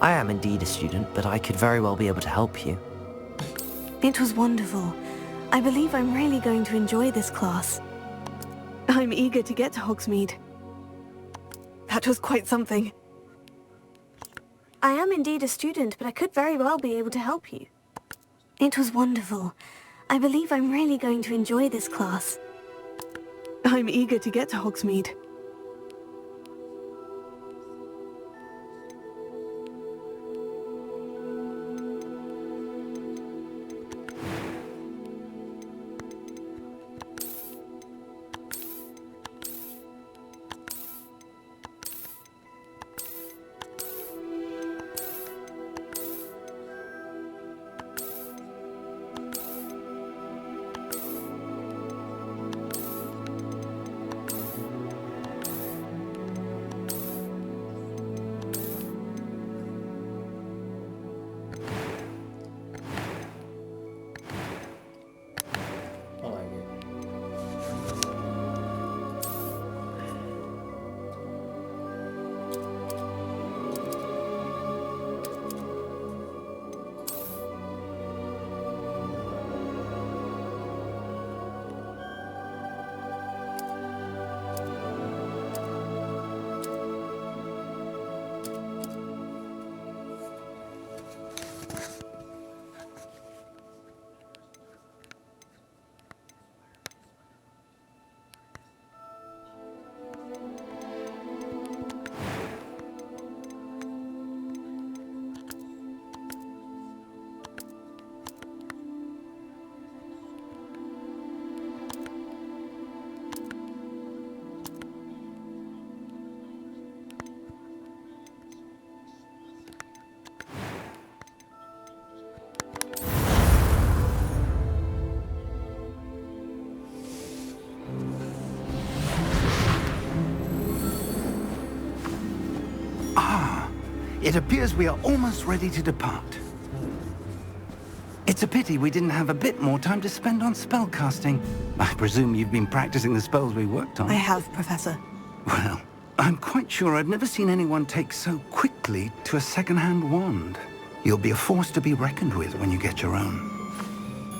I am indeed a student, but I could very well be able to help you. It was wonderful. I believe I'm really going to enjoy this class. I'm eager to get to Hogsmeade. That was quite something. I am indeed a student, but I could very well be able to help you. It was wonderful. I believe I'm really going to enjoy this class. I'm eager to get to Hogsmeade. It appears we are almost ready to depart. It's a pity we didn't have a bit more time to spend on spellcasting. I presume you've been practicing the spells we worked on. I have, Professor. Well, I'm quite sure I've never seen anyone take so quickly to a second-hand wand. You'll be a force to be reckoned with when you get your own.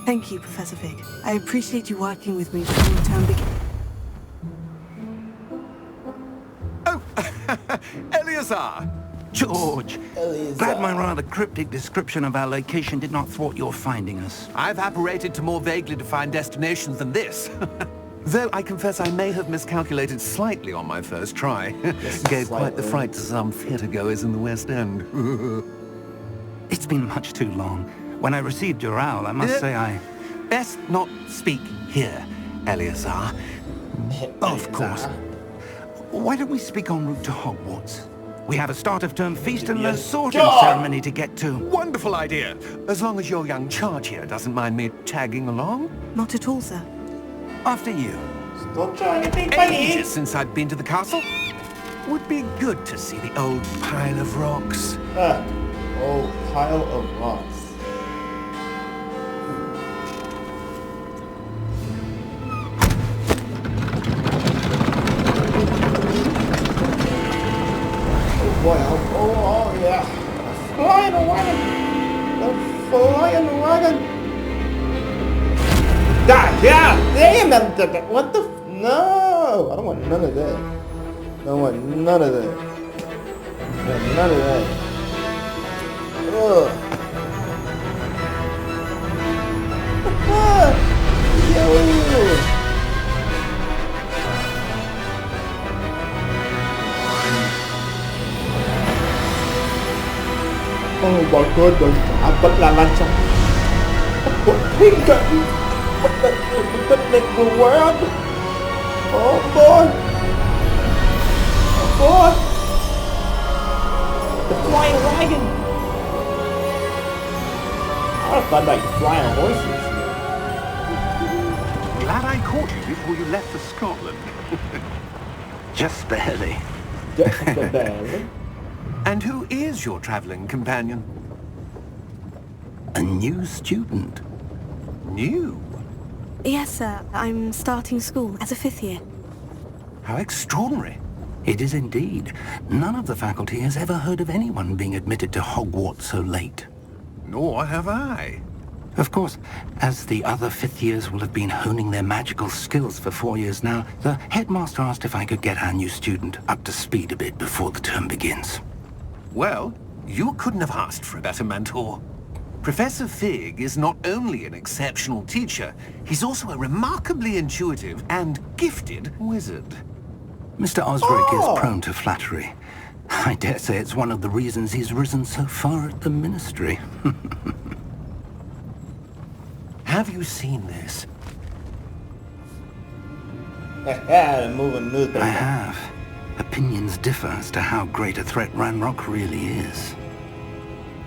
Thank you, Professor Fig. I appreciate you working with me before the term begins. Oh, Eleazar! George, glad my rather cryptic description of our location did not thwart your finding us. I've apparated to more vaguely defined destinations than this. Though I confess I may have miscalculated slightly on my first try. Gave quite the fright to some theatre-goers in the West End. It's been much too long. When I received your owl, I must say I... Best not speak here, Eleazar. Of course. Why don't we speak en route to Hogwarts? We have a start-of-term feast and a sorting ceremony to get to. Wonderful idea. As long as your young charge here doesn't mind me tagging along. Not at all, sir. After you. Ages since I've been to the castle. Would be good to see the old pile of rocks. Old pile of rocks. Boy, oh yeah. Flying the wagon! The flying wagon! God damn that! What the? No! I don't want none of that. I don't want none of that. I want none of that. Ugh. Yo! Oh my god, dapat lalan siya. What the world? Oh boy! Oh boy! The flying wagon! I thought about flying horses. Glad I caught you before you left for Scotland. Just barely. Just barely. And who is your traveling companion? A new student. New? Yes, sir. I'm starting school as a 5th year. How extraordinary. It is indeed. None of the faculty has ever heard of anyone being admitted to Hogwarts so late. Nor have I. Of course, as the other fifth years will have been honing their magical skills for 4 years now, the headmaster asked if I could get our new student up to speed a bit before the term begins. Well, you couldn't have asked for a better mentor. Professor Fig is not only an exceptional teacher, he's also a remarkably intuitive and gifted wizard. Mr. Osric is prone to flattery. I dare say it's one of the reasons he's risen so far at the Ministry. Have you seen this? The moving newspaper. I have. Opinions differ as to how great a threat Ranrock really is.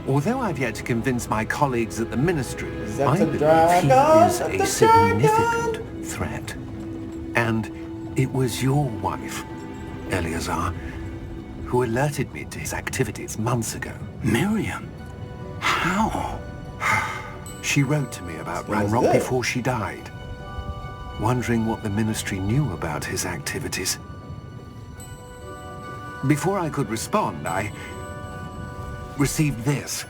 Although I've yet to convince my colleagues at the Ministry, that I the believe dragon? he is That's the a dragon? significant threat. And it was your wife, Eleazar, who alerted me to his activities months ago. Miriam? How? She wrote to me about What was Ranrock that? before she died, wondering what the Ministry knew about his activities. Before I could respond, I received this.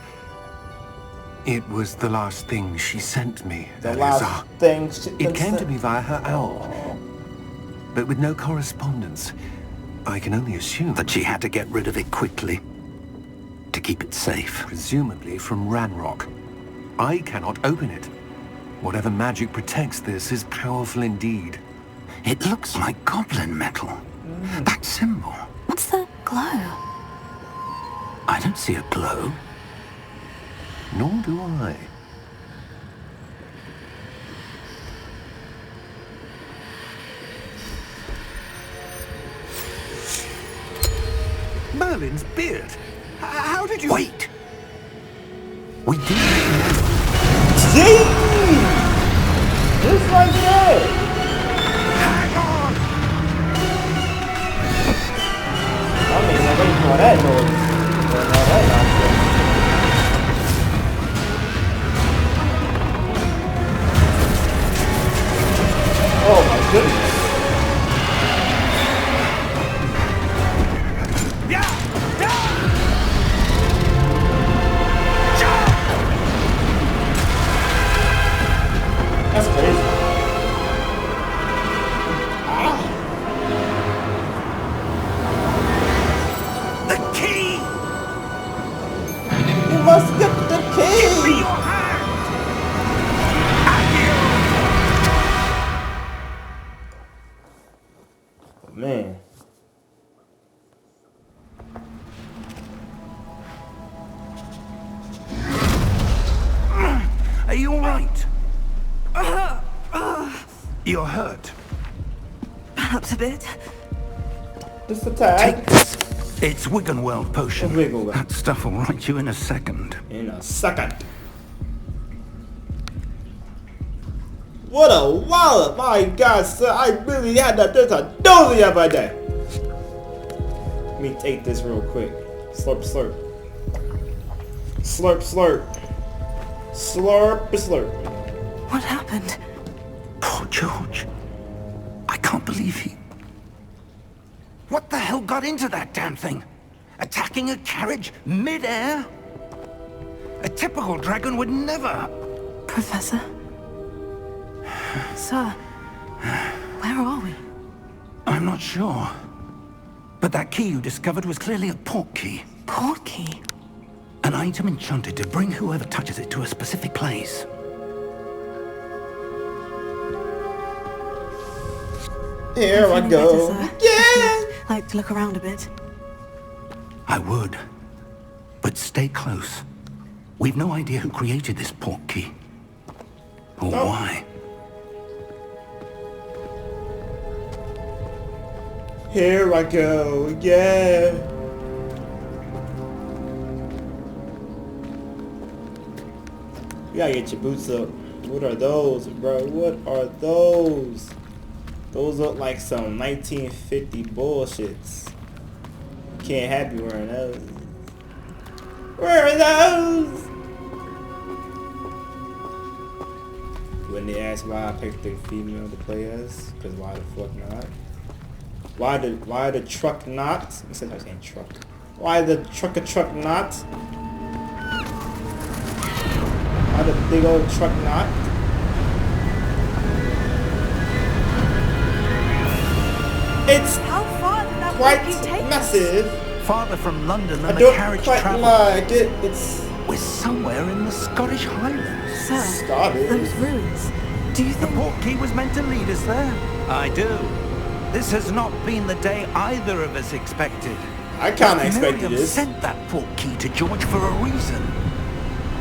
It was the last thing she sent me, The Eleazar. last thing It came to me via her owl, but with no correspondence. I can only assume That she had to get rid of it quickly. To keep it safe. presumably from Ranrock. I cannot open it. Whatever magic protects this is powerful indeed. It looks like goblin metal. That symbol. What's that glow? I don't see a glow. Nor do I. Merlin's beard. How did you... Wait! We did remember. Jeez! Just like that! Hang on! I mean, I'm waiting for that noise. For all that nonsense. Oh my goodness. That's crazy. The key! You must get the key! Your hand! Man. Are you alright? You're hurt. Perhaps a bit. Just a tag. Take this. It's Wiggenweld potion. Wiggenweld. That stuff will right you in a second. In a second. What a wallet! My God, sir, I really had that. There's a dozy of a day. Let me take this real quick. Slurp, slurp. Slurp, slurp. Slurp, slurp. What happened? Poor George. I can't believe he... What the hell got into that damn thing? Attacking a carriage mid-air? A typical dragon would never... Professor? Sir, where are we? I'm not sure. But that key you discovered was clearly a port key. Port key? An item enchanted to bring whoever touches it to a specific place. Here I Feeling go. better, sir. Yeah! Like to look around a bit. I would. But stay close. We've no idea who created this port key. Or Oh. why. Here I go. Yeah. You gotta get your boots up. What are those, bro? What are those? Those look like some 1950 bullshits. Can't have you wearing those. Where are those? When they ask why I picked the female to play as, because why the fuck not? Why the truck not? Instead of saying truck. Why the truck not? Why the big old truck not? It's How far did that quite walkie take us? massive. Farther from London I than the don't carriage quite travelled. like it. It's We're somewhere in the Scottish Highlands. Sir, Scottish. those ruins. Do you The think... portkey was meant to lead us there. I do. This has not been the day either of us expected. I kind of expected Miriam this. sent that portkey to George for a reason.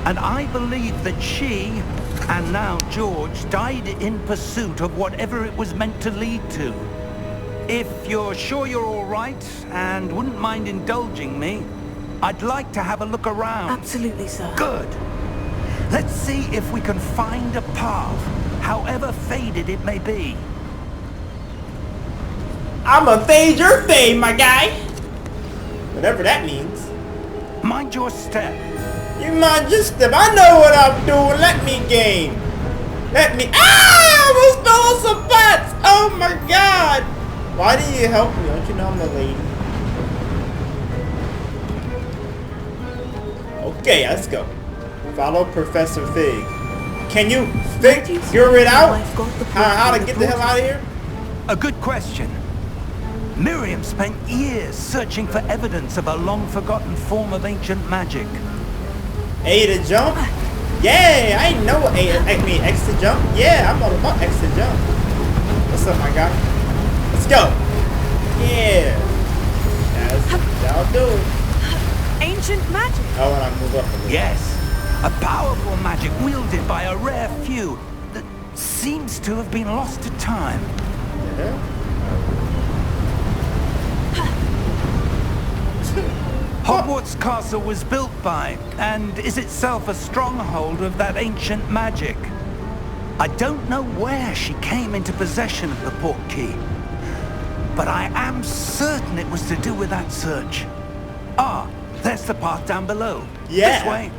And I believe that she, and now George, died in pursuit of whatever it was meant to lead to. If you're sure you're all right and wouldn't mind indulging me, I'd like to have a look around. Absolutely, sir. Good. Let's see if we can find a path, however faded it may be. I'm a fade your fade, my guy. Whatever that means. Mind your step. You mind just step. I know what I'm doing. Let me game. Let me. Ah! I almost fell on some butts. Oh my god. Why didn't you help me? Don't you know I'm a lady? Okay, let's go. Follow Professor Fig. Can you figure it out? How to get the hell out of here? A good question. Miriam spent years searching for evidence of a long-forgotten form of ancient magic. A to jump? Yeah, I know what I mean X to jump. Yeah, I'm all about X to jump. What's up, my guy? Let's go. Yeah. That'll do it. Ancient magic. Oh, when I move up a little. Yes, a powerful magic wielded by a rare few that seems to have been lost to time. Yeah. Hogwarts Castle was built by, and is itself a stronghold of that ancient magic. I don't know where she came into possession of the portkey, but I am certain it was to do with that search. Ah, there's the path down below. Yeah. This way.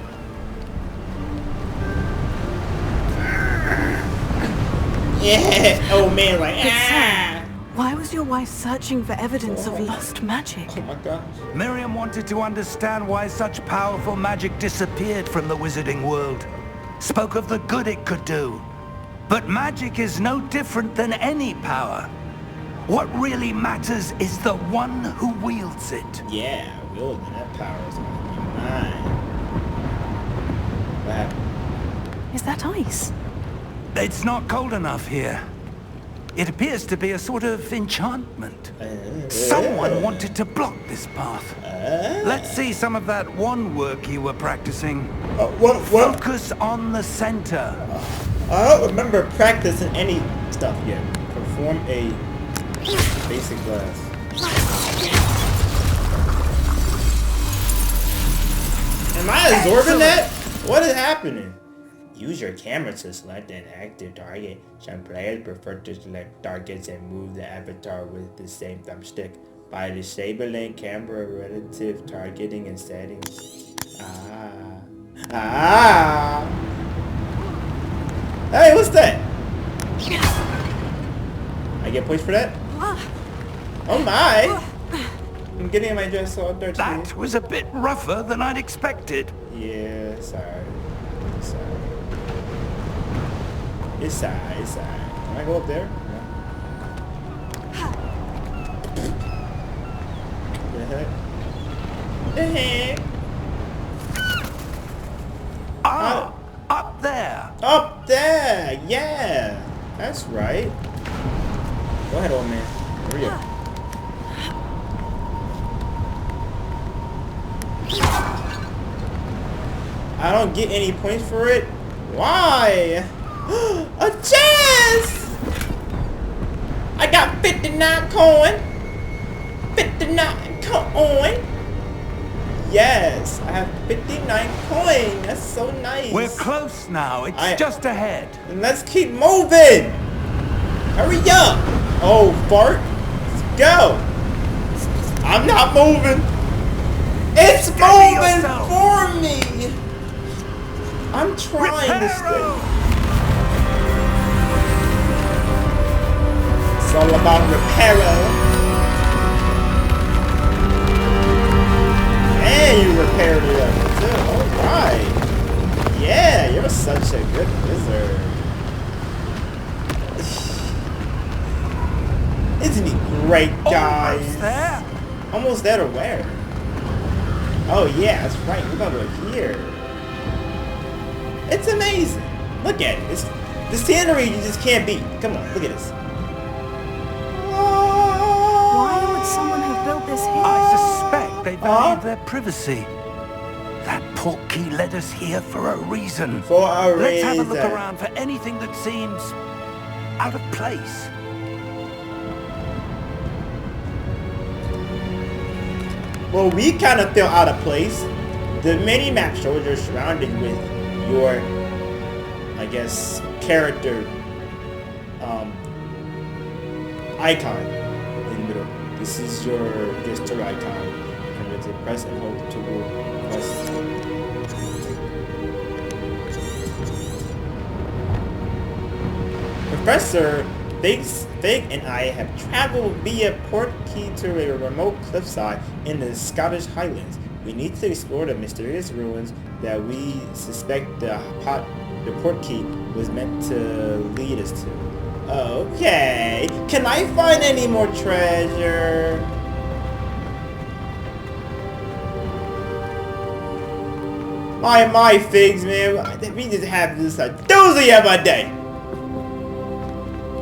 Yeah. Oh man, like But sir, why was your wife searching for evidence of lost magic? Oh my gosh. Miriam wanted to understand why such powerful magic disappeared from the wizarding world. Spoke of the good it could do. But magic is no different than any power. What really matters is the one who wields it. Yeah, wielding that power is gonna be mine. What happened? Is that ice? It's not cold enough here. It appears to be a sort of enchantment. Someone wanted to block this path. Let's see some of that wand work you were practicing. What? Focus on the center. I don't remember practicing any stuff yet. Perform a basic class. Am I absorbing that? What is happening? Use your camera to select an active target. Some players prefer to select targets and move the avatar with the same thumbstick by disabling camera relative targeting and settings. Hey, what's that? I get points for that? Oh my! I'm getting my dress all dirty. That was a bit rougher than I'd expected. Yeah, sorry. It's alright. Can I go up there? No. The heck? Ah, up there. Up there! Yeah! That's right. Go ahead, old man. Hurry up. I don't get any points for it. Why? A chance! I got 59 coin. 59 coin. Yes, I have 59 coin. That's so nice. We're close now. It's just ahead. And let's keep moving. Hurry up. Oh, fart. Let's go. I'm not moving. It's moving for me. I'm trying to stay. It's all about reparo. And you repaired it up too. Alright. Yeah, you're such a good wizard. Isn't he great, guys? Almost there. Almost there to where? Oh yeah, that's right. We're gonna go here. It's amazing. Look at it. It's the scenery you just can't beat. Come on, look at this. Why would someone have built this here? I suspect they valued their privacy. That portkey led us here for a reason. For a Let's have a look reason. around for anything that seems out of place. Well, we kind of feel out of place. The mini-map shows you're surrounded with your, I guess, character icon in the middle. This is your gesture icon. And to press and hold to press. Professor Fig and I have traveled via portkey to a remote cliffside in the Scottish Highlands. We need to explore the mysterious ruins that we suspect the portkey was meant to lead us to. Okay. Can I find any more treasure? My figs, man. We just have this a doozy of a day.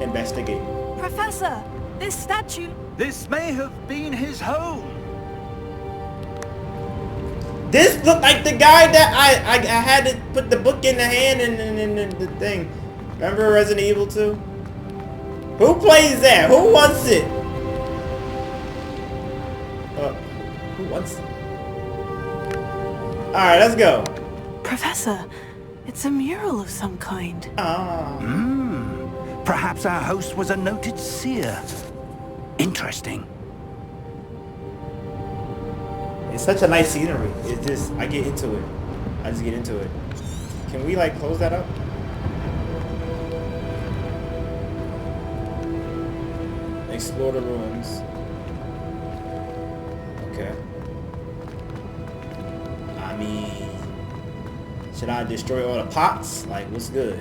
Investigate. Professor, this statue... This may have been his home. This looked like the guy that I had to put the book in the hand and the thing. Remember Resident Evil 2? Who plays that? Who wants it? Who wants it? Alright, let's go. Professor, it's a mural of some kind. Ah. Perhaps our host was a noted seer. Interesting. It's such a nice scenery. It's just, I get into it. I just get into it. Can we like close that up? Explore the ruins. Okay. I mean, should I destroy all the pots? Like, what's good?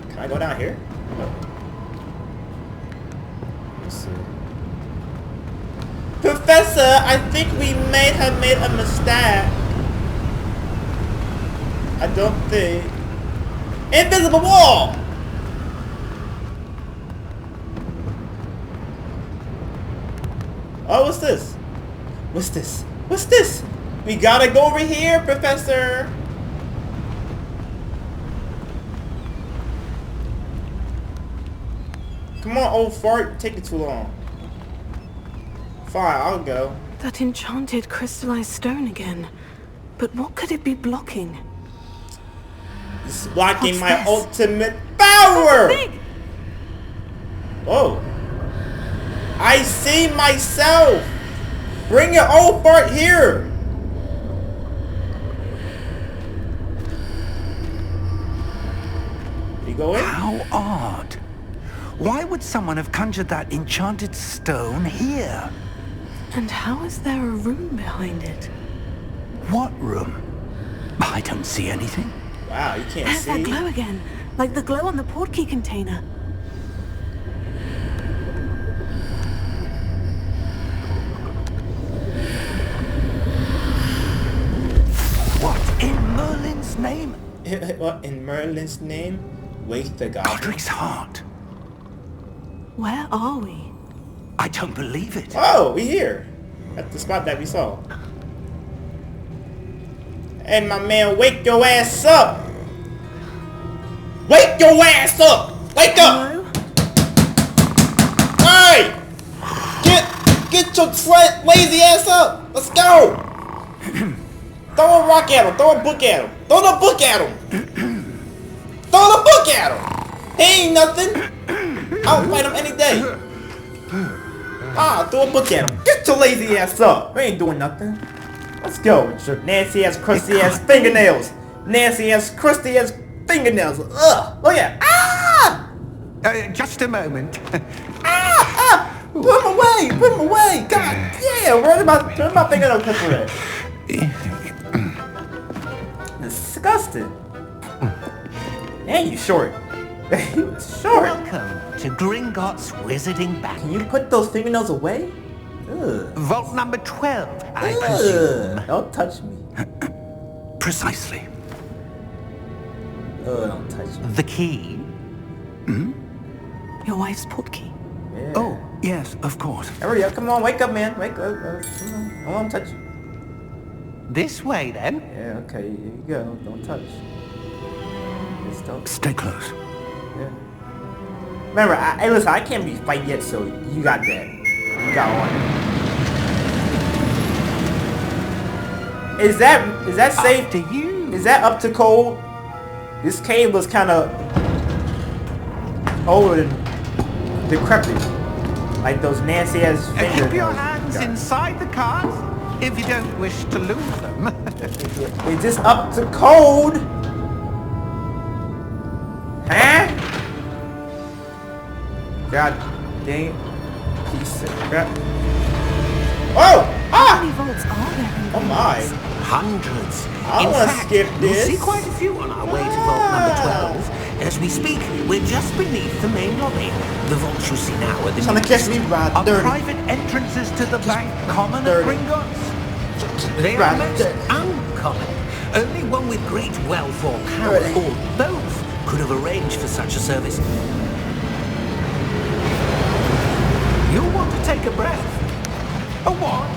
Can I go down here? No. Let's see. Professor, I think we may have made a mistake. I don't think. Invisible wall! Oh, what's this? What's this? What's this? We gotta go over here, Professor. Come on, old fart. Take it too long. Fine, I'll go. That enchanted crystallized stone again. But what could it be blocking? It's blocking What's my this? ultimate power! Big! Oh. I see myself! Bring your old fart here! You go in? How odd. Why would someone have conjured that enchanted stone here? And how is there a room behind it? What room? I don't see anything. Wow, you can't There's that see. glow again. Like the glow on the portkey container. What in Merlin's name? What in Merlin's name? Wake the goblin. Godric's heart. Where are we? I don't believe it. Oh, we here. At the spot that we saw. Hey, my man, wake your ass up! Wake your ass up! Wake up! Hello? Hey! Get your lazy ass up! Let's go! Throw a rock at him. Throw a book at him. Throw the book at him. Throw the book at him. He ain't nothing. I'll fight him any day. Throw a book at him. Get your lazy ass up. We ain't doing nothing. Let's go with your nasty ass, crusty ass fingernails. Nasty ass, crusty ass fingernails. Ugh. Look at. Just a moment. Put him away. Put him away. God, yeah. Where's my fingernail clipper at? Disgusting. And you short. You was short. Welcome to Gringotts Wizarding Bank. Can you put those fingernails away? Ugh. Vault number 12, I Ugh. presume. Don't touch me. Precisely. Oh, don't touch me. The key? Your wife's portkey. Yeah. Oh, yes, of course. Hurry up, come on, wake up, man. Wake up. Come on. I won't touch you. This way, then. Yeah, okay, here you go. Don't touch. Just don't. Stay close. Yeah. Remember, hey, listen, I can't be fight yet, so you got that. You got one. Is that safe? After you. Is that up to code? This cave was kind of old and decrepit, like those nasty ass fingers. Keep your hands inside the cars if you don't wish to lose them. Is this up to code? Huh? God dang it. Piece of crap. Oh! How many Ah! vaults are there in Oh my. Hundreds. I In wanna fact, skip we'll this. see quite a few on our way to vault number 12. As we speak, we're just beneath the main lobby. The vaults you see now are the Trying to catch me by are dirty. private entrances to the bank common at dirty. Gringotts. They Right. are most uncommon. Only one with great wealth or power, Dirty. or both, could have arranged for such a service. You'll want to take a breath. A what?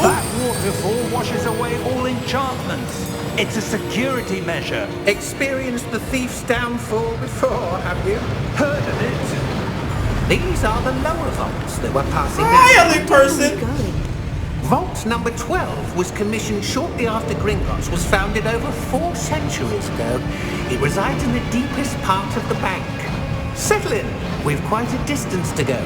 That waterfall washes away all enchantments. It's a security measure. Experienced the thief's downfall before, have you? Heard of it? These are the lower vaults that we're passing Hi, now. other person. going? Vault number 12 was commissioned shortly after Gringotts was founded over 4 centuries ago. It resides in the deepest part of the bank. Settle in. We've quite a distance to go.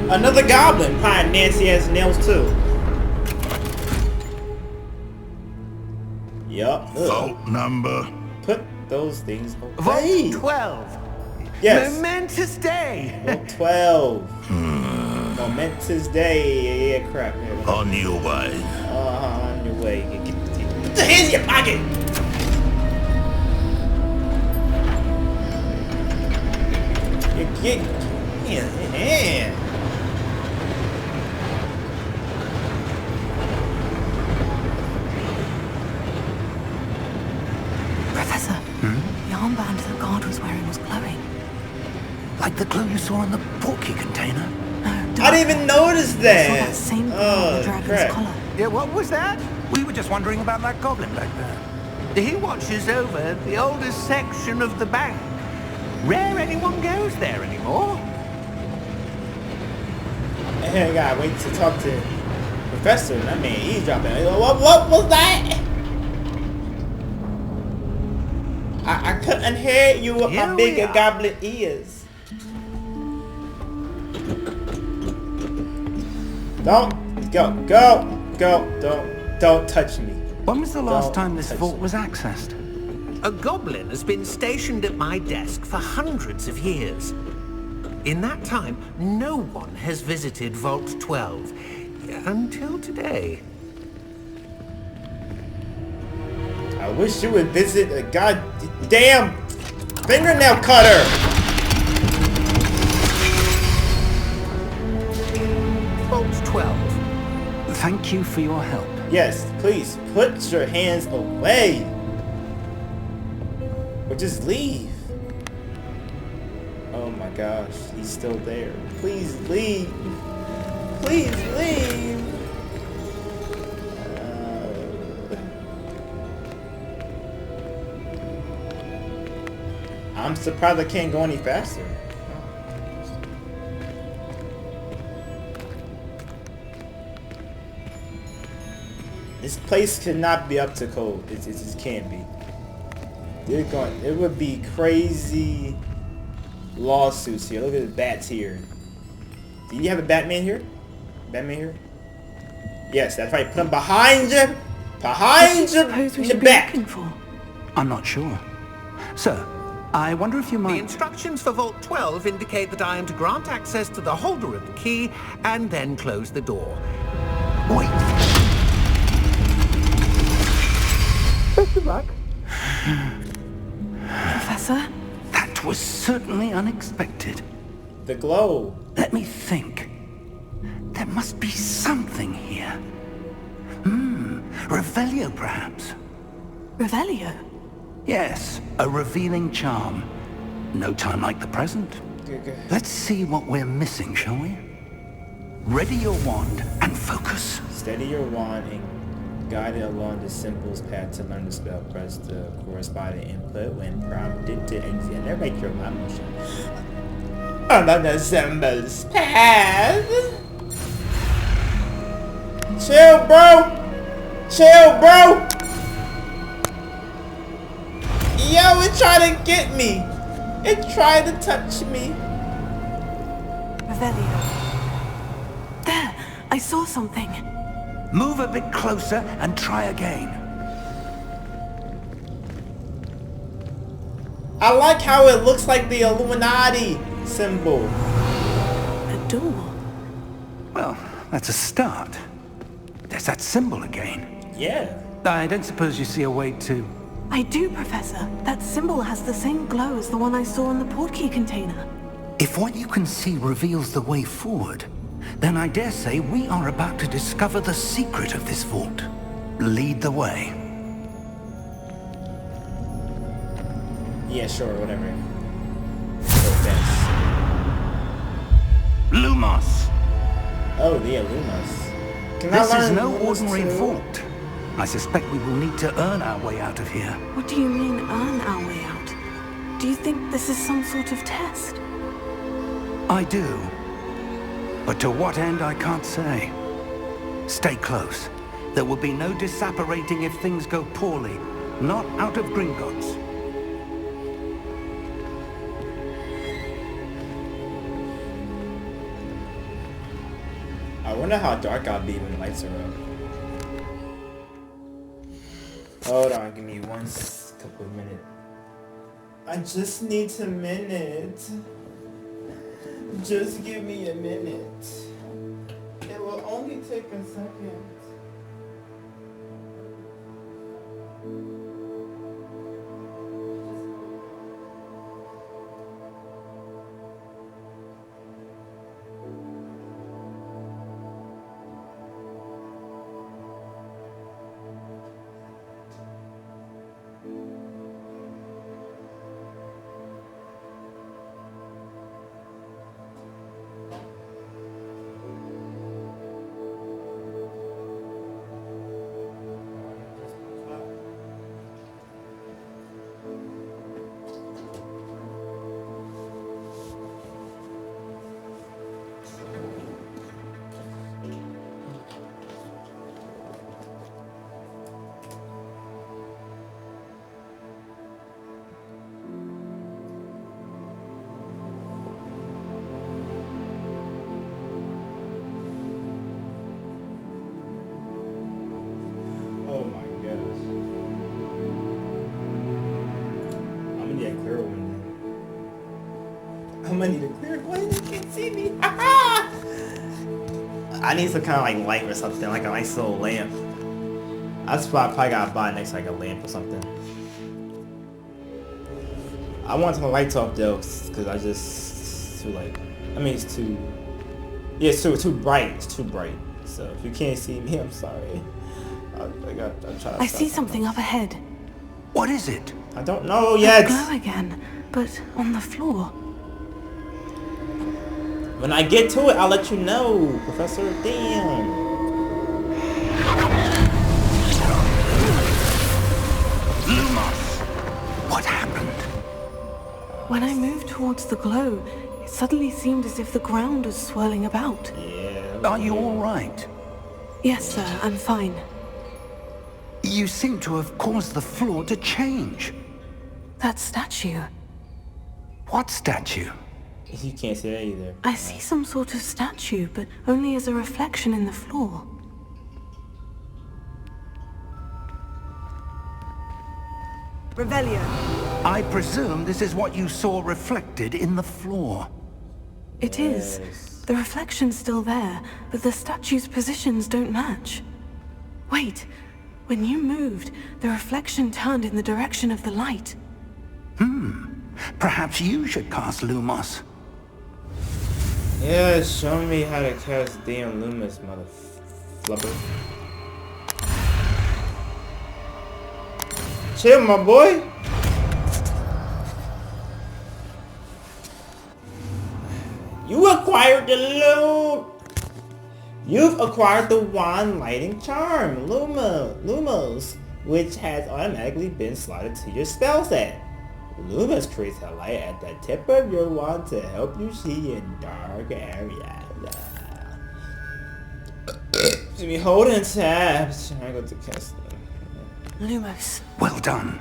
Another goblin. Hi, Nancy has nails too. Yup. Ugh. Vault number. Put those things Vault away. 12. Yes. Momentous day. Vault 12. Momentous day. Yeah, crap. Yeah. On your way. On your way. Put your hands in your pocket. Yeah. Professor, the armband the guard was wearing was glowing. Like the glow you saw in the portkey container. No, I didn't even notice I saw that. that same glow on the dragon's crap. collar. Yeah, what was that? We were just wondering about that goblin back there. He watches over the oldest section of the bank. Rare anyone goes there anymore. Hey, I gotta wait to talk to Professor. That man eavesdropping. What was that? I couldn't hear you with Here my we big are. goblin ears. Don't don't touch me. When was the last Don't time this touch vault me. was accessed? A goblin has been stationed at my desk for hundreds of years. In that time, no one has visited Vault 12 until today. I wish you would visit a goddamn fingernail cutter. Vault 12. Thank you for your help. Yes, please put your hands away. Or just leave. Oh my gosh, he's still there. Please leave. Please leave. I'm surprised I can't go any faster. This place cannot be up to code. It just can't be. It would be crazy lawsuits here. Look at the bats here. Do you have a Batman here? Batman here? Yes, that's right. Put him behind you. Behind you Suppose we in the should be back. looking for. I'm not sure. Sir, I wonder if you The might... instructions for Vault 12 indicate that I am to grant access to the holder of the key and then close the door. Wait. Best of luck. Professor? That was certainly unexpected. The glow. Let me think. There must be something here. Revelio, perhaps. Revelio? Yes, a revealing charm. No time like the present. Good. Let's see what we're missing, shall we? Ready your wand and focus. Steady your wand and guide it along the symbol's path to learn the spell. Press the corresponding input when prompted to exit. Never make your mind motion. Along the symbol's path. Chill, bro. Chill, bro. Yo, it tried to get me. It tried to touch me. Revelio. There! I saw something. Move a bit closer and try again. I like how it looks like the Illuminati symbol. A door. Well, that's a start. There's that symbol again. Yeah. I don't suppose you see a way to... I do, Professor. That symbol has the same glow as the one I saw in the portkey container. If what you can see reveals the way forward, then I dare say we are about to discover the secret of this vault. Lead the way. Yeah, sure, whatever. Go fast. Lumos! Oh, the Lumos. Can This I is learn no Lumos ordinary too? vault. I suspect we will need to earn our way out of here. What do you mean, earn our way out? Do you think this is some sort of test? I do. But to what end, I can't say. Stay close. There will be no disapparating if things go poorly. Not out of Gringotts. I wonder how dark I'll be when the lights are up. Hold on, give me one couple of minutes. I just need a minute. Just give me a minute. It will only take a second. Oh my gosh. I'm gonna need a clear one then. I'm gonna need a clear one. You can't see me. I need some kind of like light or something, like a nice little lamp. That's why I probably gotta buy next, like a lamp or something. I want some lights off though, cause I just it's too light. I mean it's too. Yeah, it's too bright. It's too bright. So if you can't see me, I'm sorry. I'm trying to I see something up ahead. What is it? I don't know yet. Glow again, but on the floor. When I get to it, I'll let you know, Professor. Damn. Lumos! What happened? When I moved towards the glow, it suddenly seemed as if the ground was swirling about. Yeah. Are you all right? Yes, sir, I'm fine. You seem to have caused the floor to change. That statue. What statue? You can't see that either. I see some sort of statue, but only as a reflection in the floor. Revelio. I presume this is what you saw reflected in the floor. It is. The reflection's still there, but the statue's positions don't match. Wait, when you moved, the reflection turned in the direction of the light. Perhaps you should cast Lumos. Yeah, show me how to cast damn Lumos, mother flubber. Chill, my boy. You acquired the loot. You've acquired the wand lighting charm, Lumos, which has automatically been slotted to your spell set. Lumos creates a light at the tip of your wand to help you see in dark areas. Let me hold and tab. I go to cast. Lumos. Well done.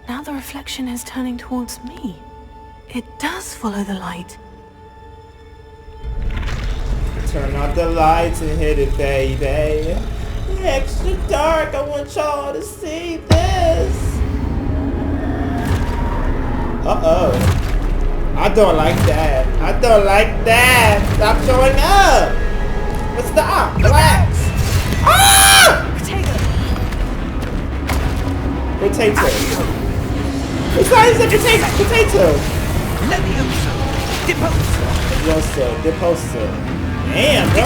Now the reflection is turning towards me. It does follow the light. Turn out the lights and hit it, baby. Extra dark, I want y'all to see this. Uh-oh. I don't like that. I don't like that. Stop showing up. But stop. Relax. Ah! Potato. Besides the potato. Levioso. Deposo. Deposo. Damn, bro.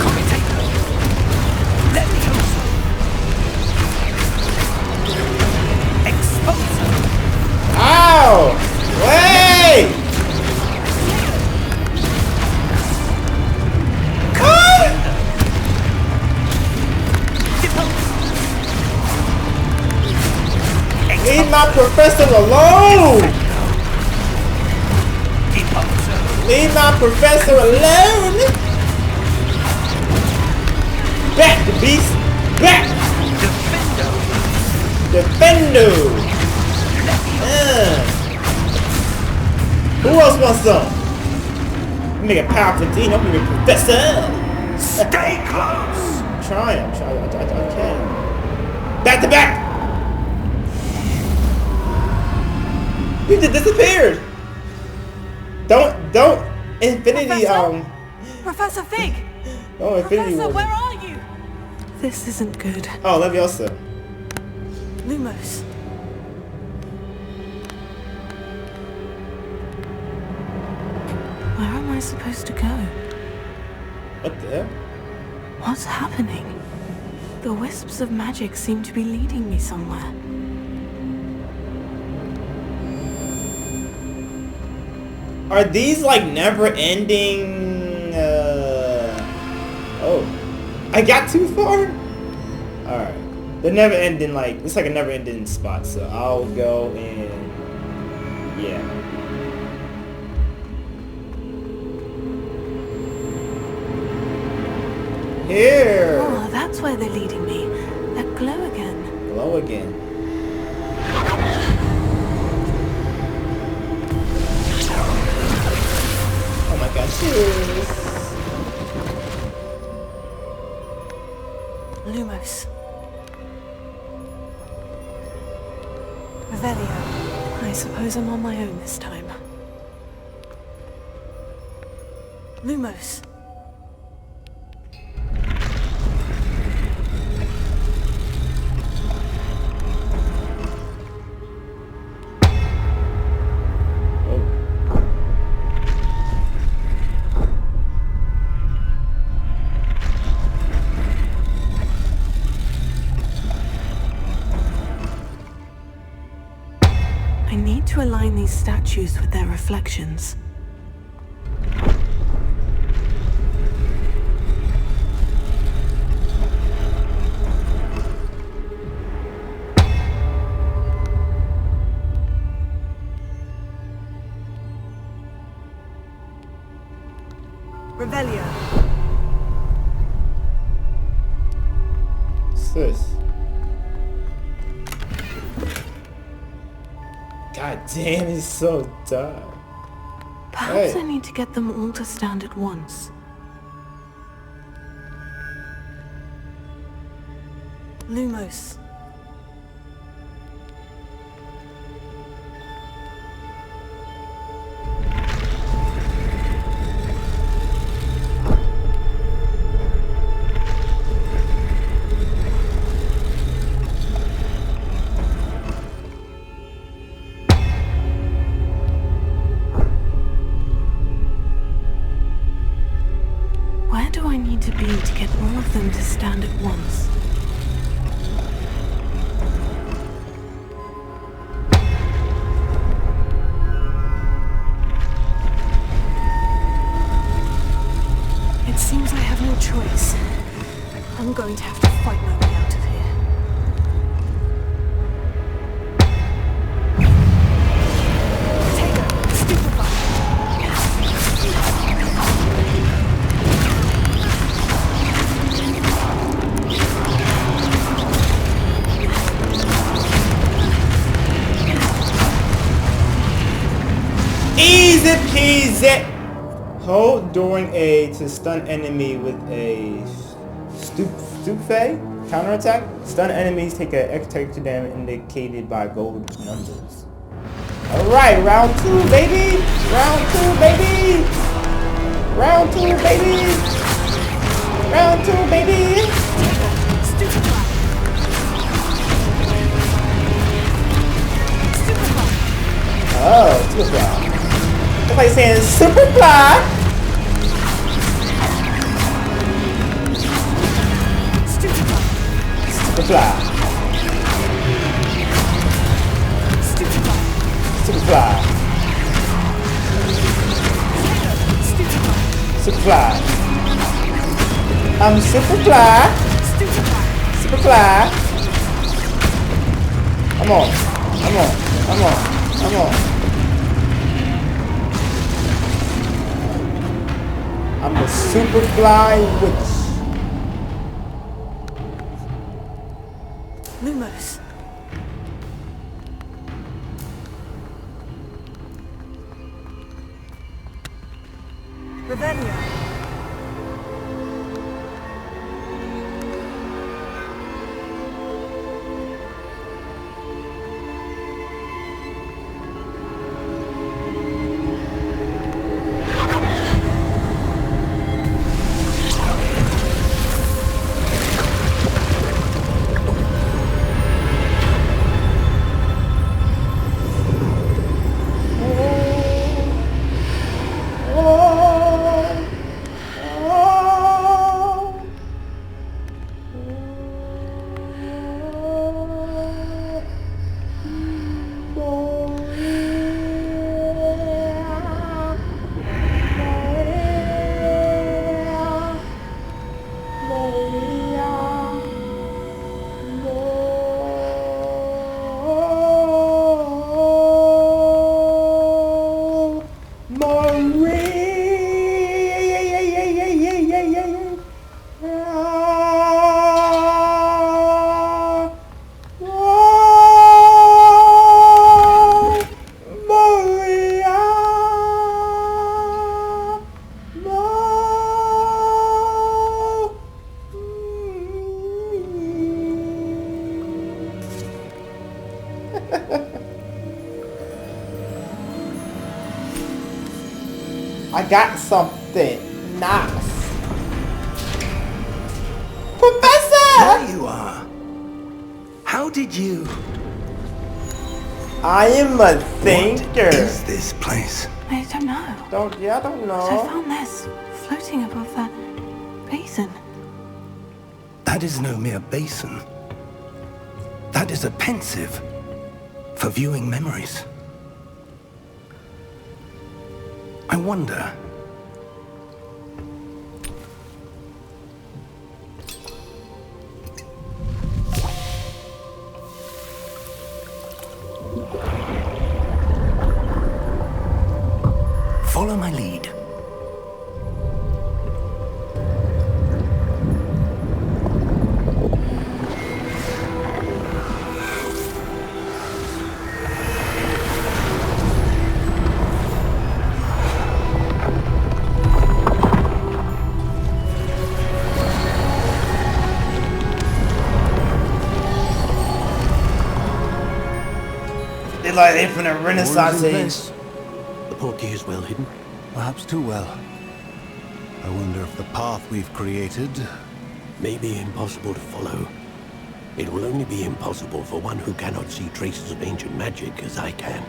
Commentator. Levioso. Exposo. Ow! Wait! Leave my professor alone! Leave my professor alone! Back, the beast! Back! Defendo! Who else wants some? Make a powerful team, I'm your professor! Stay close! I'm trying, I can. Back to back! You just disappeared! Don't, Infinity, Professor Fig! Oh, Infinity Professor, War. where are you? This isn't good. Oh, Leviosa. Lumos. Where am I supposed to go? What the hell? What's happening? The wisps of magic seem to be leading me somewhere. Are these like never-ending? Oh, I got too far. All right, they're never-ending. Like it's like a never-ending spot. So I'll go and yeah. Here. Oh, that's where they're leading me. That glow again. Glow again. Oh my god, cheers! Lumos. Revelio. I suppose I'm on my own this time. Lumos. I need to align these statues with their reflections. Revelio. What's this? God damn, he's so dark. Perhaps Hey. I need to get them all to stand at once. Lumos. Where do I need to be to get all of them to stand at once? It seems I have no choice. I'm going to have to fight my way out of here. Take her! Stupefy! Easy peasy. Hold during A to stun enemy with a stupefy counterattack. Stun enemies take an extra damage indicated by gold numbers. Alright, round 2, baby! Round 2, baby! Round 2, baby! Round 2, baby! Oh, stupefy. Somebody saying Superfly. Superfly. Superfly. Superfly. I'm Superfly. Superfly. Come on. Come on. Come on. Come on. I'm a Superfly witch. Lumos. Revelio. I got something nice. Professor! There you are. How did you... I am a thinker. What is this place? I don't know. I don't But I know. found this floating above that basin. That is no mere basin. That is a pensive for viewing memories. I wonder... Follow my lead. feel like they from the Renaissance All is in age. place. The portkey is well hidden. Perhaps too well. I wonder if the path we've created... May be impossible to follow. It will only be impossible for one who cannot see traces of ancient magic as I can.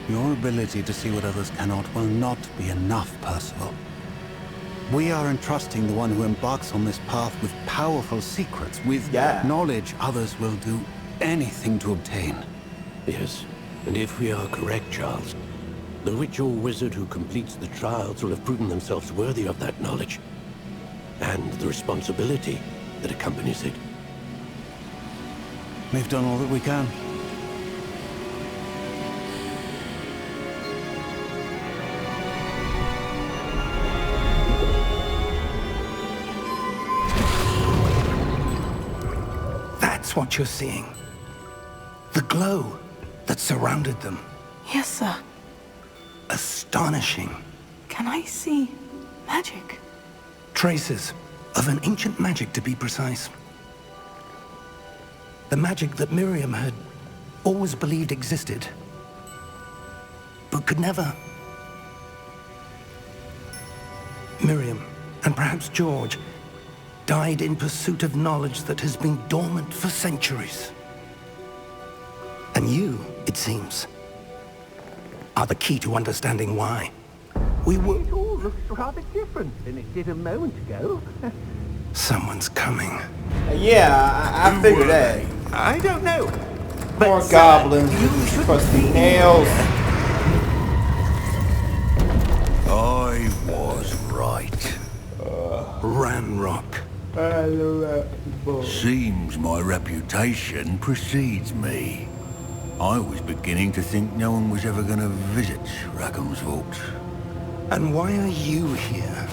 Your ability to see what others cannot will not be enough, Percival. We are entrusting the one who embarks on this path with powerful secrets, with knowledge others will do anything to obtain. Yes, and if we are correct, Charles, the witch or wizard who completes the trials will have proven themselves worthy of that knowledge, and the responsibility that accompanies it. We've done all that we can. That's what you're seeing. The glow that surrounded them. Yes, sir. Astonishing. Can I see magic? Traces of an ancient magic, to be precise. The magic that Miriam had always believed existed, but could never. Miriam, and perhaps George, died in pursuit of knowledge that has been dormant for centuries. And you, it seems, are the key to understanding why. We were... It all looks rather different than it did a moment ago. Someone's coming. Yeah, I figured that. I don't know. More goblins with crusty nails. I was right. Ranrock. Seems my reputation precedes me. I was beginning to think no one was ever going to visit Rackham's vault. And why are you here?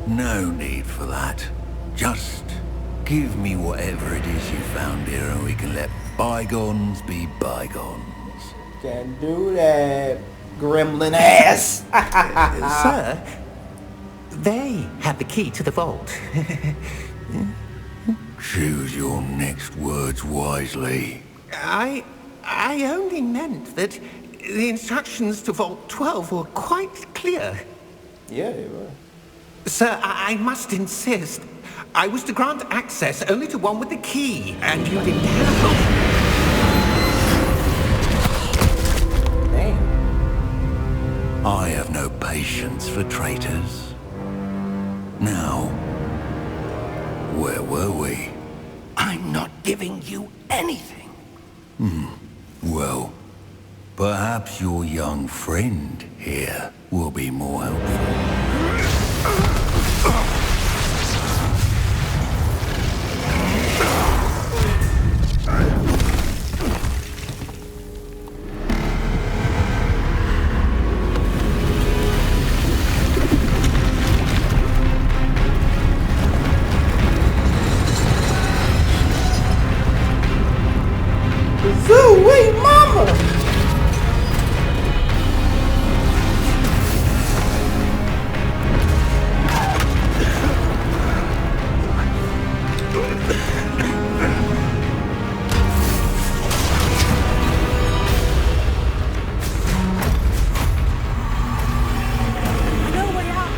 No need for that. Just give me whatever it is you found here and we can let bygones be bygones. Can't do that, gremlin ass. Sir, they have the key to the vault. Choose your next words wisely. I only meant that the instructions to Vault 12 were quite clear. Yeah, they were. Sir, I must insist. I was to grant access only to one with the key, and you didn't have. Damn. I have no patience for traitors. Now, where were we? I'm not giving you anything. Well, perhaps your young friend here will be more helpful. Sweet mama. No way out.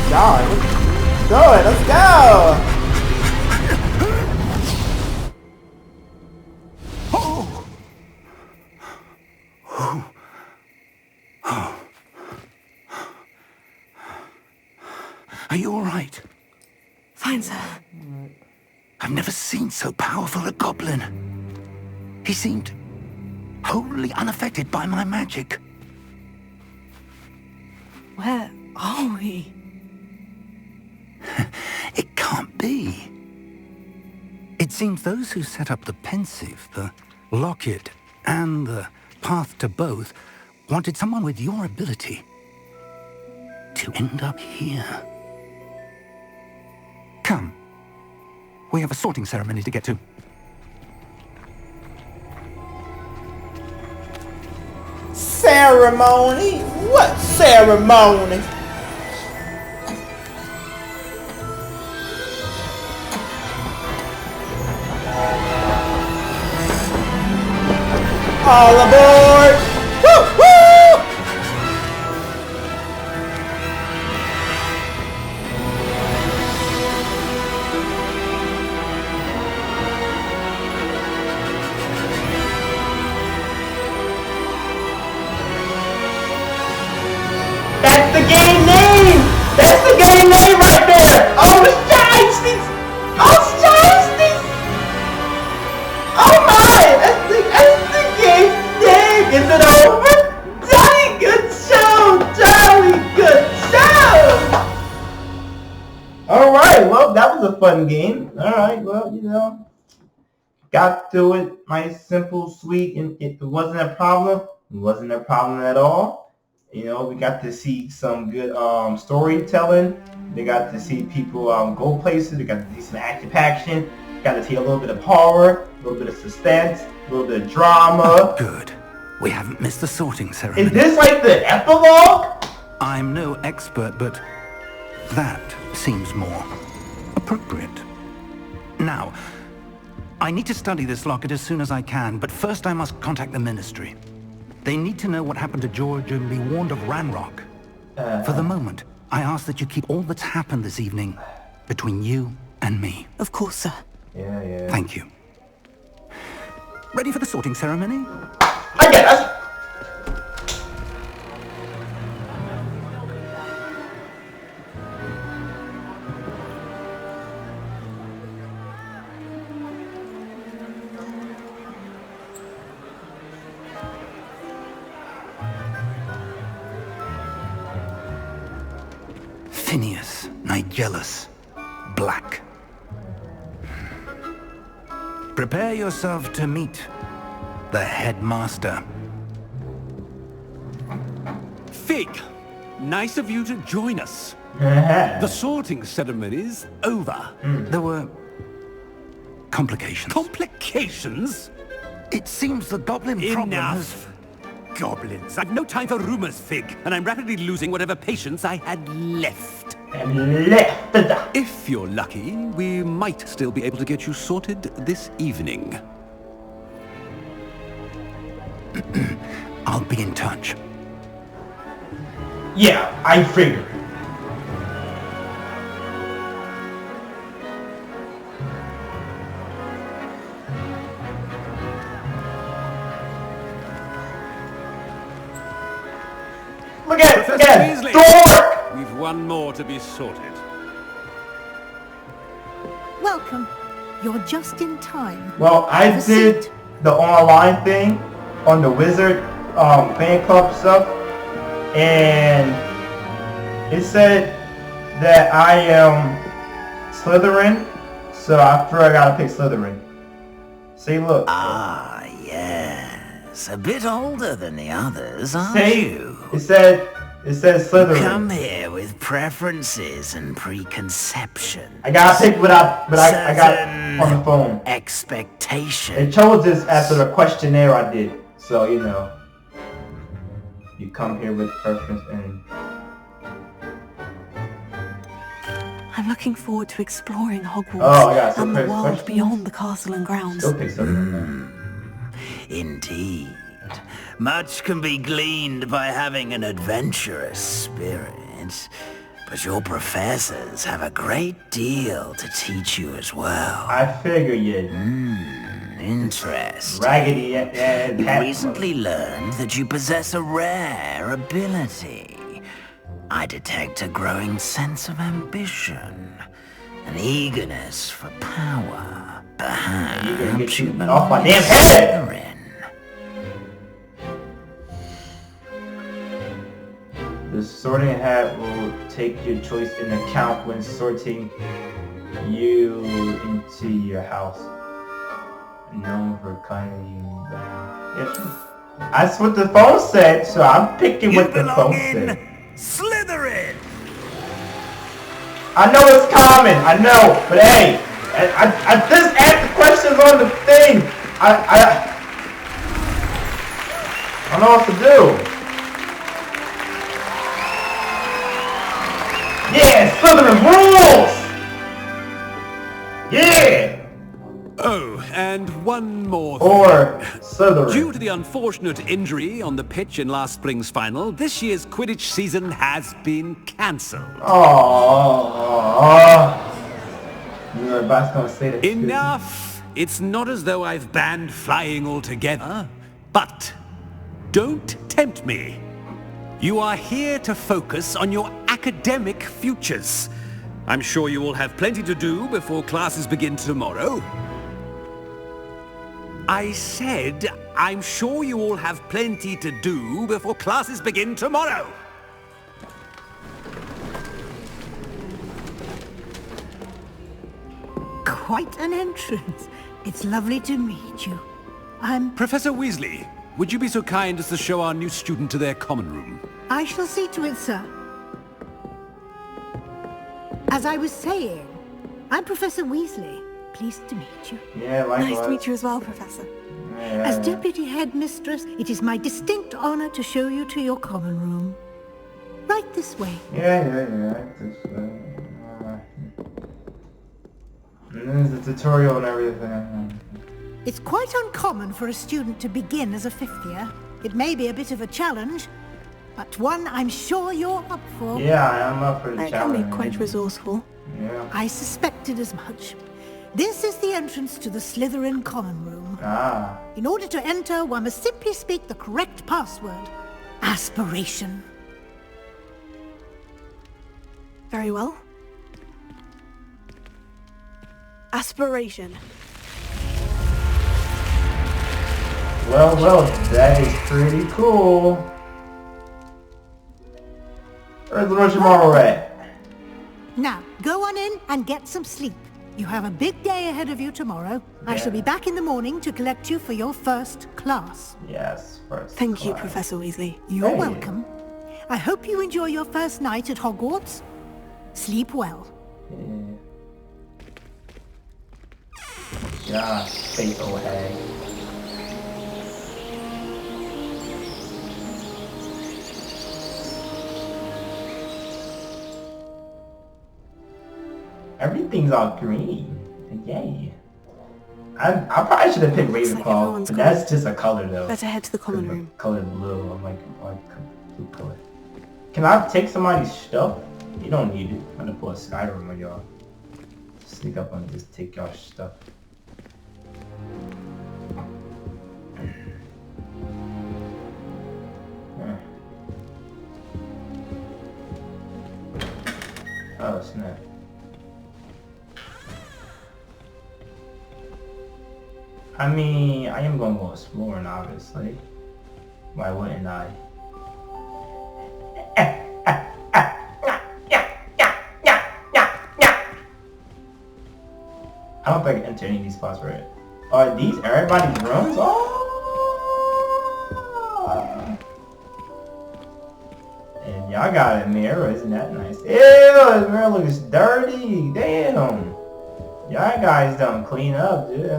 God, let's go. Let's go. Are you all right? Fine, sir. I've never seen so powerful a goblin. He seemed wholly unaffected by my magic. Where are we? It can't be. It seems those who set up the pensive, the locket, and the path to both wanted someone with your ability to end up here. Come. We have a sorting ceremony to get to. Ceremony? What ceremony? All aboard! Woo! Woo! That's the game name! That's the game name right there! Oh, shiesties! Oh, shiesties! Oh my! That's the game name! Is it over? Jolly good show! Jolly good show! Alright, well, that was a fun game. Alright, well, you know, got through it nice, simple, sweet, and it wasn't a problem. It wasn't a problem at all. You know, we got to see some good storytelling. We got to see people go places. We got to see some action. Got to see a little bit of horror, a little bit of suspense, a little bit of drama. Good. We haven't missed the sorting ceremony. Is this like the epilogue? I'm no expert, but that seems more appropriate. Now, I need to study this locket as soon as I can, but first I must contact the Ministry. They need to know what happened to George and be warned of Ranrock. For the moment, I ask that you keep all that's happened this evening between you and me. Of course, sir. Yeah. Thank you. Ready for the sorting ceremony? I get us. Phineas, Nigellus, Black. Prepare yourself to meet the headmaster. Fig, nice of you to join us. The sorting ceremony's over. There were complications. Complications? It seems the goblin problem has... Enough. Goblins. I've no time for rumors, Fig, and I'm rapidly losing whatever patience I had left. If you're lucky, we might still be able to get you sorted this evening. I'll be in touch. Yeah, I figured. Look at Weasley, dork! we've one more to be sorted. Welcome. You're just in time. Well, I Have a did seat. the online thing on the Wizard fan club stuff, and it said that I am Slytherin, so I figured I gotta pick Slytherin. See, look. Ah, yes. A bit older than the others, aren't See, you? it said Slytherin. Come here with preferences and preconceptions. I gotta pick what I got Certain on the phone. expectations. They chose this after the questionnaire I did, so you know. You come here with preference and. I'm looking forward to exploring Hogwarts Oh, yeah, so and the first world questions? beyond the castle and grounds. Still pick Slytherin. Indeed. Much can be gleaned by having an adventurous spirit, but your professors have a great deal to teach you as well. I figure you. Interesting. Raggedy You recently learned that you possess a rare ability. I detect a growing sense of ambition, an eagerness for power. Perhaps get you you belong off my damn to head! Slytherin. The sorting hat will take your choice in account when sorting you into your house. Known for kindly. Yes. That's what the phone said, so I'm picking You what the phone belong in said. Slytherin! I know it's common, I know, but hey, I just asked the questions on the thing. I don't know what to do. Yeah, Slytherin rules! Yeah! Oh, and one more Or thing. Slytherin. Due to the unfortunate injury on the pitch in last spring's final, this year's Quidditch season has been cancelled. You were about to say that. Enough! It's not as though I've banned flying altogether, but don't tempt me. You are here to focus on your academic futures. I'm sure you will have plenty to do before classes begin tomorrow. I said, I'm sure you all have plenty to do before classes begin tomorrow. Quite an entrance. It's lovely to meet you. Professor Weasley, would you be so kind as to show our new student to their common room? I shall see to it, sir. As I was saying, I'm Professor Weasley. Pleased to meet you. Yeah, likewise. Nice to meet you as well, Professor. As Deputy Headmistress, it is my distinct honor to show you to your common room. Right this way. Yeah. This way. And there's the tutorial and everything. It's quite uncommon for a student to begin as a fifth year. It may be a bit of a challenge, but one I'm sure you're up for. Yeah, I'm up for the challenge. I can be quite resourceful. Yeah. I suspected as much. This is the entrance to the Slytherin common room. In order to enter, one must simply speak the correct password. Aspiration. Very well. Aspiration. Well, that is pretty cool. Where's the tomorrow at? Now, go on in and get some sleep. You have a big day ahead of you tomorrow. Yeah. I shall be back in the morning to collect you for your first class. Yes, first Thank you, Professor Weasley. You're welcome. I hope you enjoy your first night at Hogwarts. Sleep well. Yeah, fake old hag. Everything's all green. Yay. I probably should have picked Ravenclaw, but that's just a color though. Better head to the common room. Color blue. I'm like blue color. Can I take somebody's stuff? You don't need it. I'm gonna pull a Skyrim on y'all. Sneak up and just take y'all stuff. Oh snap. I mean, I am gonna go exploring, obviously. Why wouldn't I? I don't think I can enter any of these spots right. Are these everybody's rooms? Oh! And y'all got a mirror, isn't that nice? Ew, the mirror looks dirty. Damn. Y'all guys don't clean up, dude.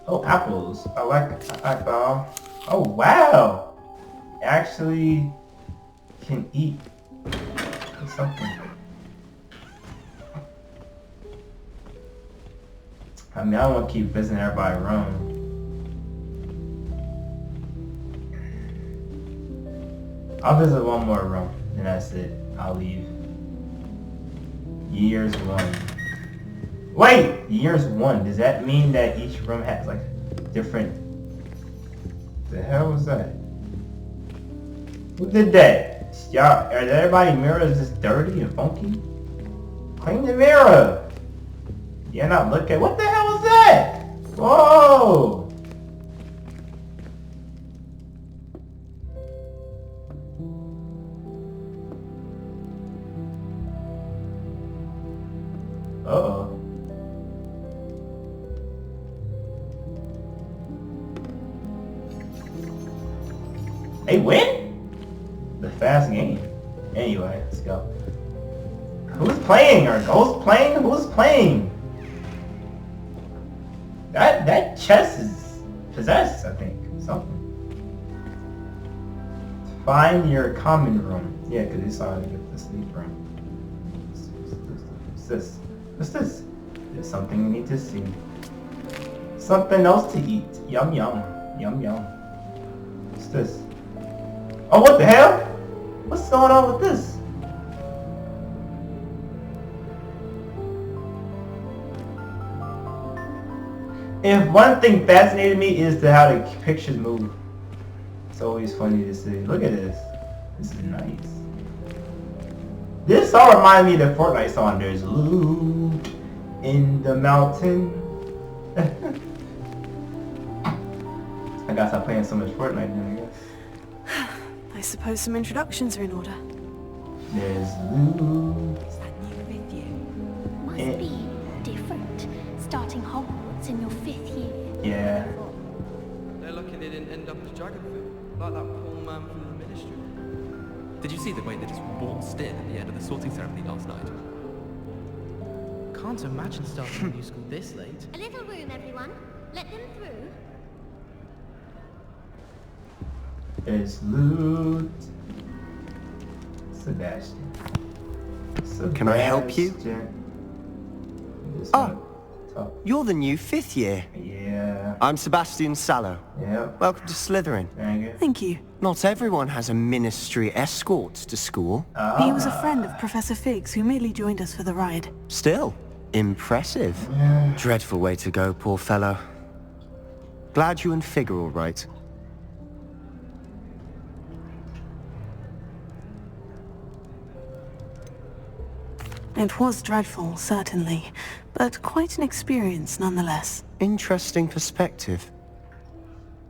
Oh, apples. I like that. Oh, wow. Actually can eat something. I mean, I don't want to keep visiting everybody's room. I'll visit one more room, and that's it. I'll leave. Years 1. Wait! Years 1. Does that mean that each room has like different... The hell was that? Who did that? Y'all, are everybody's mirrors just dirty and funky? Clean the mirror! You're not looking. What the hell was that? Whoa! Uh-oh. They win? The fast game. Anyway, let's go. Who's playing? Are ghosts playing? Who's playing? That chest is possessed, I think. Something. Find your common room. Yeah, because it's already get the sleep room. What's this? What's this? There's something we need to see. Something else to eat. Yum yum. Yum yum. What's this? Oh, what the hell? What's going on with this? If one thing fascinated me is how the pictures move. It's always funny to see. Look at this. This is nice. This song reminded me of the Fortnite song. There's loot in the mountain. I gotta stop playing so much Fortnite then, I guess. I suppose some introductions are in order. There's loot. Is that new with you? Must be different. Starting Hogwarts in your 5th year. Yeah. They're lucky they didn't end up as Dragonfield, like that poor man from the Ministry. Did you see the way they just waltzed in at the end of the sorting ceremony last night? Can't imagine starting a new school this late. A little room, everyone. Let them through. There's loot. Sebastian. Can I help you? Oh, you're the new 5th year. Yeah. I'm Sebastian Sallow. Yeah. Welcome to Slytherin. Thank you. Not everyone has a ministry escort to school. He was a friend of Professor Fig's who merely joined us for the ride. Still, impressive. Dreadful way to go, poor fellow. Glad you and Fig are all right. It was dreadful, certainly, but quite an experience nonetheless. Interesting perspective.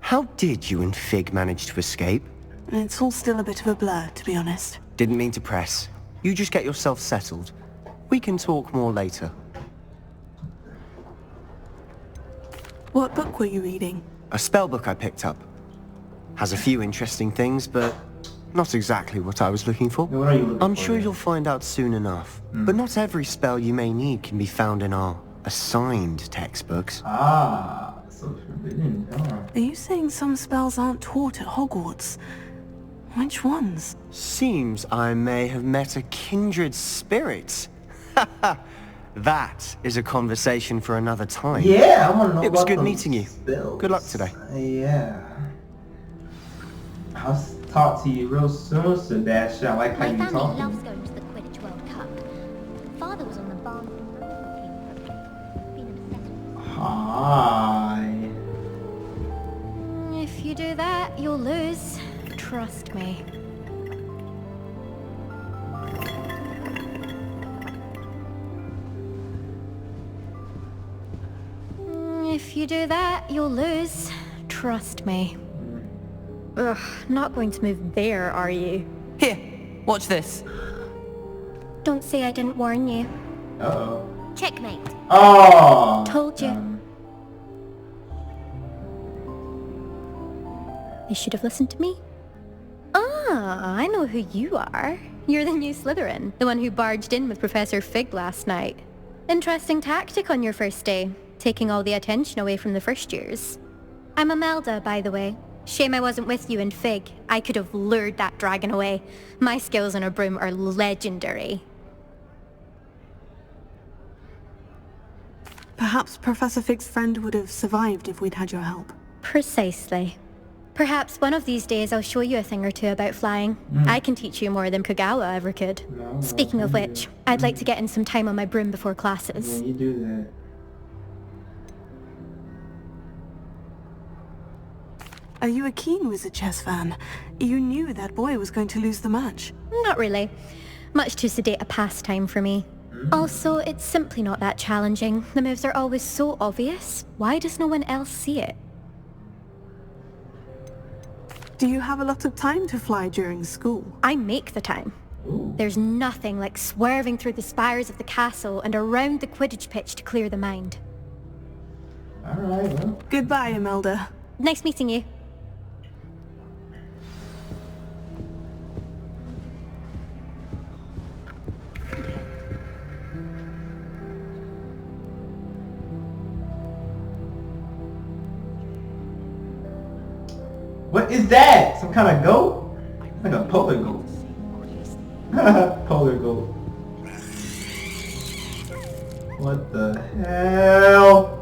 How did you and Fig manage to escape? It's all still a bit of a blur, to be honest. Didn't mean to press. You just get yourself settled. We can talk more later. What book were you reading? A spell book I picked up. Has a few interesting things, but not exactly what I was looking for. What are you looking I'm for, sure then? you'll find out soon enough. But not every spell you may need can be found in our assigned textbooks. Ah, so forbidden. Are you saying some spells aren't taught at Hogwarts? Which ones? Seems I may have met a kindred spirit. That is a conversation for another time. Yeah, I want to know. It was about good those meeting you. spells. Good luck today. Yeah. I'll talk to you real soon, Sebastian. I like how My you family talk. loves going to the Quidditch World Cup. Father was on the barn. Hi. If you do that, you'll lose. Trust me. If you do that, you'll lose. Trust me. Ugh, not going to move there, are you? Here, watch this. Don't say I didn't warn you. Uh-oh. Checkmate. Oh! Told you. You should have listened to me. Ah, I know who you are. You're the new Slytherin, the one who barged in with Professor Fig last night. Interesting tactic on your first day, taking all the attention away from the first years. I'm Imelda, by the way. Shame I wasn't with you and Fig. I could have lured that dragon away. My skills on a broom are legendary. Perhaps Professor Fig's friend would have survived if we'd had your help. Precisely. Perhaps one of these days I'll show you a thing or two about flying. I can teach you more than Kagawa ever could. Speaking of which, I'd like to get in some time on my broom before classes. Yeah, you do that. Are you a keen Wizard chess fan? You knew that boy was going to lose the match. Not really. Much too sedate a pastime for me. Also, it's simply not that challenging. The moves are always so obvious. Why does no one else see it? Do you have a lot of time to fly during school? I make the time. There's nothing like swerving through the spires of the castle and around the Quidditch pitch to clear the mind. Alright, well. Goodbye, Imelda. Nice meeting you. What is that? Some kind of goat? Like a polar goat. Polar goat. What the hell?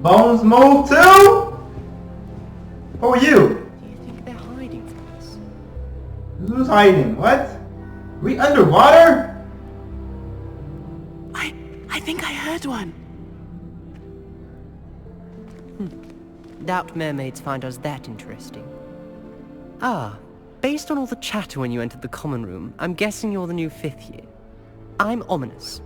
Bones move too? Who are you? Do you think they're hiding from us? Who's hiding? What? We underwater? I think I heard one. Doubt mermaids find us that interesting. Ah, based on all the chatter when you entered the common room, I'm guessing you're the new 5th year. I'm Ominous.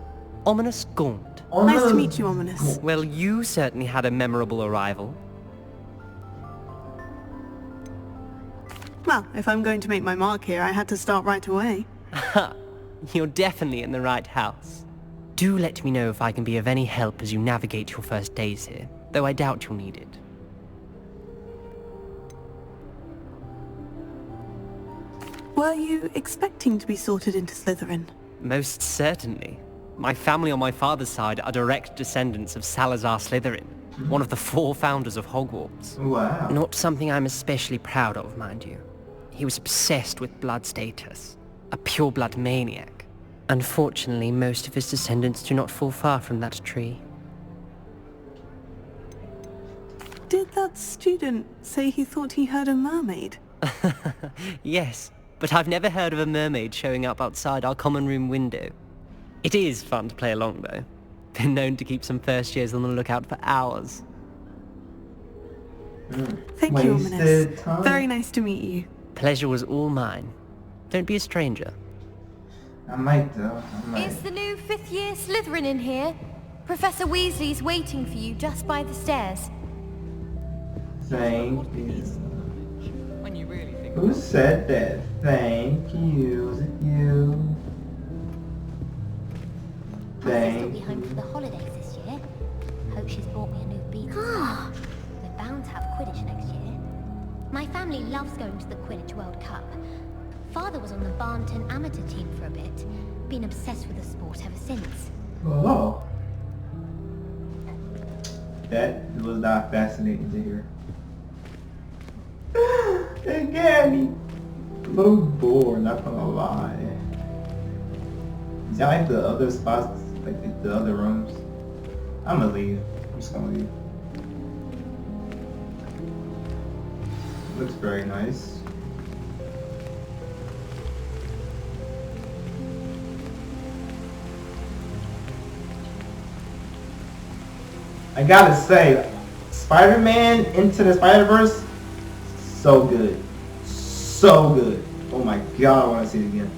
Ominous Gaunt. Nice to meet you, Ominous. Well, you certainly had a memorable arrival. Well, if I'm going to make my mark here, I had to start right away. Ha! You're definitely in the right house. Do let me know if I can be of any help as you navigate your first days here, though I doubt you'll need it. Were you expecting to be sorted into Slytherin? Most certainly. My family on my father's side are direct descendants of Salazar Slytherin, one of the 4 founders of Hogwarts. Wow. Not something I'm especially proud of, mind you. He was obsessed with blood status, a pure-blood maniac. Unfortunately, most of his descendants do not fall far from that tree. Did that student say he thought he heard a mermaid? Yes, but I've never heard of a mermaid showing up outside our common room window. It is fun to play along, though. Been known to keep some first years on the lookout for hours. Thank you, Ominous. Very nice to meet you. Pleasure was all mine. Don't be a stranger. I might though. Is the new 5th year Slytherin in here? Professor Weasley's waiting for you just by the stairs. Thank you. Who said that? Thank you. Was it you? Professor's will be home for the holidays this year. Hope she's bought me a new beat. We're bound to have Quidditch next year. My family loves going to the Quidditch World Cup. Father was on the Barnton amateur team for a bit. Been obsessed with the sport ever since. Oh. That was not fascinating to hear. Again, a little bored, not gonna lie. Is that like the other spots, like the other rooms? I'm gonna leave. I'm just gonna leave. Looks very nice. I gotta say, Spider-Man Into the Spider-Verse, so good. So good. Oh my god, I want to see it again.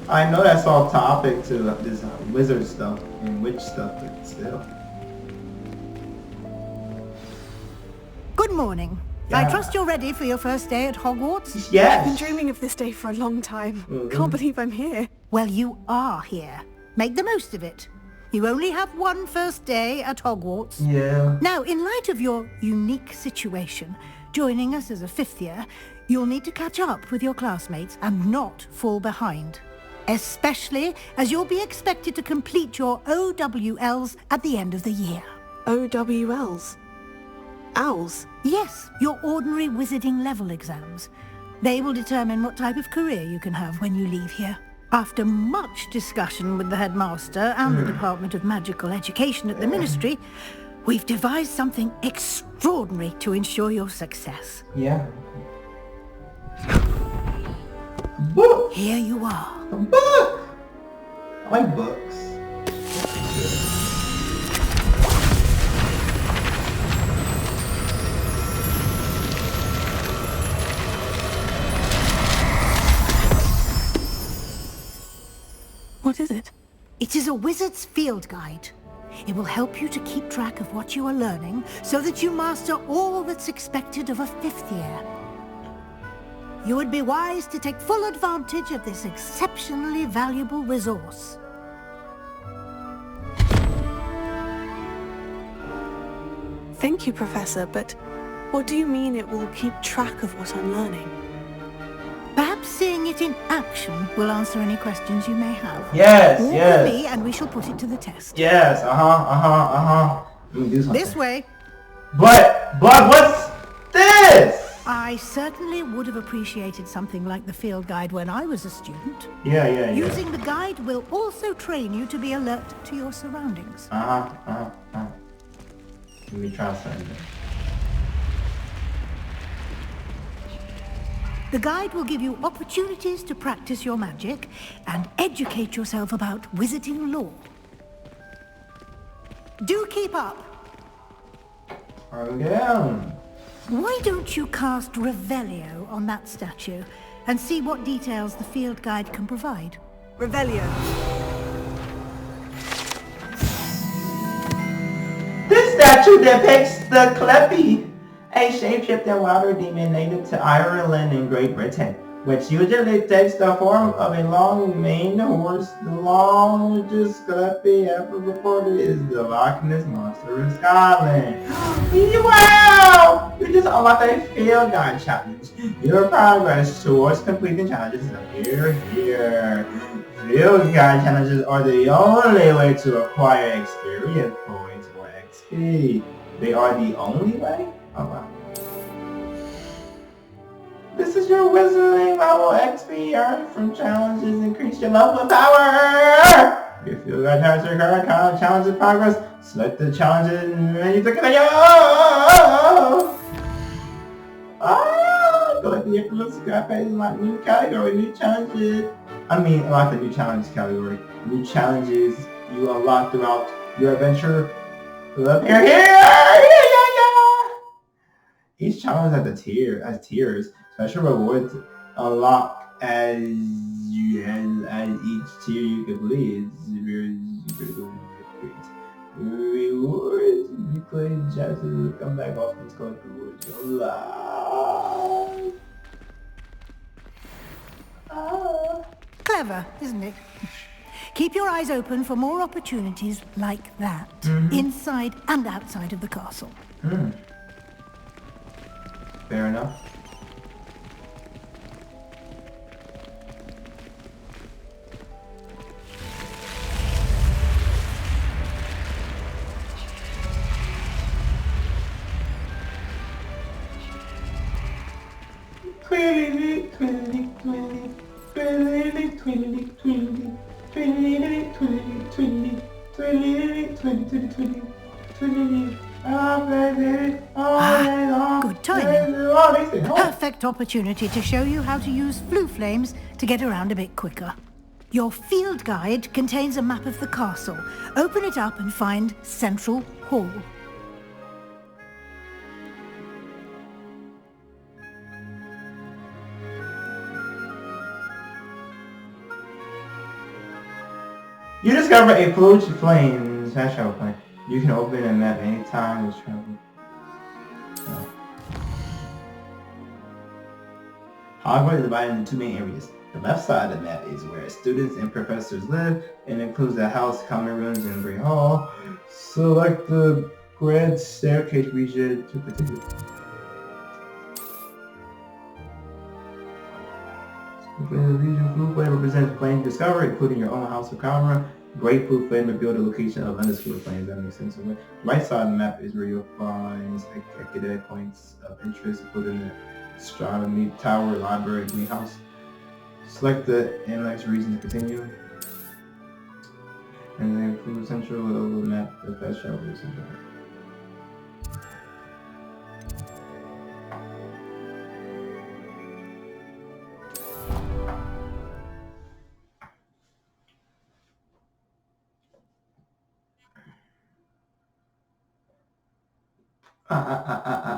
I know that's all topic to this wizard stuff and witch stuff, but still. Good morning. Yeah. I trust you're ready for your first day at Hogwarts? Yes. I've been dreaming of this day for a long time. Can't believe I'm here. Well, you are here. Make the most of it. You only have one first day at Hogwarts. Yeah. Now, in light of your unique situation, joining us as a 5th year, you'll need to catch up with your classmates and not fall behind. Especially as you'll be expected to complete your OWLs at the end of the year. OWLs? Owls? Yes, your ordinary wizarding level exams. They will determine what type of career you can have when you leave here. After much discussion with the headmaster and the Department of Magical Education at the Ministry, we've devised something extraordinary to ensure your success. Yeah. Book. Here you are. A book. I like books. What is it? It is a wizard's field guide. It will help you to keep track of what you are learning so that you master all that's expected of a 5th year. You would be wise to take full advantage of this exceptionally valuable resource. Thank you, Professor, but what do you mean it will keep track of what I'm learning? Perhaps seeing it in action will answer any questions you may have. Yes, Walk yes. with me and we shall put it to the test. Yes, Let me do something. This way. But what's this? I certainly would have appreciated something like the field guide when I was a student. Yeah. Using the guide will also train you to be alert to your surroundings. Let me try something. The guide will give you opportunities to practice your magic and educate yourself about wizarding lore. Do keep up. Again. Why don't you cast Revelio on that statue and see what details the field guide can provide? Revelio. This statue depicts the Kleppy, a shape-shifting water demon native to Ireland and Great Britain, which usually takes the form of a long-maned horse. The largest Kleppy ever reported is the Loch Ness Monster in Scotland. Wow! You just unlocked a field guide challenge. Your progress towards completing challenges appear here. Field guide challenges are the only way to acquire experience points or XP. They are the only way? Oh wow. This is your wizarding level XP earned from challenges. Increase your level of power! If you guys have your current kind of challenges progress, select the challenges and you click on collect the influence scrap page in my new category, new challenges. Unlock the new challenge category. New challenges you unlock throughout your adventure will appear here! Each challenge has tiers. Special rewards unlock as each tier you complete. Rewards reclaim chances will come back often to collect rewards your life. Clever, isn't it? Keep your eyes open for more opportunities like that, inside and outside of the castle. Fair enough. Twiddly, twiddly, twiddly, twiddly, twiddly, twiddly, twiddly, twiddly, twiddly, twiddly, twiddly, twiddly, twiddly. Good timing. Perfect opportunity to show you how to use flue flames to get around a bit quicker. Your field guide contains a map of the castle. Open it up and find Central Hall. You discover a flue flames fast travel plan. You can open a map anytime with travel. Hogwarts is divided into two main areas. The left side of the map is where students and professors live, and includes the house, common rooms, and Great Hall. Select the grand staircase region to continue. The region flue flame represents flame discovery, including your own house or common room. Great flue flame reveal the location of undiscovered flames. That makes sense. The right side of the map is where you'll find academic points of interest, including the astronomy tower, library, greenhouse. Select the NX region to continue. And then include central level map, the fast travel central.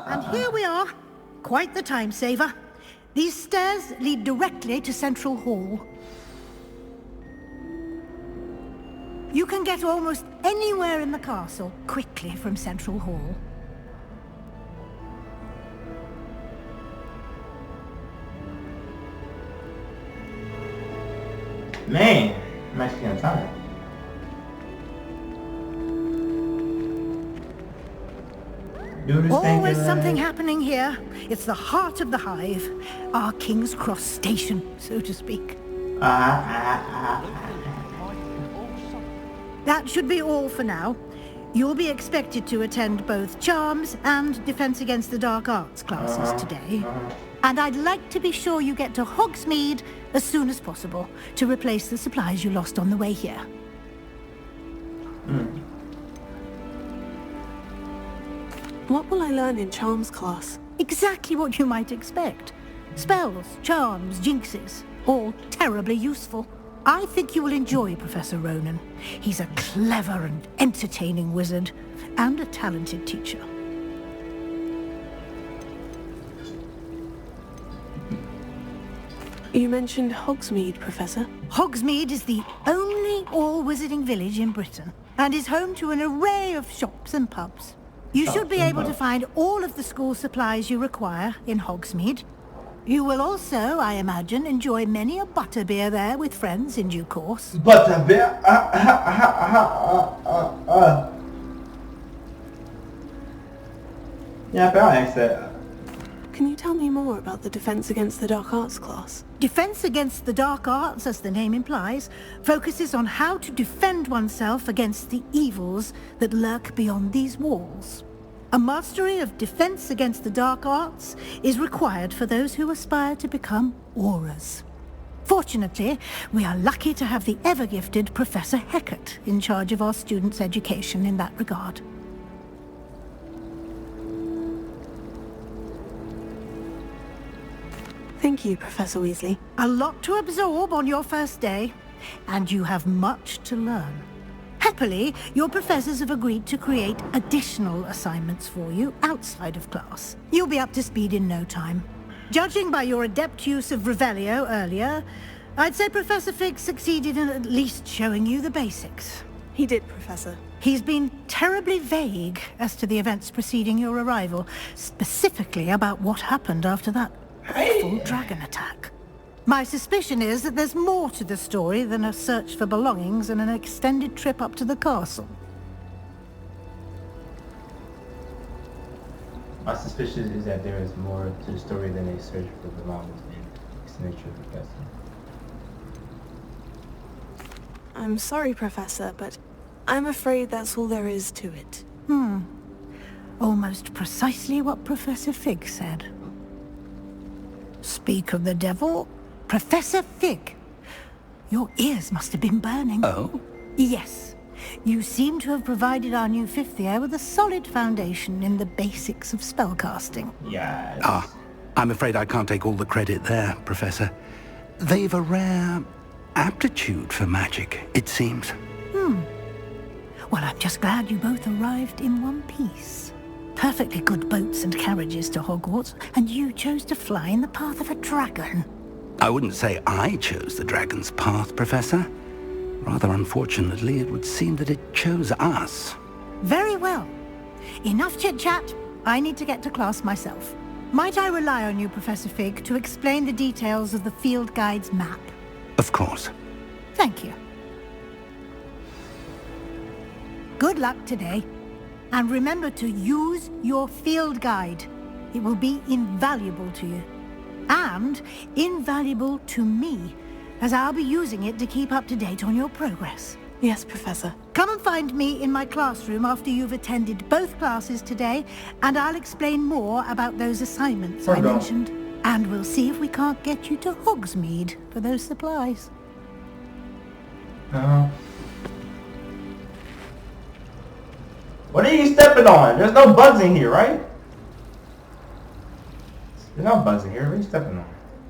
And here we are. Quite the time saver. These stairs lead directly to Central Hall. You can get almost anywhere in the castle quickly from Central Hall. Man, I'm actually on time. Always something happening here. It's the heart of the hive. Our King's Cross station, so to speak. That should be all for now. You'll be expected to attend both Charms and Defense Against the Dark Arts classes today. And I'd like to be sure you get to Hogsmeade as soon as possible to replace the supplies you lost on the way here. What will I learn in Charms class? Exactly what you might expect. Spells, charms, jinxes, all terribly useful. I think you will enjoy Professor Ronan. He's a clever and entertaining wizard, and a talented teacher. You mentioned Hogsmeade, Professor. Hogsmeade is the only all-wizarding village in Britain, and is home to an array of shops and pubs. You should be able to find all of the school supplies you require in Hogsmeade. You will also, I imagine, enjoy many a butterbeer there with friends in due course. Butterbeer? Yeah, but I said. Can you tell me more about the Defense Against the Dark Arts class? Defense Against the Dark Arts, as the name implies, focuses on how to defend oneself against the evils that lurk beyond these walls. A mastery of Defense Against the Dark Arts is required for those who aspire to become Aurors. Fortunately, we are lucky to have the ever-gifted Professor Hecat in charge of our students' education in that regard. Thank you, Professor Weasley. A lot to absorb on your first day, and you have much to learn. Happily, your professors have agreed to create additional assignments for you outside of class. You'll be up to speed in no time. Judging by your adept use of Revelio earlier, I'd say Professor Fig succeeded in at least showing you the basics. He did, Professor. He's been terribly vague as to the events preceding your arrival, specifically about what happened after that awful dragon attack. My suspicion is that there's more to the story than a search for belongings and an extended trip up to the castle. My suspicion is that there is more to the story than a search for belongings and extended trip, Professor. I'm sorry, Professor, but I'm afraid that's all there is to it. Almost precisely what Professor Fig said. Speak of the devil, Professor Fig. Your ears must have been burning. Oh? Yes. You seem to have provided our new fifth year with a solid foundation in the basics of spellcasting. Yes. I'm afraid I can't take all the credit there, Professor. They've a rare aptitude for magic, it seems. Well, I'm just glad you both arrived in one piece. Perfectly good boats and carriages to Hogwarts, and you chose to fly in the path of a dragon. I wouldn't say I chose the dragon's path, Professor. Rather unfortunately, it would seem that it chose us. Very well. Enough chit-chat. I need to get to class myself. Might I rely on you, Professor Fig, to explain the details of the field guide's map? Of course. Thank you. Good luck today. And remember to use your field guide. It will be invaluable to you. And invaluable to me, as I'll be using it to keep up to date on your progress. Yes, Professor. Come and find me in my classroom after you've attended both classes today, and I'll explain more about those assignments I mentioned. And we'll see if we can't get you to Hogsmeade for those supplies. What are you stepping on? There's no bugs in here, right? There's no bugs in here. What are you stepping on?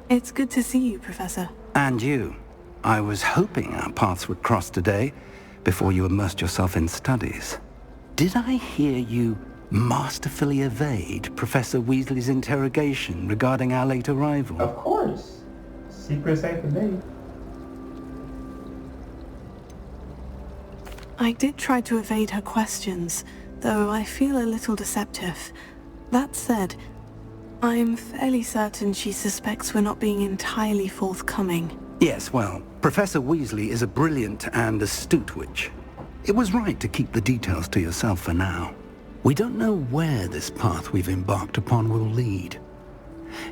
It's good to see you, Professor. And you. I was hoping our paths would cross today, before you immersed yourself in studies. Did I hear you masterfully evade Professor Weasley's interrogation regarding our late arrival? Of course. Secret safe for me. I did try to evade her questions, though I feel a little deceptive. That said, I'm fairly certain she suspects we're not being entirely forthcoming. Yes, well, Professor Weasley is a brilliant and astute witch. It was right to keep the details to yourself for now. We don't know where this path we've embarked upon will lead.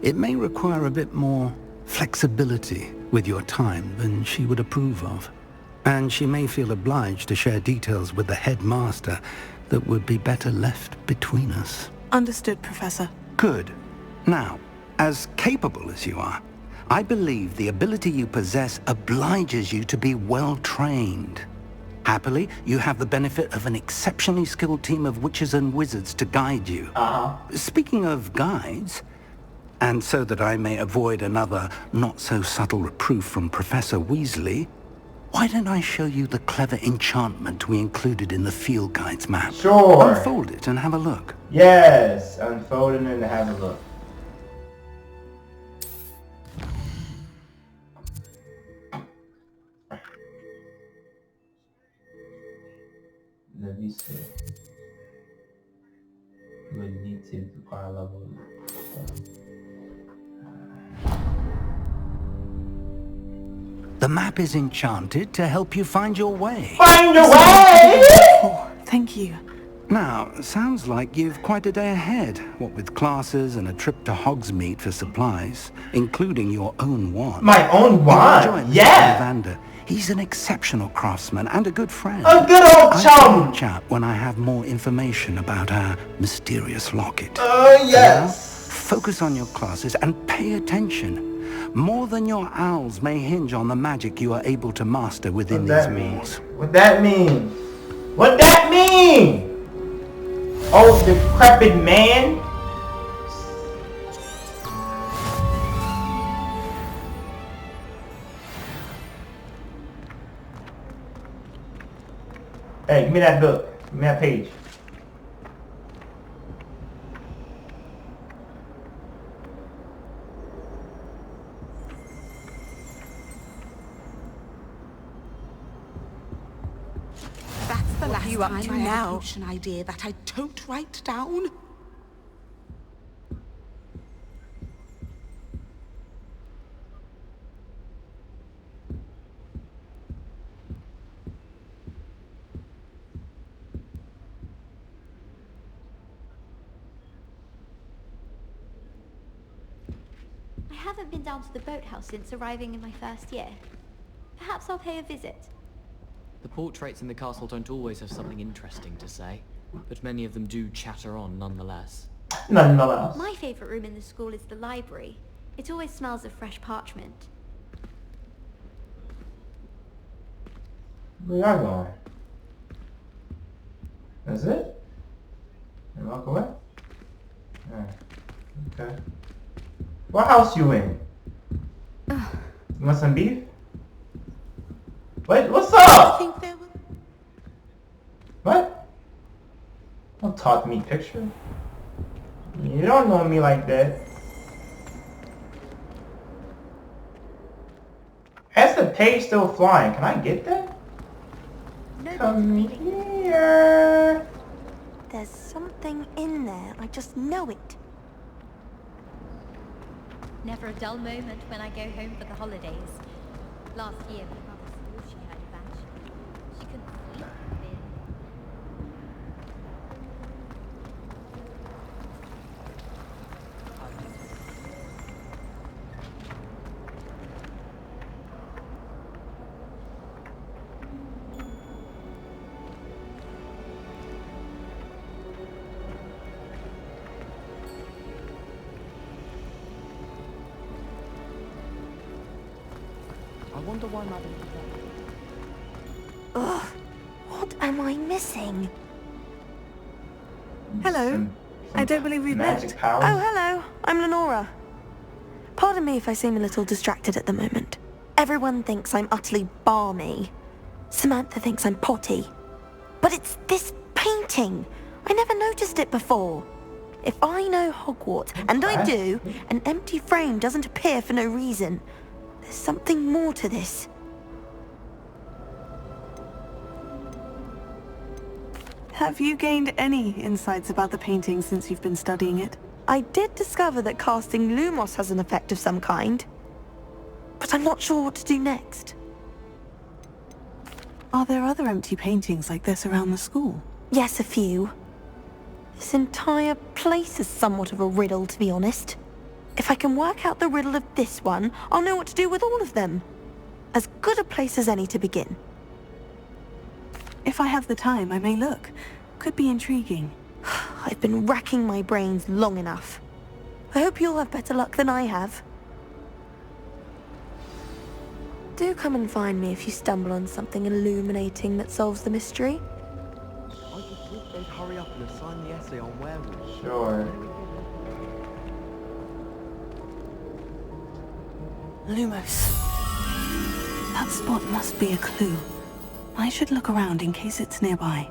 It may require a bit more flexibility with your time than she would approve of. And she may feel obliged to share details with the headmaster that would be better left between us. Understood, Professor. Good. Now, as capable as you are, I believe the ability you possess obliges you to be well trained. Happily, you have the benefit of an exceptionally skilled team of witches and wizards to guide you. Speaking of guides, and so that I may avoid another not-so-subtle reproof from Professor Weasley, why don't I show you the clever enchantment we included in the field guide's map? Sure. Unfold it and have a look. Yes, unfold it and have a look. Let me see. You would need to acquire level. The map is enchanted to help you find your way. Find your way! Thank you. Now, sounds like you've quite a day ahead, what with classes and a trip to Hogsmeade for supplies, including your own wand. My own wand? Enjoy Mr. Yeah! Ollivander. He's an exceptional craftsman and a good friend. A good old chum! I'll reach out when I have more information about our mysterious locket. Yes! Now, focus on your classes and pay attention. More than your owls may hinge on the magic you are able to master within these walls. What that mean? What that mean? Oh, decrepit man? Hey, give me that book. Give me that page. That's the last you up time to I had now? a potion idea that I don't write down. I haven't been down to the boathouse since arriving in my first year. Perhaps I'll pay a visit. The portraits in the castle don't always have something interesting to say, but many of them do chatter on nonetheless. Nonetheless. My favourite room in the school is the library. It always smells of fresh parchment. Where y'all going? That's it? And walk away? Okay. What house you in? You want some beef? Wait, what's up? What? Don't talk to me, picture. You don't know me like that. Is the page still flying? Can I get that? Come here. There's something in there. I just know it. Never a dull moment when I go home for the holidays. Last year, my mother swore she had a banshee. She couldn't sleep for fear. I wonder why Madam... Ugh, what am I missing? Hello. I don't believe we've met. Magic powers? Oh, hello. I'm Lenora. Pardon me if I seem a little distracted at the moment. Everyone thinks I'm utterly balmy. Samantha thinks I'm potty. But it's this painting. I never noticed it before. If I know Hogwarts, and I do, an empty frame doesn't appear for no reason. There's something more to this. Have you gained any insights about the painting since you've been studying it? I did discover that casting Lumos has an effect of some kind. But I'm not sure what to do next. Are there other empty paintings like this around the school? Yes, a few. This entire place is somewhat of a riddle, to be honest. If I can work out the riddle of this one, I'll know what to do with all of them. As good a place as any to begin. If I have the time, I may look. Could be intriguing. I've been racking my brains long enough. I hope you'll have better luck than I have. Do come and find me if you stumble on something illuminating that solves the mystery. I just wish they'd hurry up and assign the essay on werewolves. Sure. Lumos. That spot must be a clue. I should look around in case it's nearby.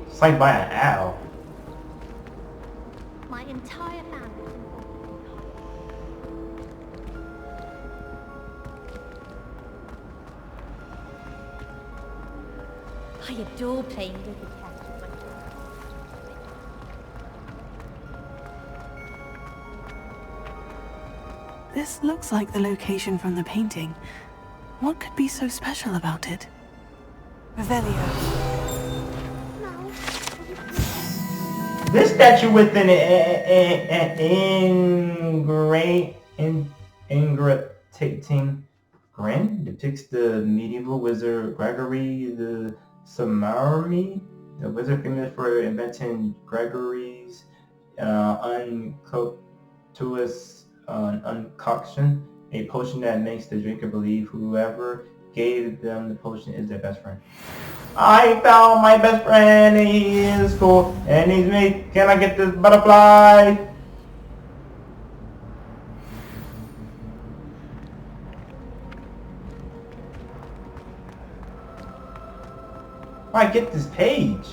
It's like by an owl. My entire family. I adore playing with the cat. This looks like the location from the painting. What could be so special about it? Revelio. This statue with an ingratiating grin depicts the medieval wizard Gregory the Samarmi, the wizard famous for inventing Gregory's unctuous uncoction, a potion that makes the drinker believe whoever gave them the potion is their best friend. I found my best friend and he is cool and he's me. Can I get this butterfly? I get this page.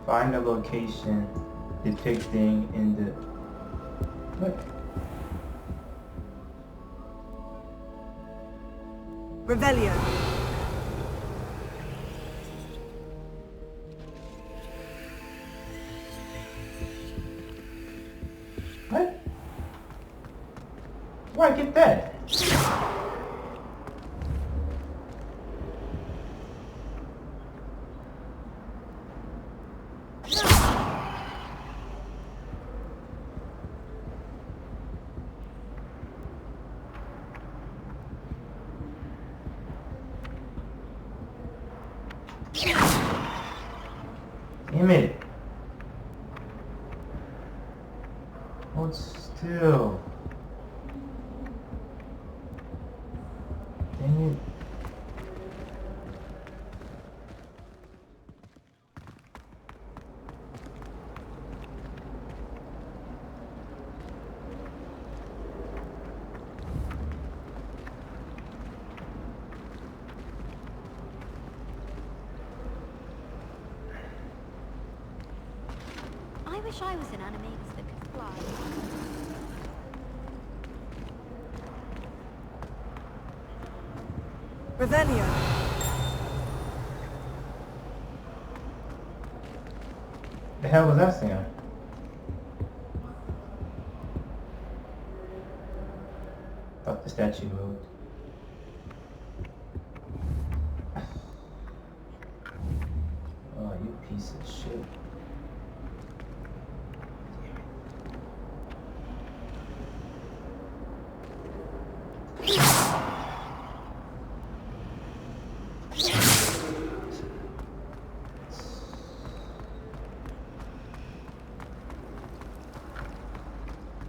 Find a location depicting in the... What? Revelio. What? Where I get that? Damn it. Hold still. Damn it. I wish I was an animator that could fly. Revelio. The hell was that thing? Thought the statue moved. Oh, you piece of shit.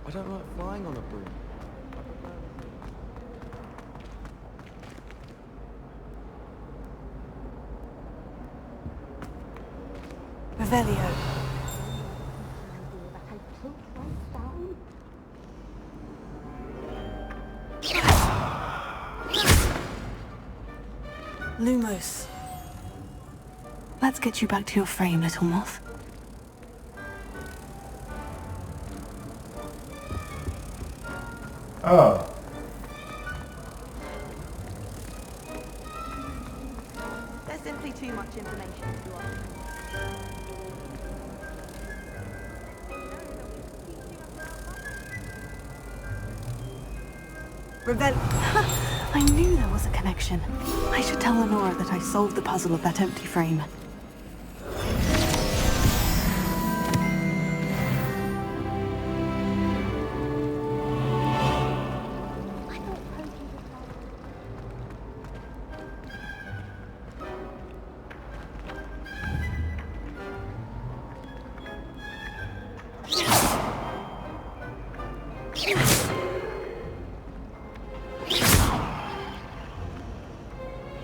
I don't like flying on a broom. Revelio. Lumos. Let's get you back to your frame, little moth. Oh. There's simply too much information to us. Revel. I knew there was a connection. I should tell Lenora that I solved the puzzle of that empty frame.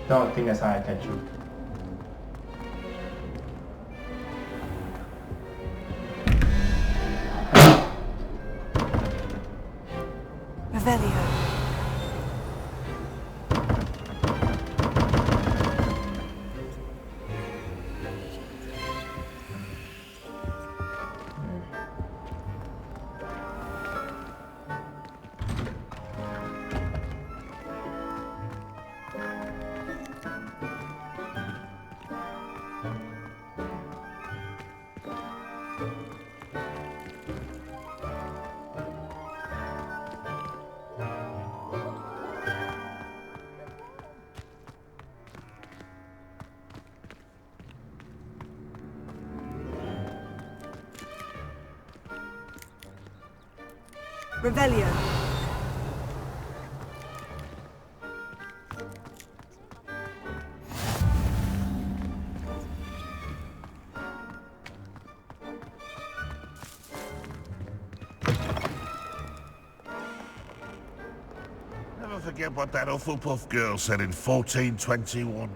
don't think that's how I catch you. Revelio. Revelio. Never forget what that Hufflepuff girl said in 1421.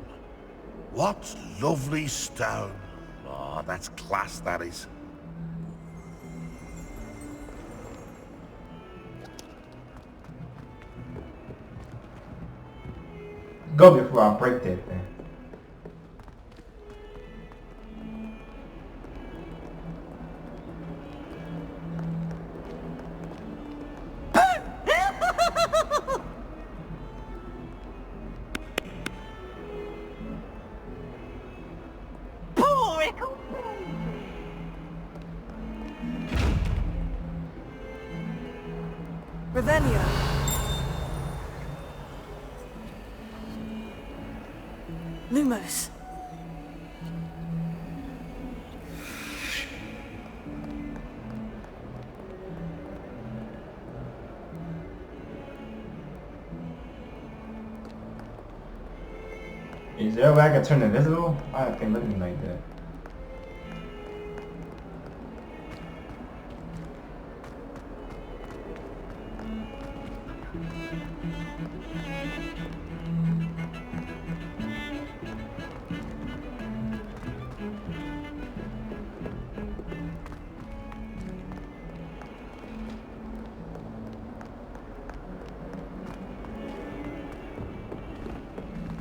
What lovely stone. Oh, that's class, that is. Go before I break that thing. Revelio. Lumos. Is there a way I can turn invisible? I can't look at me like that.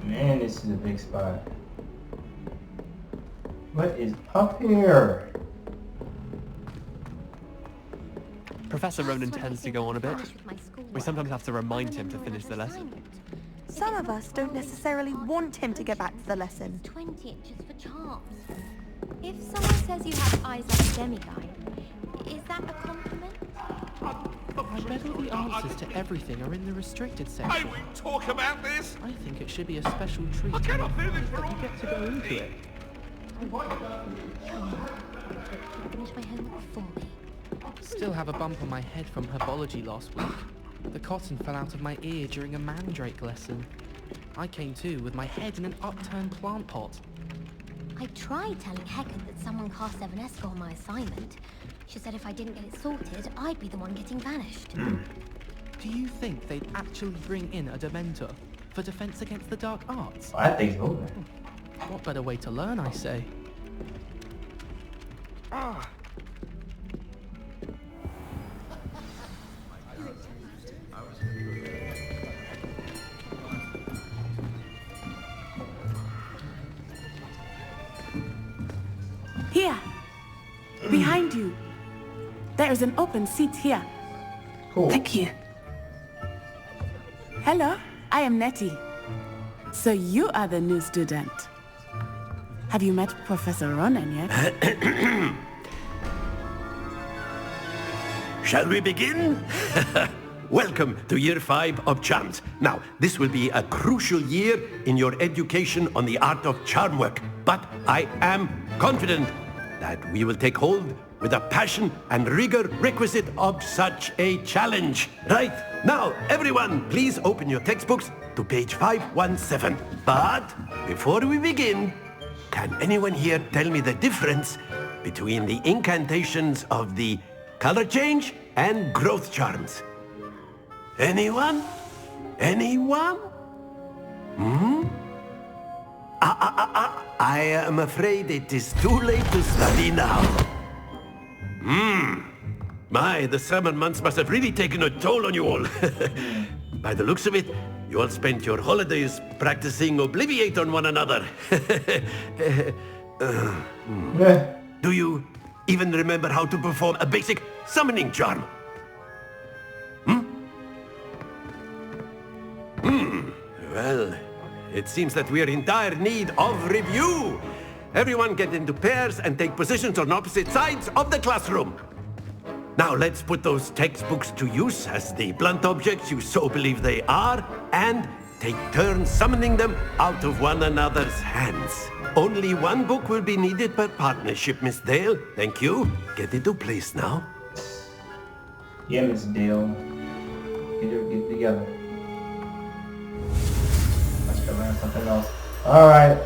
Man, this is a big spot. What is up here? Professor Ronan tends to go on a bit. We sometimes have to remind him to finish the lesson. Some of us don't necessarily want him to get back to the lesson. 20 inches for charms. If someone says you have eyes like a demigod, is that a compliment? I bet all the answers to everything are in the restricted section. Hey, we talk about this? I think it should be a special treat. I cannot do this for that you get to go into it. Finish my homework for me. Still have a bump on my head from herbology last week. The cotton fell out of my ear during a mandrake lesson. I came to with my head in an upturned plant pot. I tried telling Hecate that someone cast Evanesco on my assignment. She said if I didn't get it sorted, I'd be the one getting vanished. Do you think they'd actually bring in a Dementor for defense against the dark arts? I think so. What better way to learn, I say? Ah. Here, behind you. There is an open seat here. Cool. Thank you. Hello, I am Nettie. So you are the new student. Have you met Professor Ronan yet? Shall we begin? Welcome to Year 5 of Charms. Now, this will be a crucial year in your education on the art of charm work, but I am confident that we will take hold with the passion and rigor requisite of such a challenge. Right, now, everyone, please open your textbooks to page 517. But before we begin, can anyone here tell me the difference between the incantations of the color change and growth charms? Anyone? Anyone? I am afraid it is too late to study now. My, the summer months must have really taken a toll on you all. By the looks of it, you all spent your holidays practicing Obliviate on one another. Do you even remember how to perform a basic summoning charm? Well, it seems that we are in dire need of review. Everyone get into pairs and take positions on opposite sides of the classroom. Now let's put those textbooks to use as the blunt objects you so believe they are, and take turns summoning them out of one another's hands. Only one book will be needed per partnership, Miss Dale. Thank you. Get into place now. Yeah, Miss Dale. Get it together. Let's go learn something else. Alright.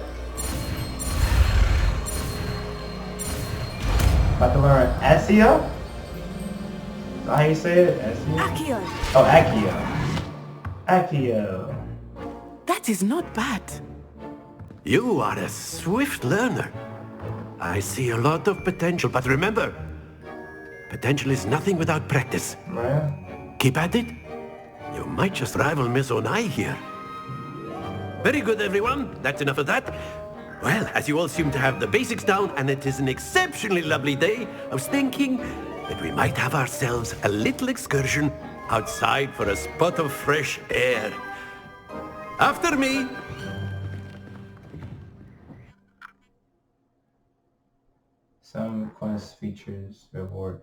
About to learn Accio? Is that how you say it? Accio. Oh, Accio. Accio. That is not bad. You are a swift learner. I see a lot of potential, but remember, potential is nothing without practice. Right. Keep at it. You might just rival Miss Onai here. Very good, everyone. That's enough of that. Well, as you all seem to have the basics down, and it is an exceptionally lovely day, I was thinking that we might have ourselves a little excursion outside for a spot of fresh air. After me. Some quest features reward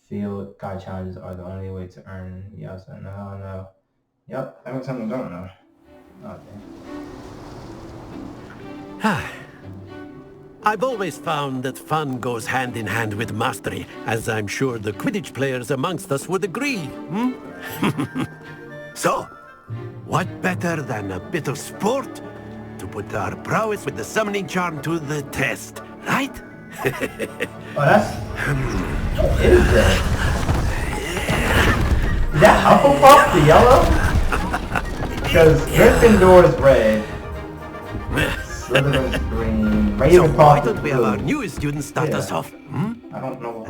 field guide challenges are the only way to earn yes and no. Yep, that makes something I don't know. Okay. I've always found that fun goes hand in hand with mastery, as I'm sure the Quidditch players amongst us would agree. So, what better than a bit of sport to put our prowess with the summoning charm to the test, right? Oh, that's... What is that? Is that Hufflepuff, the yellow? Because Gryffindor is red. Slytherin's green. Ravenclaw So why don't we have our newest student start us off? I don't know.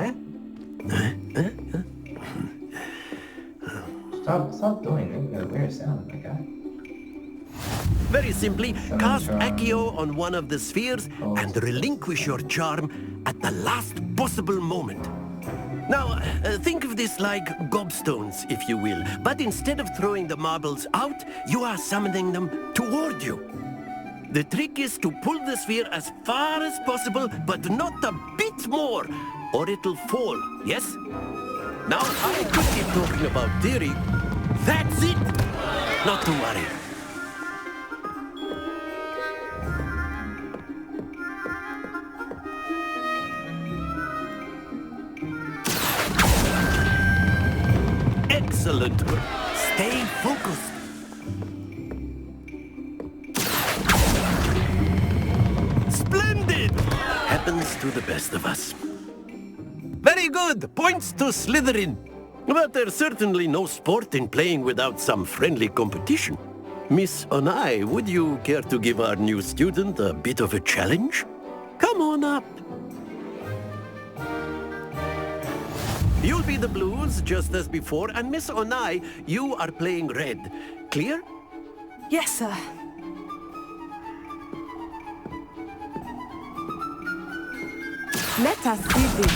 Stop doing it. You got a weird sound, my guy. Very simply, cast Accio on one of the spheres and relinquish your charm at the last possible moment. Now, think of this like gobstones, if you will, but instead of throwing the marbles out, you are summoning them toward you. The trick is to pull the sphere as far as possible, but not a bit more, or it'll fall, yes? Now, I could keep talking about theory. That's it! Not to worry. Excellent. Stay focused. Splendid! Happens to the best of us. Very good. Points to Slytherin. But there's certainly no sport in playing without some friendly competition. Miss Onai, would you care to give our new student a bit of a challenge? Come on up. You'll be the blues, just as before, and Miss Onai, you are playing red. Clear? Yes, sir. Let us see this.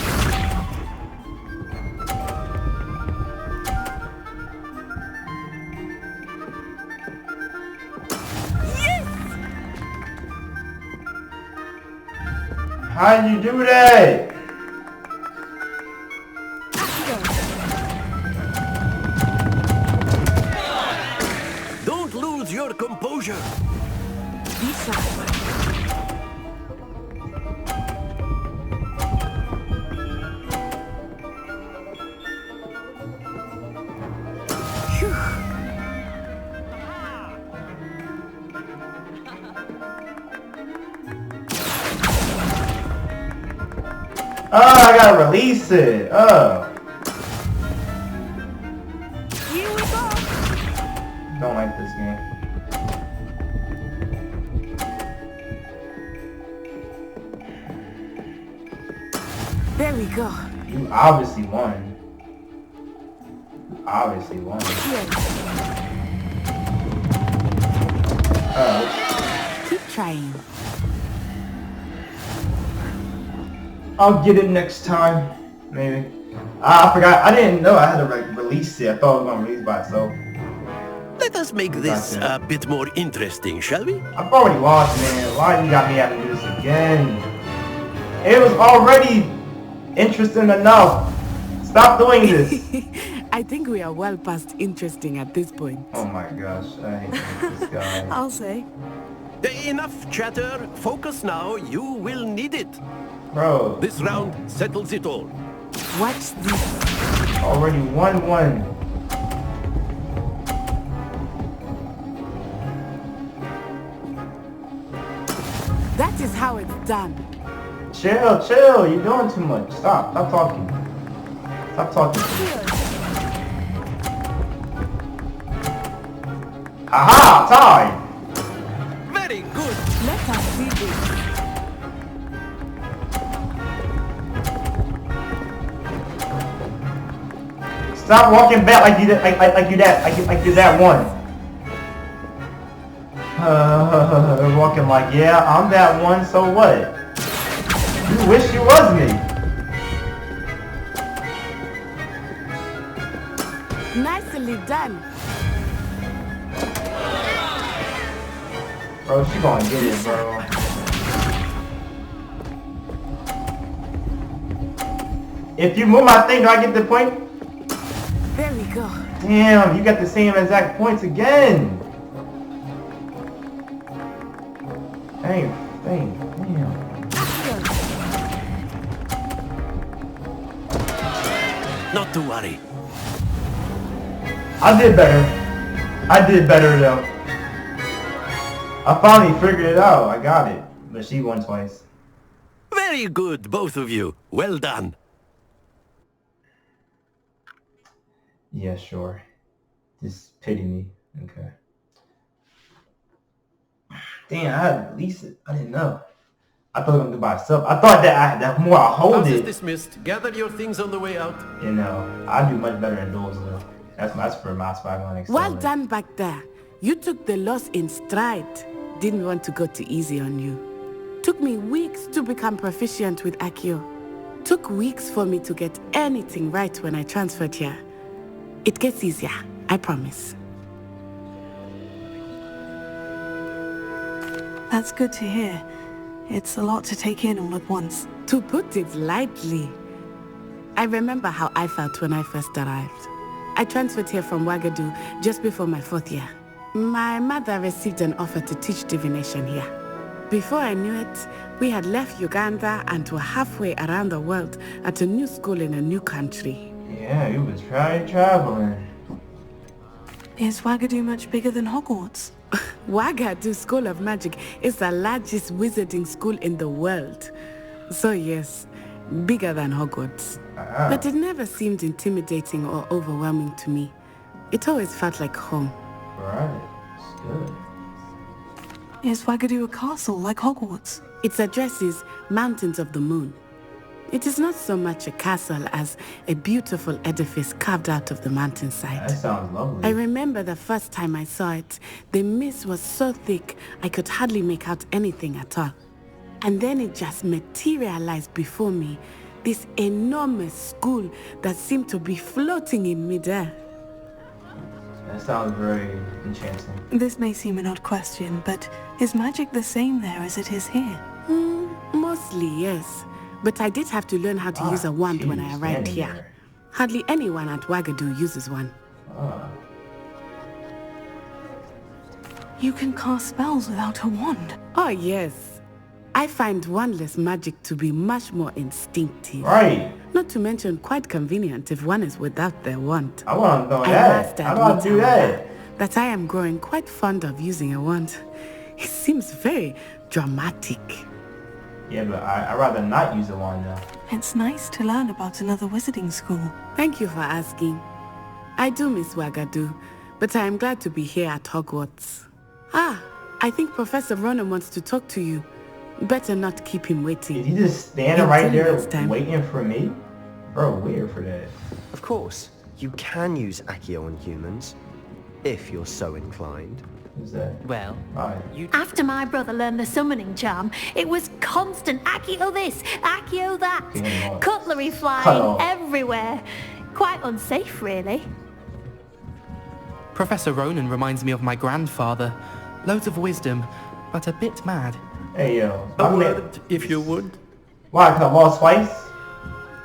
How'd you do that? Don't lose your composure. Oh, I gotta release it. Oh. Don't like this game. There we go. You obviously won. You obviously won. Keep trying. I'll get it next time. Maybe. I forgot. I didn't know I had to release it. I thought it was gonna release by itself. Let us make this a bit more interesting, shall we? I've already lost, man. Why you got me having to do this again? It was already interesting enough. Stop doing this. I think we are well past interesting at this point. Oh my gosh, I hate this guy. I'll say. Enough chatter. Focus now. You will need it. Bro. This round settles it all. Watch this. Already 1-1. That is how it's done. Chill, chill. You're doing too much. Stop. Stop talking. Stop talking. Aha! Time! Very good. Let us see this. Stop walking back like you that one. Walking like, yeah, I'm that one, so what? You wish you was me. Nicely done. Bro, she gonna get it, bro. If you move my thing, do I get the point? There we go. Damn, you got the same exact points again. Damn. Not to worry. I did better though. I finally figured it out. I got it. But she won twice. Very good, both of you. Well done. Yeah, sure. Just pity me. Okay. Damn, I had to release it. I didn't know. I thought I was gonna do by itself. I thought that the more I hold Class is it. dismissed. Gather your things on the way out. You know, I do much better in duels though. That's for Mouse 5 Well done back there. You took the loss in stride. Didn't want to go too easy on you. Took me weeks to become proficient with Accio. Took weeks for me to get anything right when I transferred here. It gets easier, I promise. That's good to hear. It's a lot to take in all at once. To put it lightly, I remember how I felt when I first arrived. I transferred here from Ouagadougou just before my 4th year. My mother received an offer to teach divination here. Before I knew it, we had left Uganda and were halfway around the world at a new school in a new country. Yeah, you was traveling. Is Ouagadougou much bigger than Hogwarts? Ouagadougou School of Magic is the largest wizarding school in the world. So yes, bigger than Hogwarts. But it never seemed intimidating or overwhelming to me. It always felt like home. Right, it's good. Is Ouagadougou a castle like Hogwarts? Its address is Mountains of the Moon. It is not so much a castle as a beautiful edifice carved out of the mountainside. That sounds lovely. I remember the first time I saw it, the mist was so thick I could hardly make out anything at all. And then it just materialized before me, this enormous school that seemed to be floating in midair. That sounds very enchanting. This may seem an odd question, but is magic the same there as it is here? Mostly, yes. But I did have to learn how to use a wand when I arrived here. Hardly anyone at Ouagadougou uses one. You can cast spells without a wand? Oh, yes. I find wandless magic to be much more instinctive. Right. Not to mention quite convenient if one is without their wand. I want to know that. How do I do that? That I am growing quite fond of using a wand. It seems very dramatic. Yeah, but I'd rather not use a wand though. It's nice to learn about another wizarding school. Thank you for asking. I do miss Ouagadougou, but I am glad to be here at Hogwarts. I think Professor Ronan wants to talk to you. Better not keep him waiting. Is he just standing right Until there next time. waiting for me? Bro, weird for that. Of course, you can use Accio on humans, if you're so inclined. Who's that? Well, you... after my brother learned the summoning charm, it was constant Accio this, Accio that, cutlery flying everywhere. Quite unsafe, really. Professor Ronan reminds me of my grandfather. Loads of wisdom, but a bit mad. Hey, yo. A word, if you would. Why, cause I lost twice?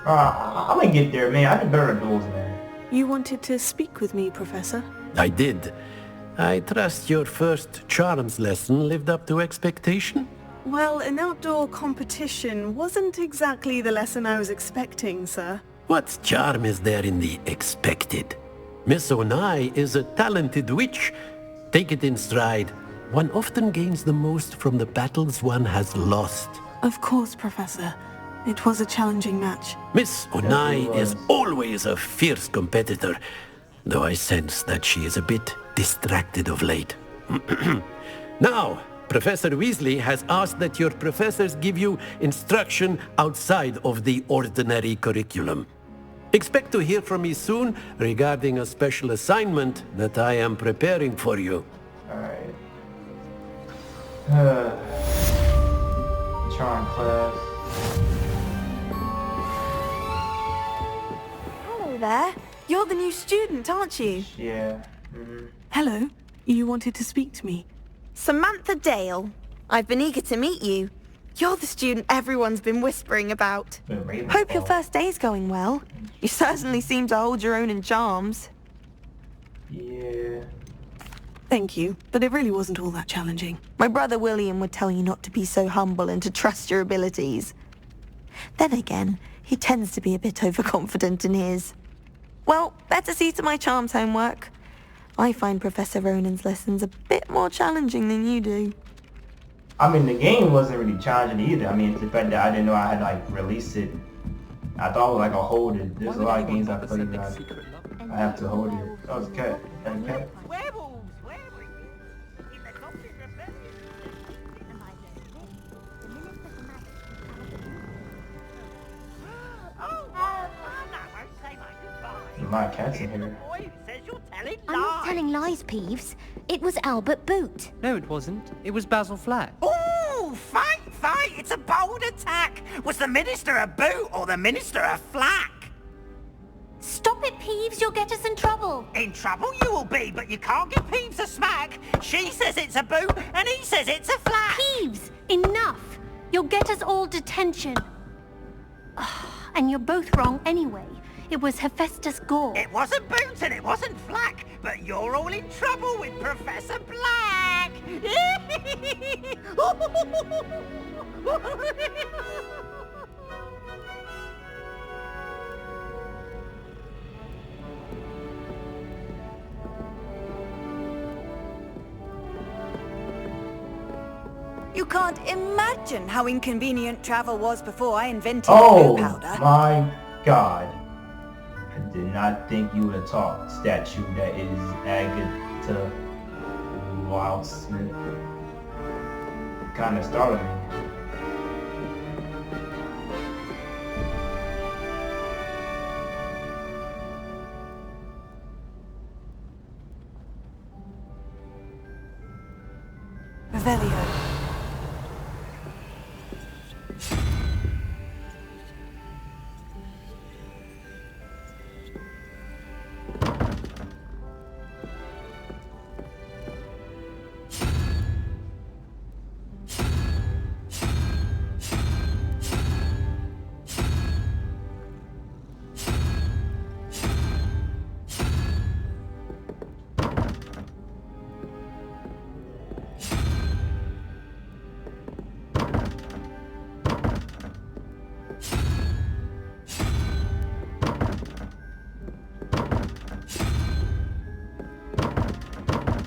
I'm gonna get there, man. I can better duels, man. You wanted to speak with me, Professor? I did. I trust your first charms lesson lived up to expectation? Well, an outdoor competition wasn't exactly the lesson I was expecting, sir. What charm is there in the expected? Miss Onai is a talented witch. Take it in stride. One often gains the most from the battles one has lost. Of course, Professor. It was a challenging match. Miss Onai is always a fierce competitor, though I sense that she is a bit distracted of late. Now, Professor Weasley has asked that your professors give you instruction outside of the ordinary curriculum. Expect to hear from me soon regarding a special assignment that I am preparing for you. Alright. Charm class. Hello there. You're the new student, aren't you? Yeah. Hello. You wanted to speak to me? Samantha Dale. I've been eager to meet you. You're the student everyone's been whispering about. Hope your first day's going well. You certainly seem to hold your own in charms. Yeah. Thank you, but it really wasn't all that challenging. My brother William would tell you not to be so humble and to trust your abilities. Then again, he tends to be a bit overconfident in his. Well, better see to my charms homework. I find Professor Ronan's lessons a bit more challenging than you do. I mean, the game wasn't really challenging either. I mean, it's the fact that I didn't know I had like released it. I thought it was like a hold it. There's a lot of games I play that I have to hold it. Oh, it's a cat. That's a cat. My cat's in here. I'm not telling lies, Peeves. It was Albert Boot. No, it wasn't. It was Basil Flack. Ooh, fight, fight! It's a bold attack! Was the Minister a boot or the Minister a flack? Stop it, Peeves. You'll get us in trouble. In trouble you will be, but you can't give Peeves a smack. She says it's a boot, and he says it's a flack. Peeves, enough. You'll get us all detention. And you're both wrong anyway. It was Hephaestus Gore. It wasn't boot and it wasn't flack, but you're all in trouble with Professor Black. You can't imagine how inconvenient travel was before I invented Oh blue powder. my god. I did not think you would have taught statue that is Agatha Wildsmith. Kind of startled me. Revelio.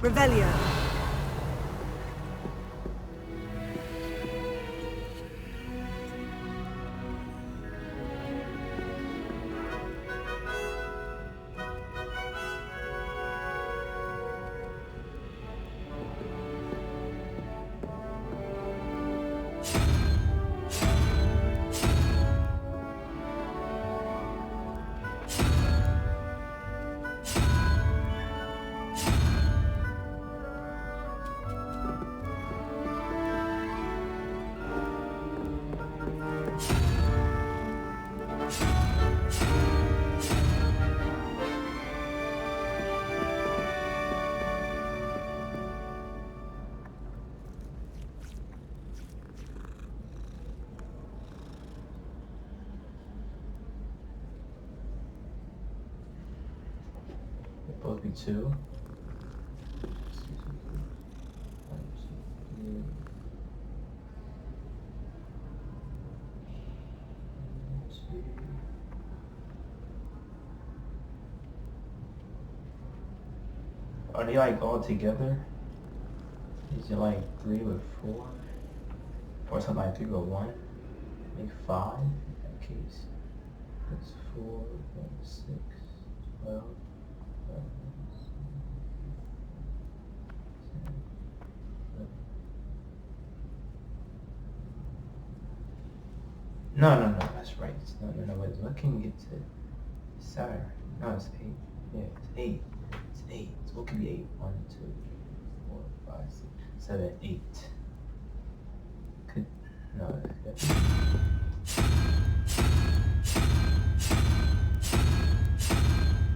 Revelio. 2. Are they like all together? Is it like 3 with 4? Or something like 3 with 1? Make 5 in that case. That's 4, 6, 12, 11, 11. No, that's right. No, wait, what can get to Saturn? No, it's 8. Yeah, it's 8. It's 8. So what can be 8? 1, 2, 3, 4, 5, 6, 7, 8. Could, no, that's good.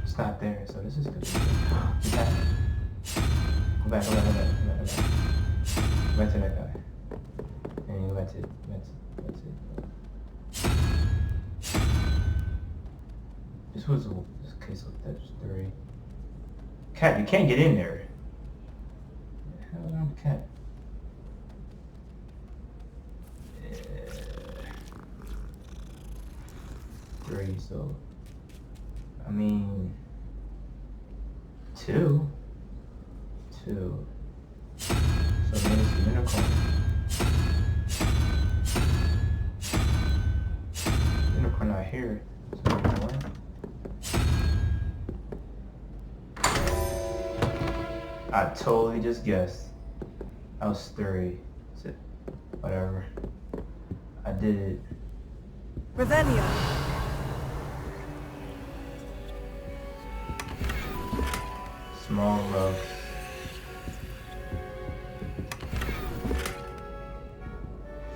It's not there, so this is good. Go back. Go back. Go back to that guy. And go back to This was okay, so that's 3. Cat, you can't get in there. How do I cat? 3, so I mean 2. So there's the unicorn. Unicorn not here. So I totally just guessed. I was 3. Whatever. I did it. Revelio. Small rugs.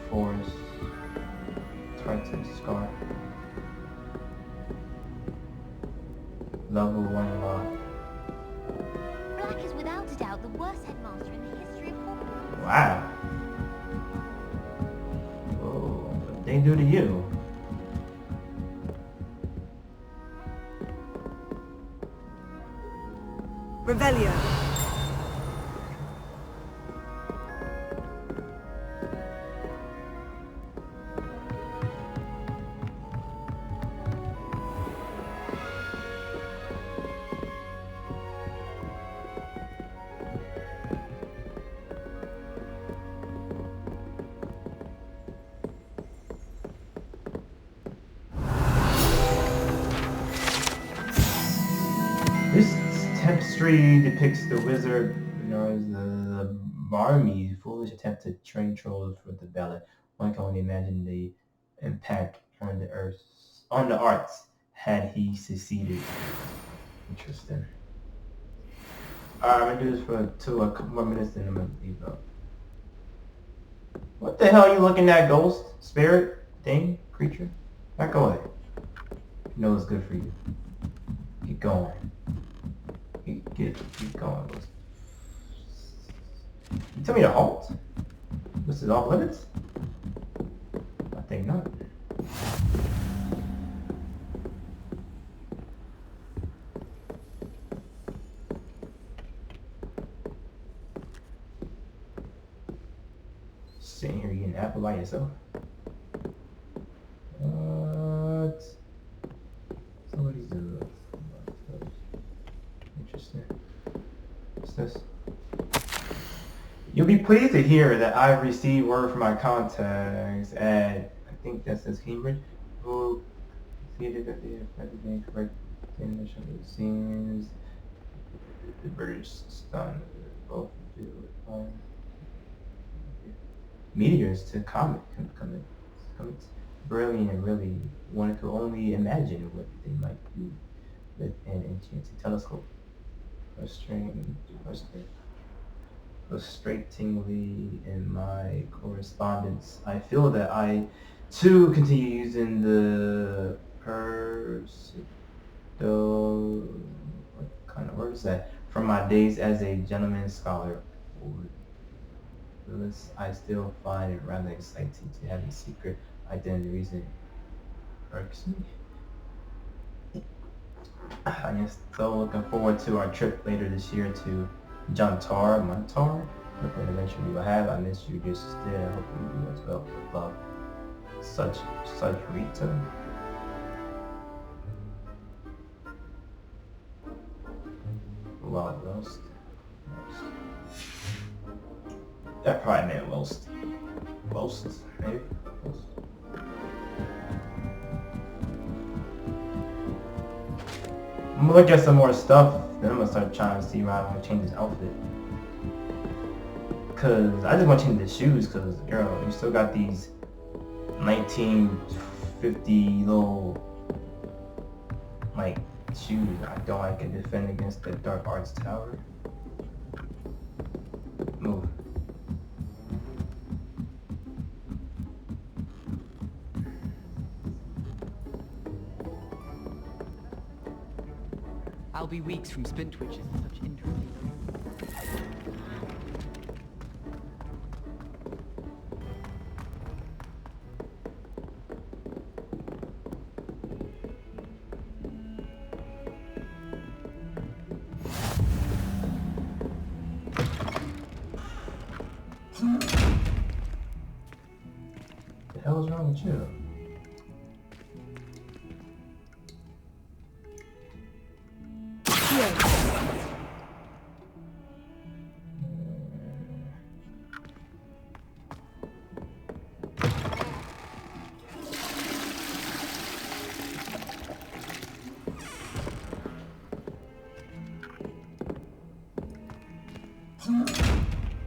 Forest. Tartan scar. Level 1 lock. Black is without a doubt the worst headmaster in the history of Hogwarts. Wow. Whoa, what they do to you? Revelio. This tapestry depicts the wizard, as the Barmy's foolish attempt to train trolls for the ballot. One can only imagine the impact on the arts had he succeeded. Interesting. Alright, I'm gonna do this for a couple more minutes, then I'm gonna leave up. What the hell are you looking at, ghost, spirit, thing, creature? Back away. You know what's good for you. Keep going. Keep going. You tell me to halt? This is off limits? I think not. Sitting here eating an apple by yourself? What? Somebody's doing this. Interesting. What's this? You'll be pleased to hear that I've received word from my contacts at, I think that says Cambridge, who stated that they have everything correct in the show. It seems the British stunned both do it. Meteors to comets. Brilliant, and really, one could only imagine what they might do with an enchanted telescope. Frustratingly, in my correspondence, I feel that I, too, continue using the what kind of word is that? From my days as a gentleman scholar. I still find it rather exciting to have a secret identity. Reason irks me. I am still looking forward to our trip later this year to Montar. Hoping eventually we will have. I miss you just there. I hope you do as well. With love. Such Rita. Well, roast. That probably meant roast. Roast, maybe? Roast. I'm gonna look at some more stuff, then I'm gonna start trying to see why I'm gonna change his outfit. Cause I just want to change the shoes, cause girl, you still got these 1950 little like shoes. I don't like to defend against the Dark Arts Tower. Move. I'll be weeks from spin twitches and such interesting. The hell is wrong with you?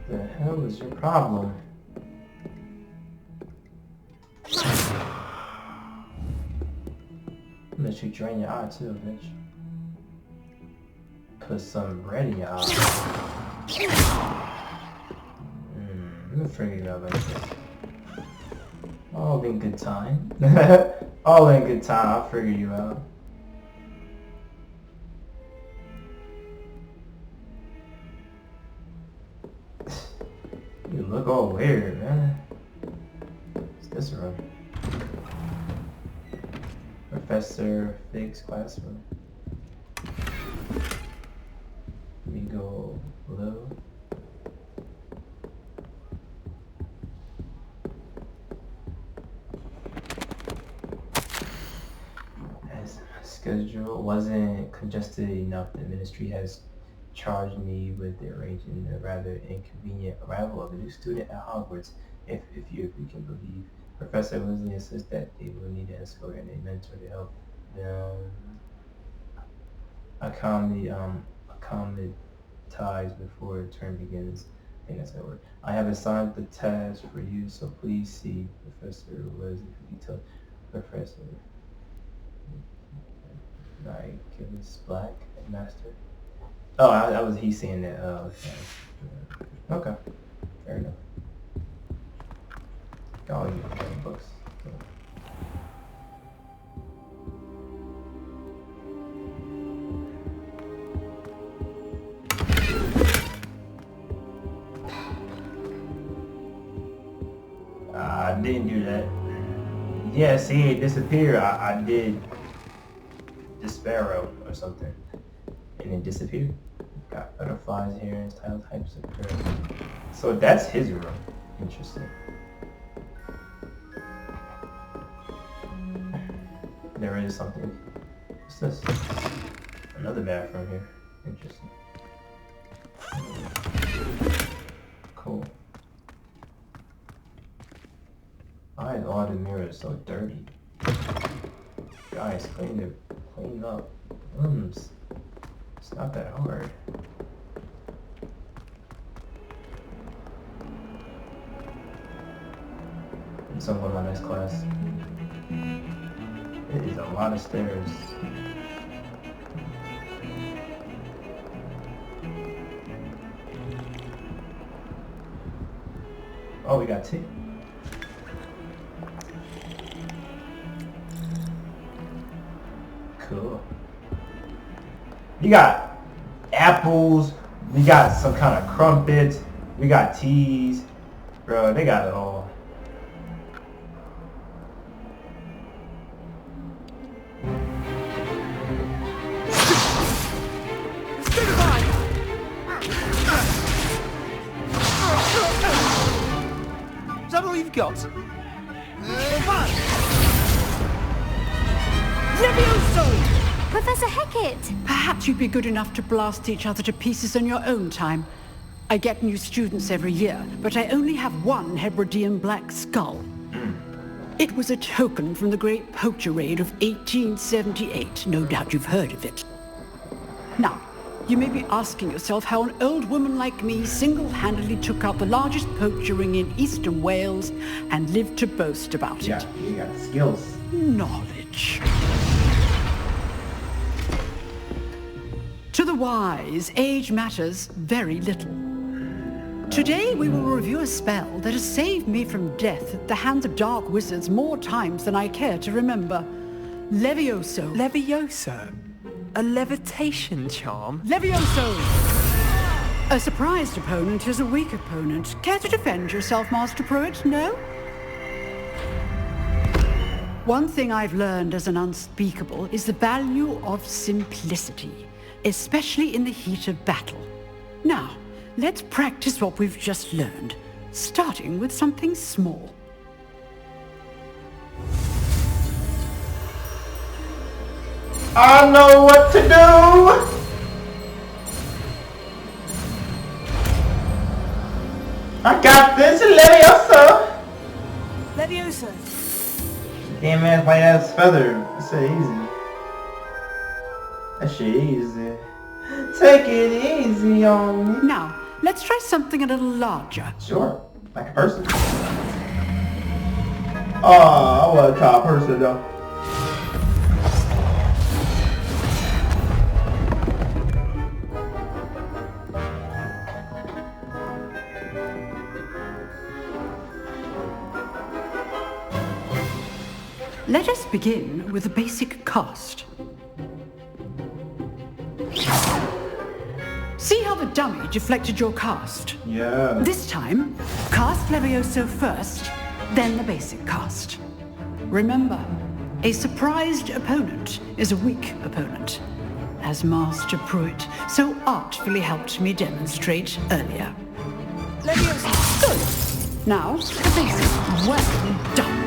The hell is your problem? I'm gonna shoot you right in your eye too, bitch. Put some red in your eye. Let me figure it out like this. All in good time. All in good time, I'll figure you out. You look all weird, man. What's this room? Professor Fig's classroom. We go blue. As schedule wasn't congested enough, the ministry has charged me with arranging the rather inconvenient arrival of a new student at Hogwarts. If we can believe, Professor Weasley insists that they will need an escort and a mentor to help them acclimatize before the term begins. I think that's that word. I have assigned the task for you, so please see Professor Weasley for details. Professor Nicholas Black, Master. Oh, that was he saying that. Okay. Fair enough. Got all your books. So. I didn't do that. Yeah, see, it disappeared. I did the sparrow or something. And it disappeared. Got butterflies here and style types of birds. So that's his room. Interesting. There is something. What's this? Another bathroom here. Interesting. Cool. Why is all the mirrors so dirty? Guys, clean up. It's not that hard. So I'm going to my next class. It is a lot of stairs. Oh, we got tea. Cool. You got apples, we got some kind of crumpets, we got teas. Bro, they got it all. got? Levioso! Professor Hecat! Perhaps you'd be good enough to blast each other to pieces in your own time. I get new students every year, but I only have one Hebridean black skull. It was a token from the Great Poacher Raid of 1878. No doubt you've heard of it. Now, you may be asking yourself how an old woman like me single-handedly took out the largest poacher ring in eastern Wales and lived to boast about it. Yeah, you got the skills. Knowledge. To the wise, age matters very little. Today we will review a spell that has saved me from death at the hands of dark wizards more times than I care to remember. Levioso. Levioso? A levitation charm? Levioso! A surprised opponent is a weak opponent. Care to defend yourself, Master Pruitt? No? One thing I've learned as an unspeakable is the value of simplicity, especially in the heat of battle. Now, let's practice what we've just learned, starting with something small. I know what to do! I got this, Leviosa! Leviosa. Damn ass white ass feather. That's so easy. That shit easy. Take it easy on me. Now, let's try something a little larger. Sure. Like a person. Oh, I want to try a person though. Let us begin with a basic cast. See how the dummy deflected your cast? Yeah. This time, cast Levioso first, then the basic cast. Remember, a surprised opponent is a weak opponent, as Master Pruitt so artfully helped me demonstrate earlier. Levioso. Good. Now, the basic. Well done.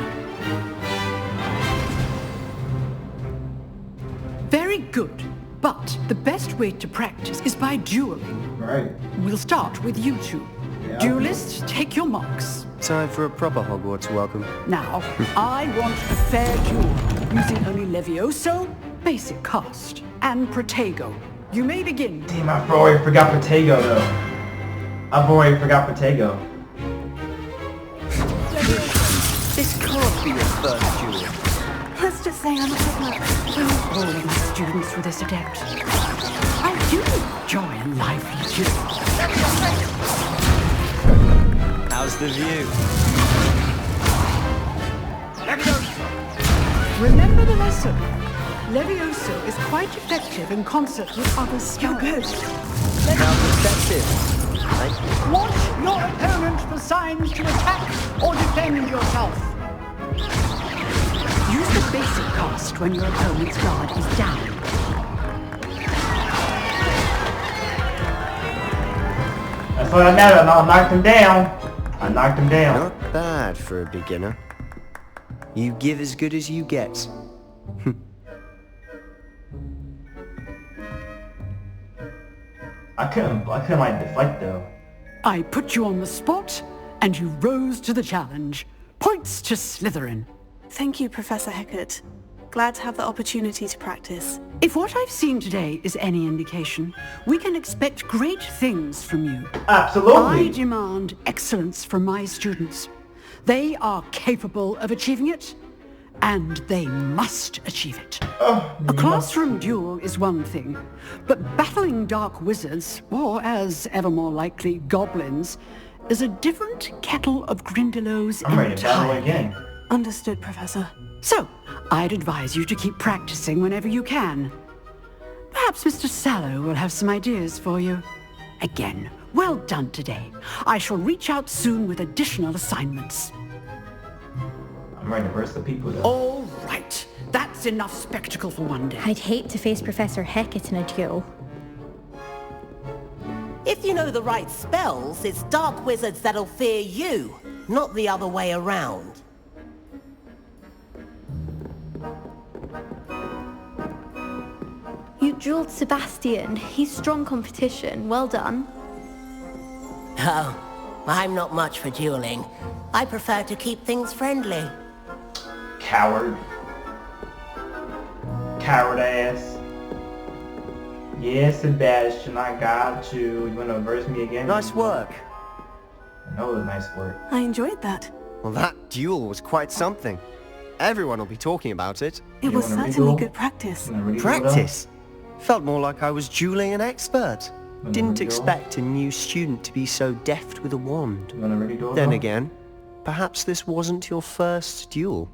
Very good. But the best way to practice is by dueling. Right. We'll start with you two. Yeah. Duelists, take your marks. Time for a proper Hogwarts welcome. Now, I want a fair duel, using only Levioso, basic cast, and Protego. You may begin. Damn, I've already forgot Protego though. I've already forgot Protego. This can't be your first duel. Let's just say I'm a good luck. All of my students with this adept. I do enjoy a lively duel. How's the view? Remember the lesson. Levioso is quite effective in concert with other spells. You're good. Now perspective. Watch your opponent for signs to attack or defend yourself. Use the basic cast when your opponent's guard is down. That's what I know. I knocked him down. I knocked him down. Not bad for a beginner. You give as good as you get. I couldn't like deflect though. I put you on the spot, and you rose to the challenge. Points to Slytherin. Thank you, Professor Hecat. Glad to have the opportunity to practice. If what I've seen today is any indication, we can expect great things from you. Absolutely. I demand excellence from my students. They are capable of achieving it, and they must achieve it. A classroom duel is one thing, but battling dark wizards, or as ever more likely, goblins, is a different kettle of Grindylows entirely. I'm ready to battle again. Understood, Professor. So, I'd advise you to keep practicing whenever you can. Perhaps Mr. Sallow will have some ideas for you. Again, well done today. I shall reach out soon with additional assignments. I'm ready to burst the people though. All right. That's enough spectacle for one day. I'd hate to face Professor Hecat in a duel. If you know the right spells, it's dark wizards that'll fear you. not the other way around. You drilled Sebastian. He's strong competition. Well done. Oh, I'm not much for dueling. I prefer to keep things friendly. Coward. Coward ass. Yeah, Sebastian, I got you. You wanna verse me again? Nice work. I know it was nice work. I enjoyed that. Well, that duel was quite something. Everyone will be talking about it. It was certainly good practice. Practice? Felt more like I was dueling an expert. Didn't expect a new student to be so deft with a wand. Then again, perhaps this wasn't your first duel.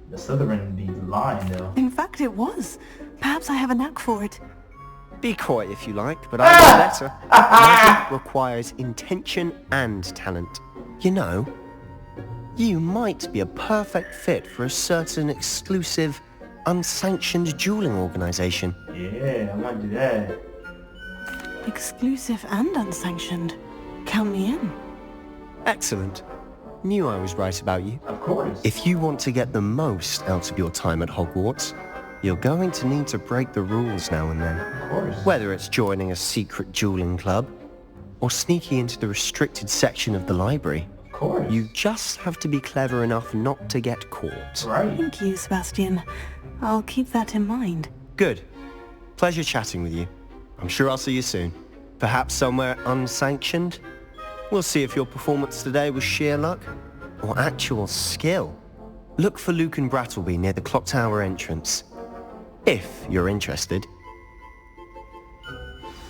The Slytherin be lying though. In fact, it was. Perhaps I have a knack for it. Be coy if you like, but I know better. Magic requires intention and talent. You know, you might be a perfect fit for a certain exclusive, unsanctioned dueling organization. Yeah, I might do that. Exclusive and unsanctioned. Count me in. Excellent. Knew I was right about you. Of course. If you want to get the most out of your time at Hogwarts, you're going to need to break the rules now and then. Of course. Whether it's joining a secret dueling club, or sneaking into the restricted section of the library. Of course. You just have to be clever enough not to get caught. Right. Thank you, Sebastian. I'll keep that in mind. Good. Pleasure chatting with you. I'm sure I'll see you soon. Perhaps somewhere unsanctioned? We'll see if your performance today was sheer luck or actual skill. Look for Luke and Brattleby near the clock tower entrance. If you're interested.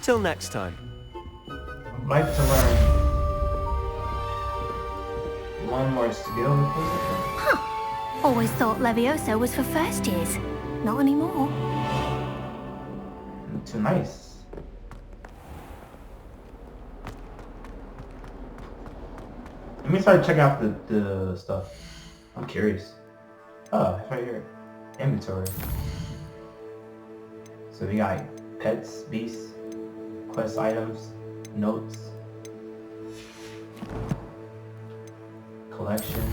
Till next time. I'd like to learn one more skill. Huh. Always thought Levioso was for first years. Not anymore. Too nice. Let me start checking out the stuff. I'm curious. Oh, it's right here. Inventory. So we got pets, beasts, quest items, notes, collection.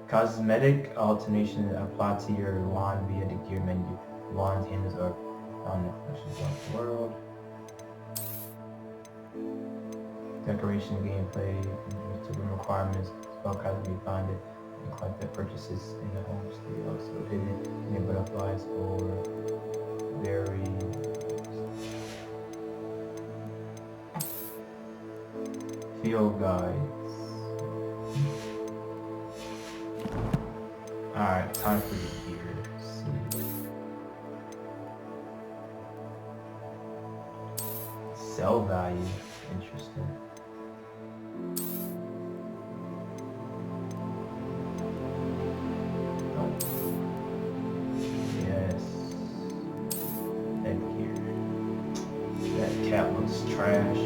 Cosmetic alternation applied to your wand via the gear menu. Wand handles are on the questions of the world. Decoration, gameplay, super requirements, spellcraft to be founded, and collect the purchases in the homestay. Also hidden in butterflies or very field guides. Alright, time for the gear. Sell value. Interesting. Oh. Yes. Headgear. That cat looks trash.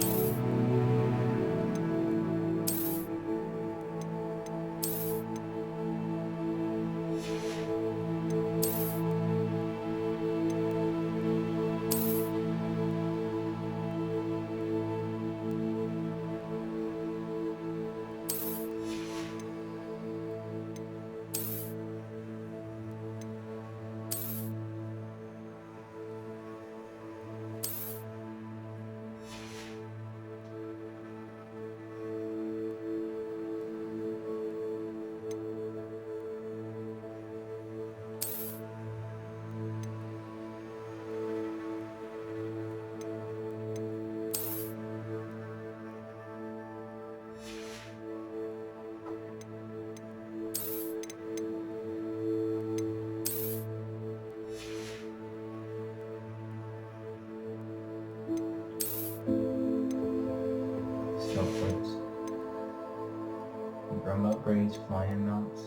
Drum upgrades, flying mounts,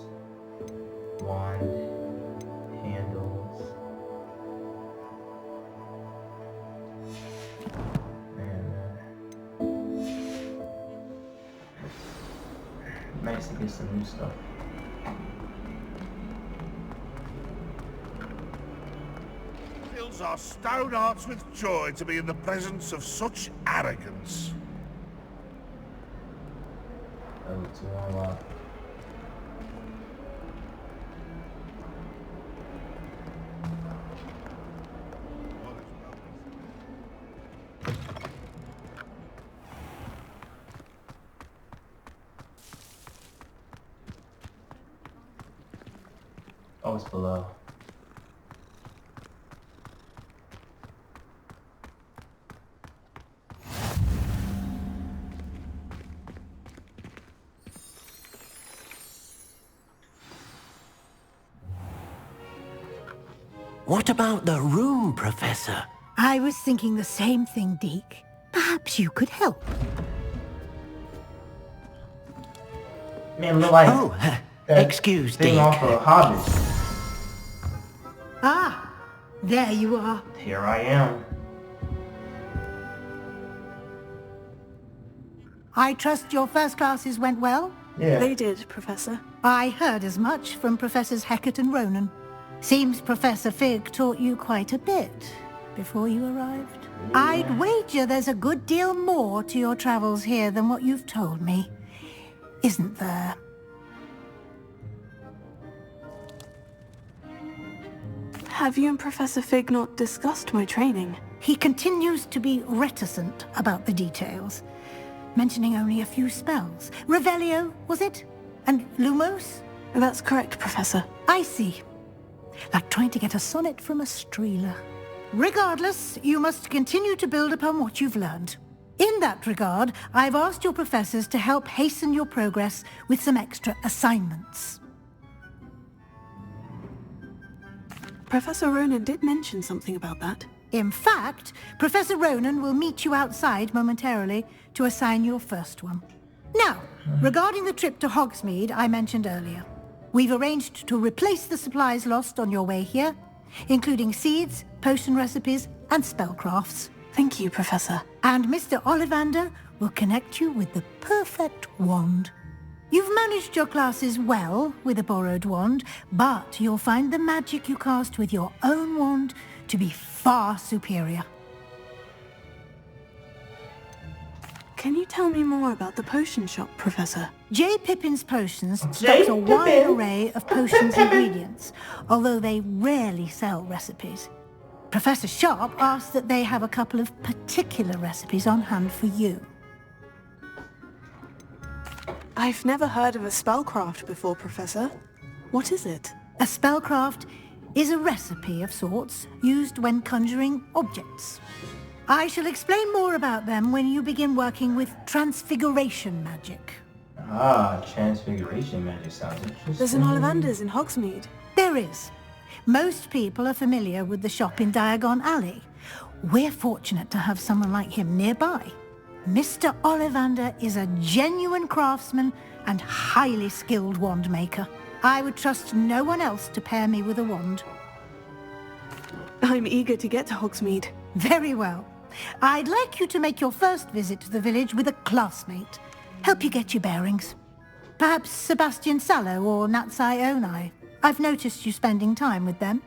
wand, handles, and nice to get some new stuff. fills our stone hearts with joy to be in the presence of such arrogance. Oh, it's below. What about the room, Professor? I was thinking the same thing, Deke. Perhaps you could help. Man, look like excuse thing Deke. off of Hobbit. Ah, there you are. Here I am. I trust your first classes went well? Yeah. They did, Professor. I heard as much from Professors Hecat and Ronan. Seems Professor Fig taught you quite a bit before you arrived. Yeah. I'd wager there's a good deal more to your travels here than what you've told me. Isn't there? Have you and Professor Fig not discussed my training? He continues to be reticent about the details, mentioning only a few spells. Revelio, was it? And Lumos? That's correct, Professor. I see. Like trying to get a sonnet from a streeler. Regardless, you must continue to build upon what you've learned. In that regard, I've asked your professors to help hasten your progress with some extra assignments. Professor Ronan did mention something about that. In fact, Professor Ronan will meet you outside momentarily to assign your first one. Now, regarding the trip to Hogsmeade I mentioned earlier, we've arranged to replace the supplies lost on your way here, including seeds, potion recipes, and spellcrafts. Thank you, Professor. And Mr. Ollivander will connect you with the perfect wand. You've managed your classes well with a borrowed wand, but you'll find the magic you cast with your own wand to be far superior. Can you tell me more about the potion shop, Professor? J. Pippin's Potions stocks a wide array of potions ingredients, although they rarely sell recipes. Professor Sharp asked that they have a couple of particular recipes on hand for you. I've never heard of a spellcraft before, Professor. What is it? A spellcraft is a recipe of sorts used when conjuring objects. I shall explain more about them when you begin working with transfiguration magic. Ah, transfiguration magic sounds interesting. There's an Ollivander's in Hogsmeade. There is. Most people are familiar with the shop in Diagon Alley. We're fortunate to have someone like him nearby. Mr. Ollivander is a genuine craftsman and highly skilled wand maker. I would trust no one else to pair me with a wand. I'm eager to get to Hogsmeade. Very well. I'd like you to make your first visit to the village with a classmate. Help you get your bearings. Perhaps Sebastian Sallow or Natsai Onai. I've noticed you spending time with them.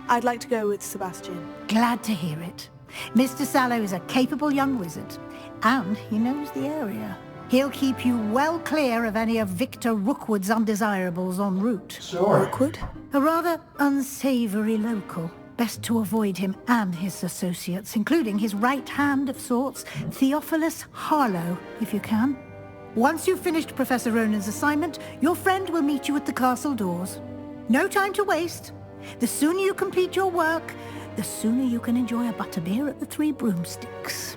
I'd like to go with Sebastian. Glad to hear it. Mr. Sallow is a capable young wizard, and he knows the area. He'll keep you well clear of any of Victor Rookwood's undesirables en route. Sure. Rookwood? A rather unsavory local. Best to avoid him and his associates, including his right hand of sorts, Theophilus Harlow, if you can. Once you've finished Professor Ronan's assignment, your friend will meet you at the castle doors. No time to waste. The sooner you complete your work, the sooner you can enjoy a butterbeer at the Three Broomsticks.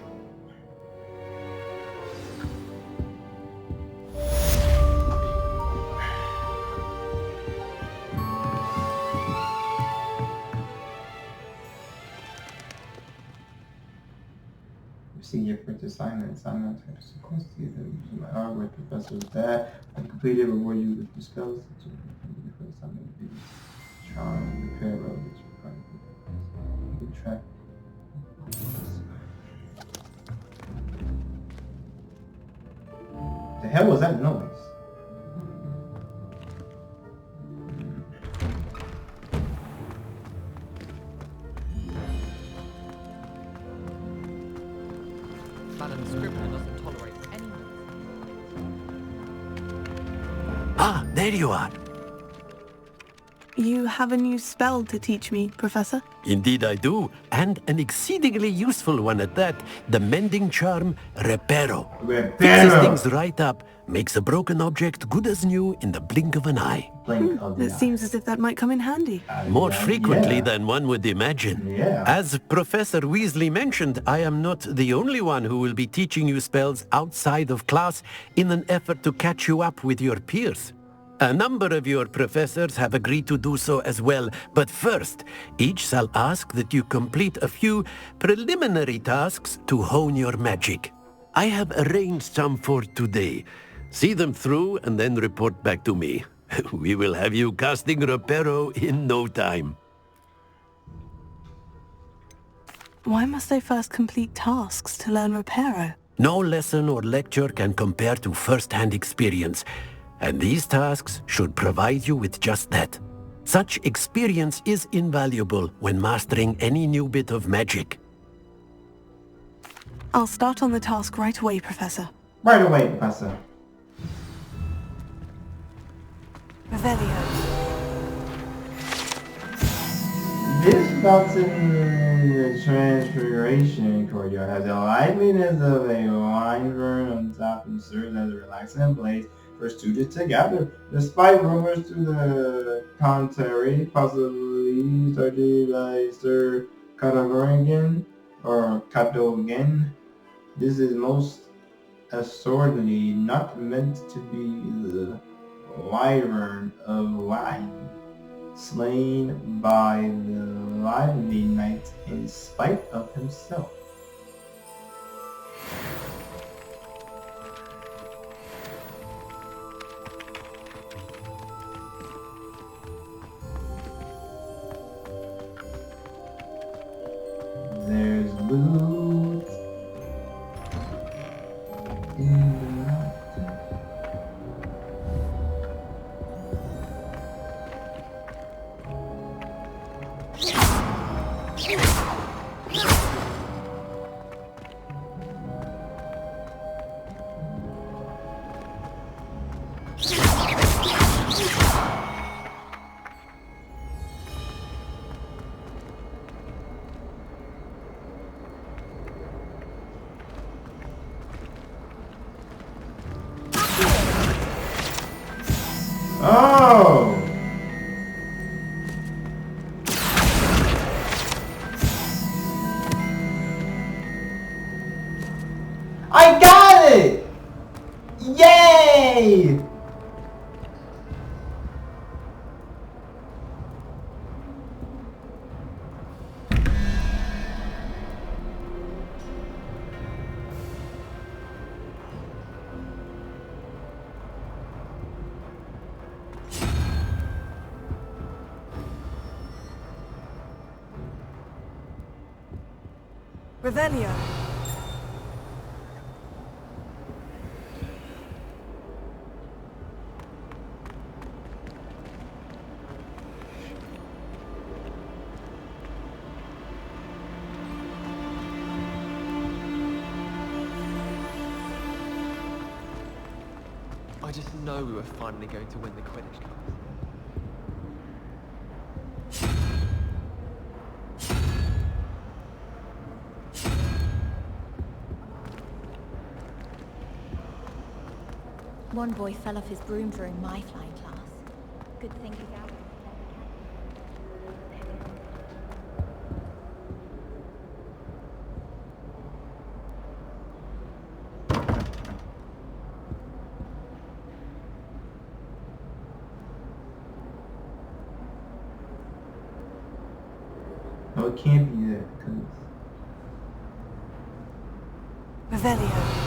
See your first assignment. Assignment types of questions. My hardware professor was that. I completed reward you with the spells. The first assignment would be tryin, repair road, which you probably keep track. The hell was that noise? and Scrivener doesn't tolerate any... Ah, there you are. You have a new spell to teach me, Professor? Indeed I do, and an exceedingly useful one at that. The mending charm, Reparo. Fixes things right up, makes a broken object good as new in the blink of an eye. It seems as if that might come in handy. More frequently than one would imagine. As Professor Weasley mentioned, I am not the only one who will be teaching you spells outside of class in an effort to catch you up with your peers. A number of your professors have agreed to do so as well, but first, each shall ask that you complete a few preliminary tasks to hone your magic. I have arranged some for today. See them through and then report back to me. We will have you casting Reparo in no time. Why must I first complete tasks to learn Reparo? No lesson or lecture can compare to first-hand experience. And these tasks should provide you with just that. Such experience is invaluable when mastering any new bit of magic. I'll start on the task right away, Professor. Right away, Professor. Revelio. This button in the Transfiguration Corridor has the liveliness of a wyvern on top and serves as a relaxing place for students to gather. Despite rumors to the contrary, possibly started by Sir Cadogan or Cadogan, this is most assuredly not meant to be the wyvern of wine, slain by the lively knight in spite of himself. There's loot in the mountain. Oh! I got it! Yay! Revelio. I just know we were finally going to win the Quidditch Cup. One boy fell off his broom during my flying class. Good thing he got it. No, it can't be that because Revelio.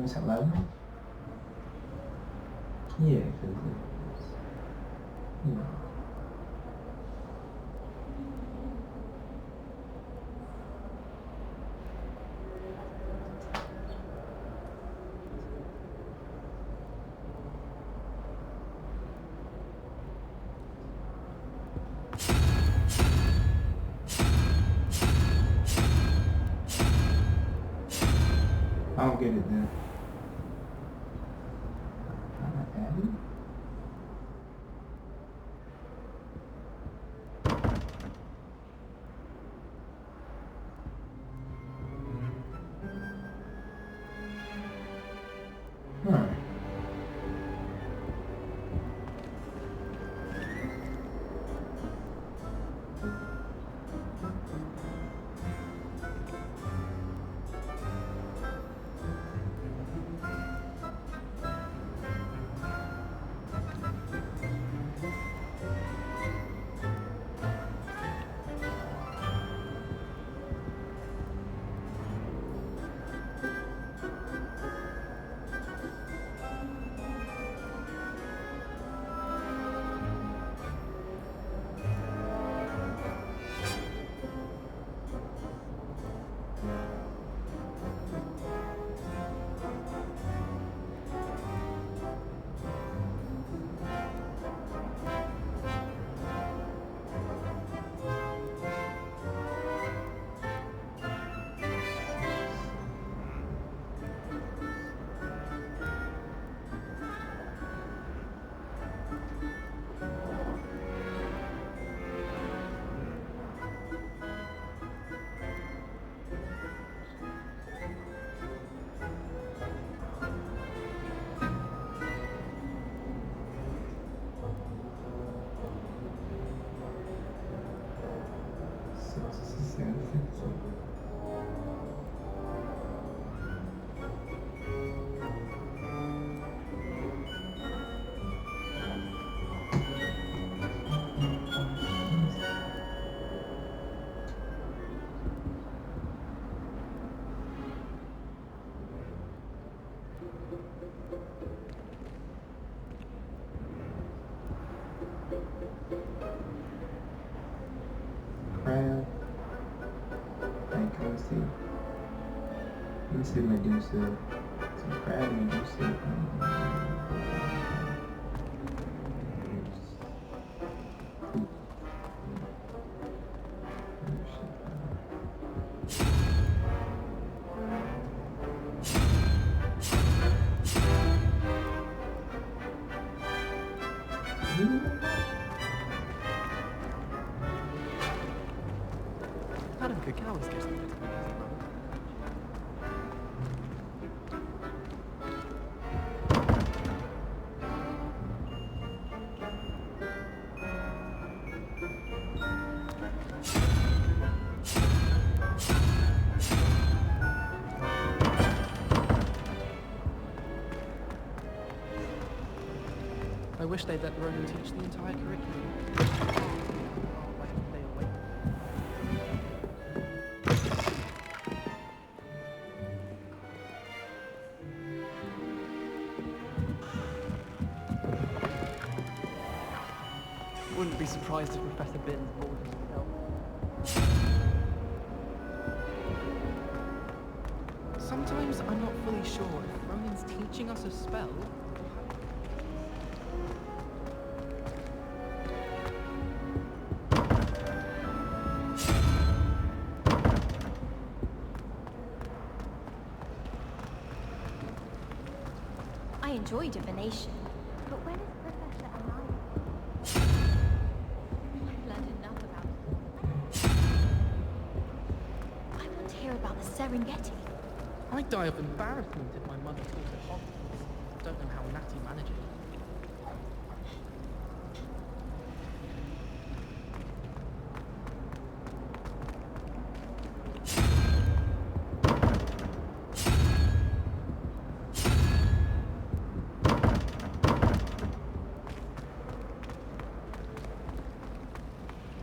was 11? Yeah, because it was, you know. I don't get it then. Abby? Crab. Let's see Medusa. Some crab Medusa. Adam Kakawa's getting it. I wish they'd let Ronan teach the entire curriculum. Wouldn't be surprised if Professor Binns bored himself. Sometimes I'm not fully sure if Ronan's teaching us a spell. I enjoy divination, but when is Professor alive? I've learned enough about it. I want to hear about the Serengeti. I'd die of embarrassment if my mother taught at Hogwarts. Don't know how Natty manages.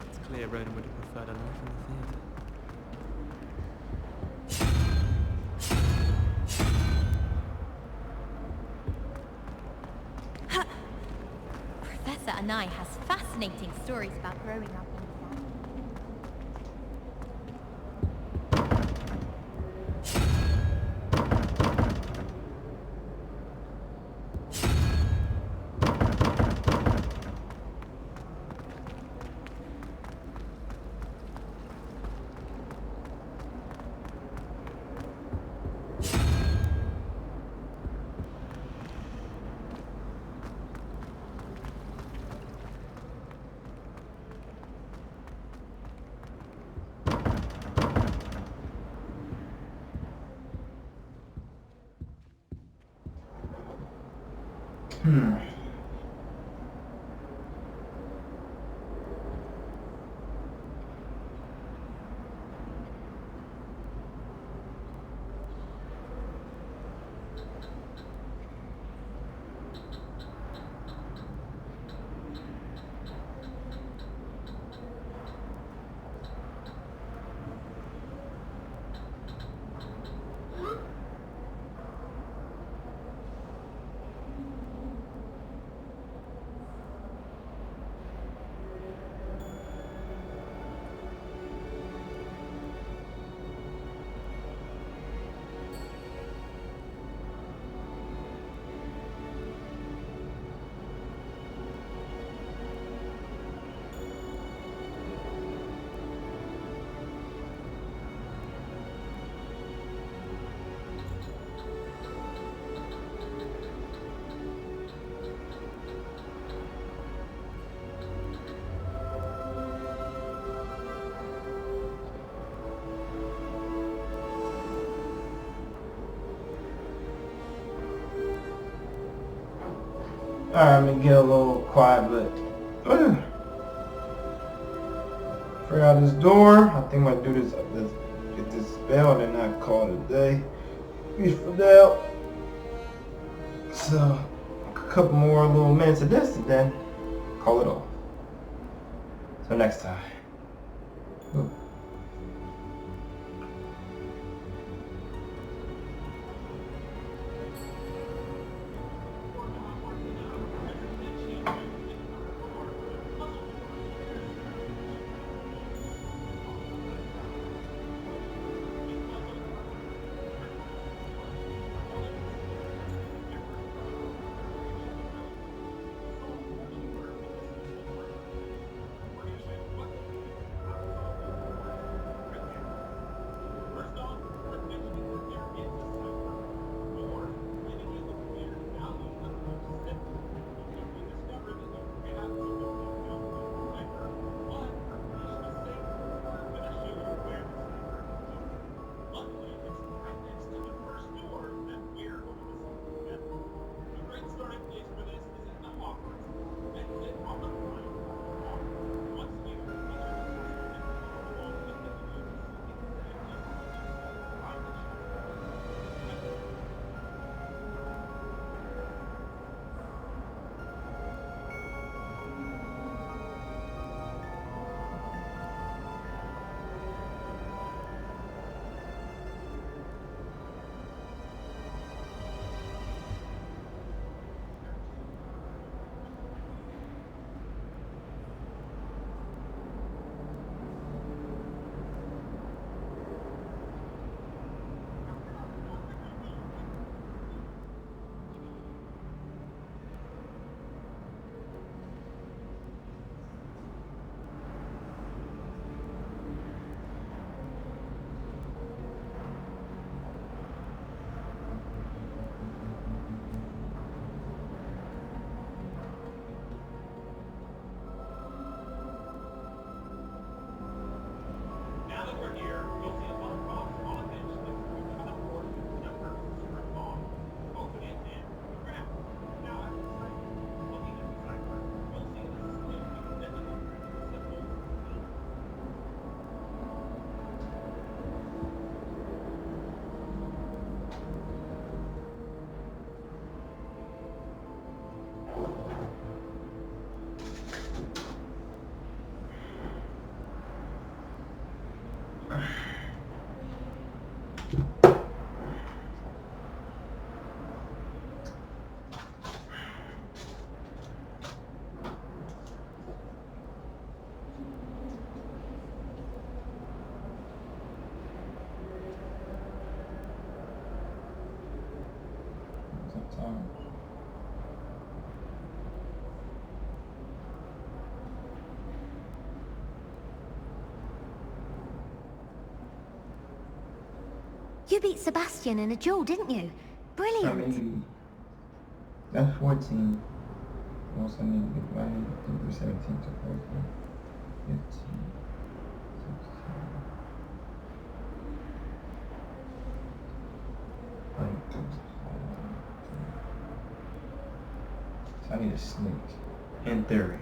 It's clear Ronan would have preferred a life in the theatre. and I has fascinating stories about growing up in Alright, I'm gonna get a little quiet, but figure out this door. I think I'm gonna do this, get this spell, and then I call it a day. Peace for now. So a couple more little minutes of this, and then call it off. So next time. Ooh. You beat Sebastian in a duel, didn't you? Brilliant. Maybe that's 14. Also, I need to get my 17 to 14. 15. 16. So I need a sneak. In theory.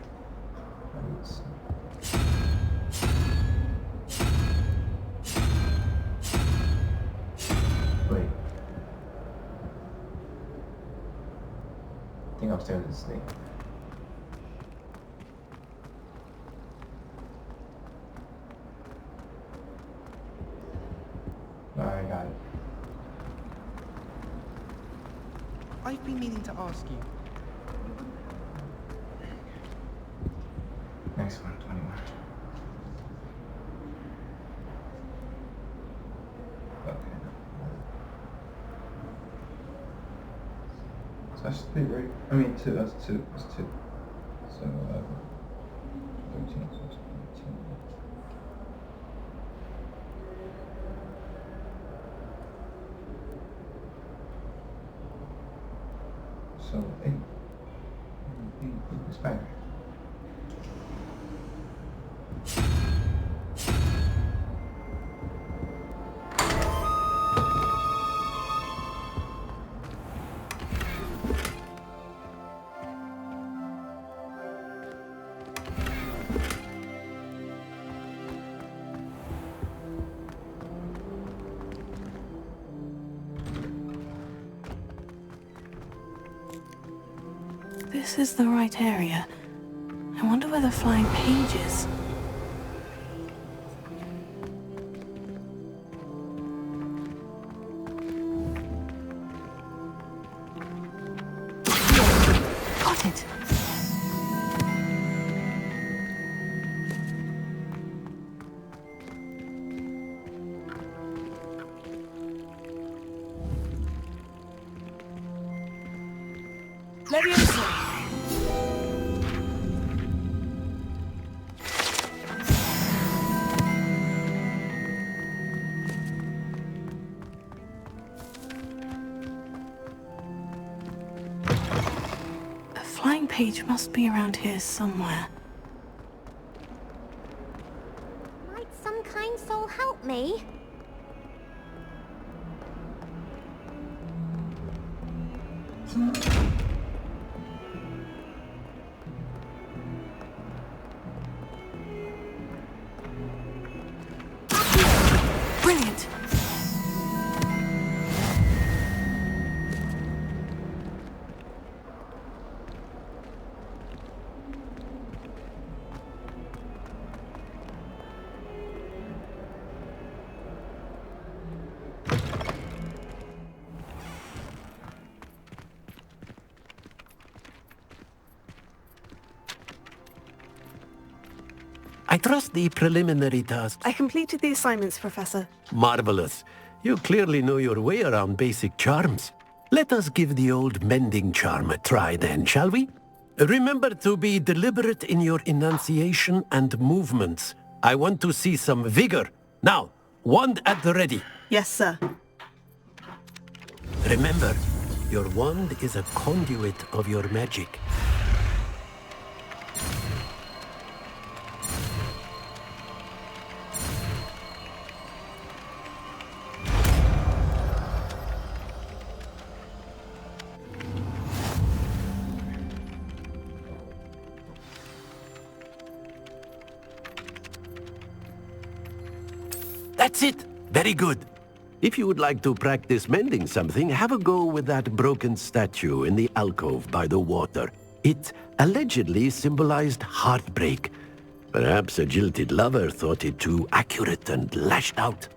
I need a sneak. Wait. I think upstairs is a snake. Alright, got it. I've been meaning to ask you. Next one, 21. Okay. So that's 3, right? I mean 2, that's 2. That's 2. So 13, so it's 14. So 8. 8 is better. This is the right area. I wonder where the flying page is. Got it. Leviosa! A flying page must be around here somewhere. Might some kind soul help me? Brilliant! I trust the preliminary tasks. I completed the assignments, Professor. Marvelous. You clearly know your way around basic charms. Let us give the old mending charm a try then, shall we? Remember to be deliberate in your enunciation and movements. I want to see some vigor. Now, wand at the ready. Yes, sir. Remember, your wand is a conduit of your magic. That's it! Very good. If you would like to practice mending something, have a go with that broken statue in the alcove by the water. It allegedly symbolized heartbreak. Perhaps a jilted lover thought it too accurate and lashed out.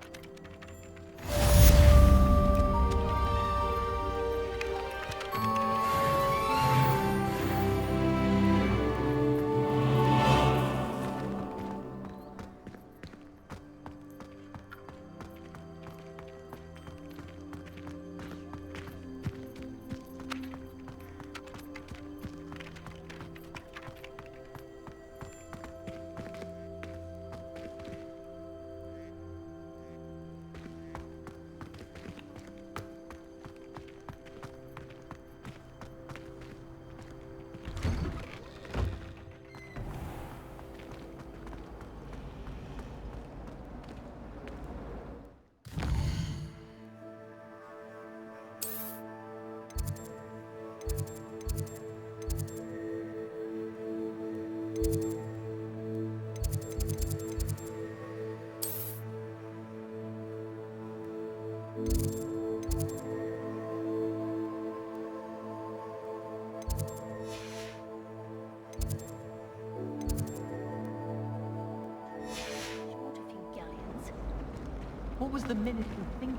What was the minister thinking?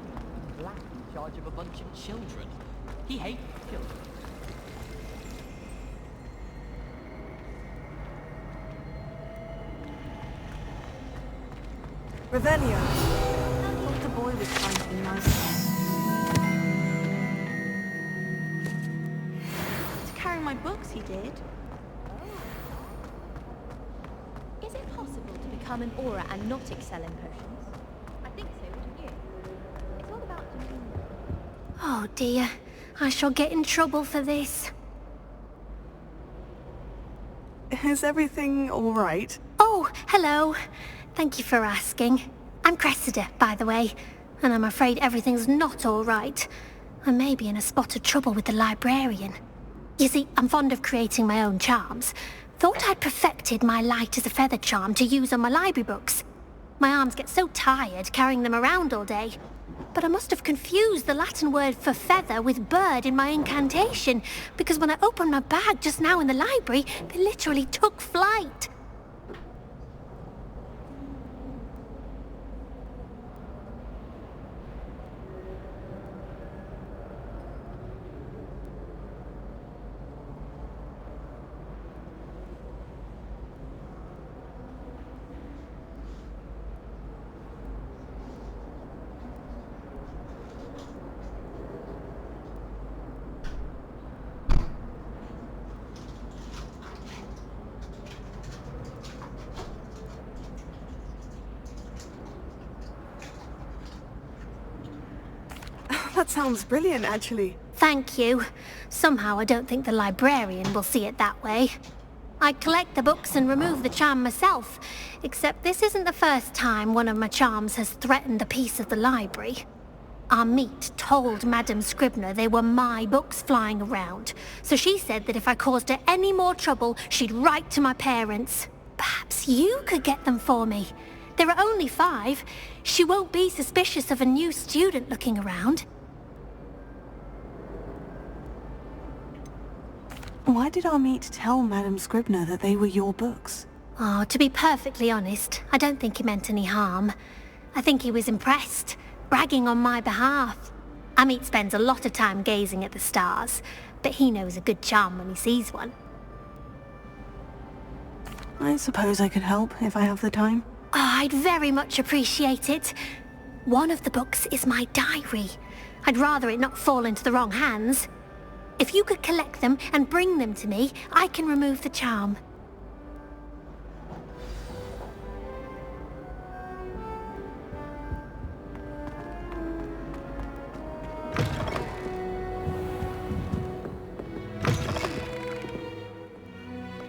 Black in charge of a bunch of children. He hates children. Revelio. What the boy was trying to be nice. To carry my books, he did. Is it possible to become an aura and not excel in potions? I think so, wouldn't you? It's all about demeanor. Oh dear, I shall get in trouble for this. Is everything all right? Oh, hello. Thank you for asking. I'm Cressida, by the way, and I'm afraid everything's not all right. I may be in a spot of trouble with the librarian. You see, I'm fond of creating my own charms. Thought I'd perfected my light as a feather charm to use on my library books. My arms get so tired carrying them around all day. But I must have confused the Latin word for feather with bird in my incantation, because when I opened my bag just now in the library, they literally took flight. That sounds brilliant, actually. Thank you. Somehow I don't think the librarian will see it that way. I'd collect the books and remove the charm myself, except this isn't the first time one of my charms has threatened the peace of the library. Our meet told Madame Scribner they were my books flying around, so she said that if I caused her any more trouble, she'd write to my parents. Perhaps you could get them for me. There are only 5. She won't be suspicious of a new student looking around. Why did our meet tell Madame Scribner that they were your books? Oh, to be perfectly honest, I don't think he meant any harm. I think he was impressed, bragging on my behalf. Amit spends a lot of time gazing at the stars, but he knows a good charm when he sees one. I suppose I could help if I have the time. Oh, I'd very much appreciate it. One of the books is my diary. I'd rather it not fall into the wrong hands. If you could collect them and bring them to me, I can remove the charm.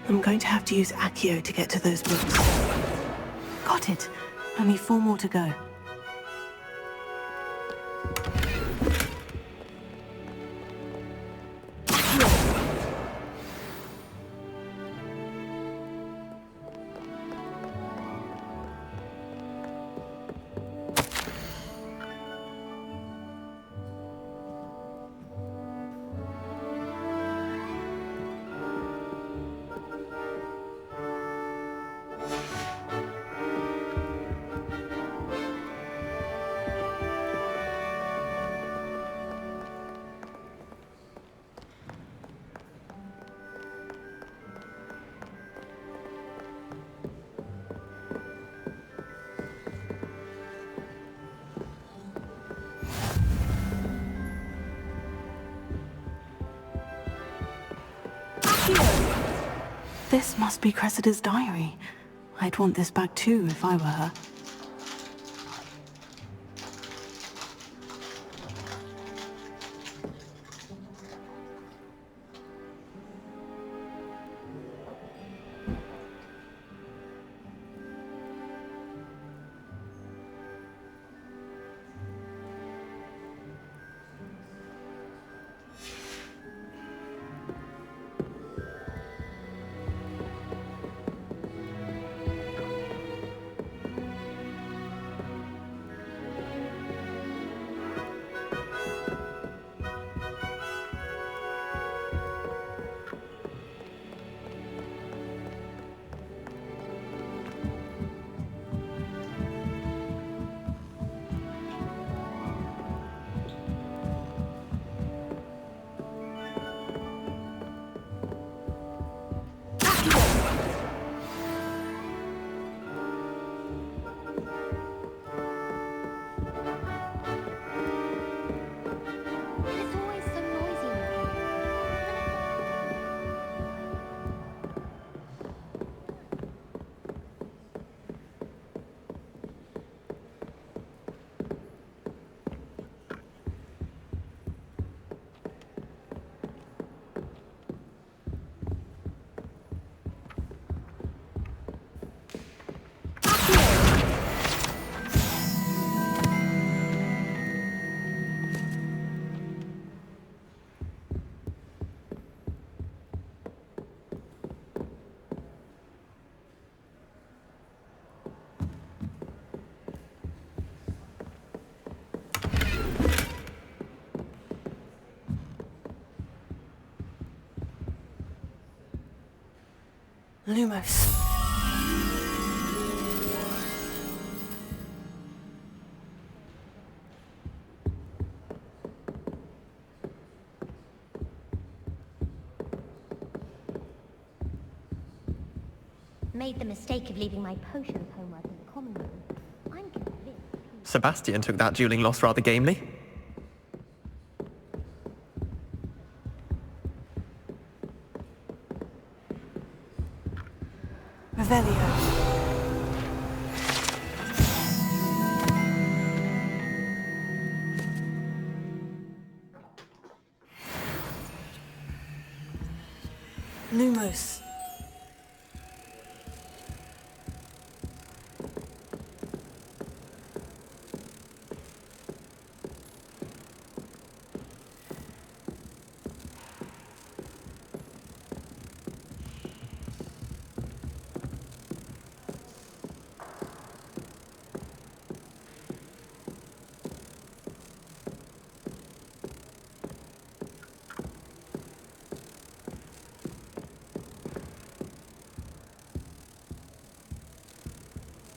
I'm going to have to use Accio to get to those books. Got it. Only 4 more to go. This must be Cressida's diary. I'd want this back too if I were her. Lumos. Made the mistake of leaving my potions homework in the common room. I'm convinced. Sebastian took that dueling loss rather gamely. Revelio. Lumos.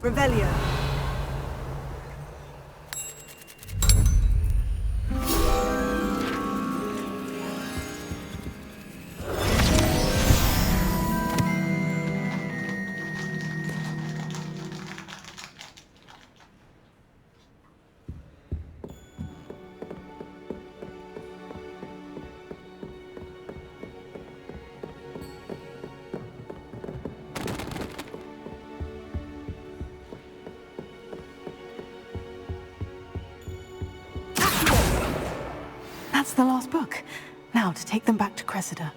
Revelio. That's the last book. Now to take them back to Cressida.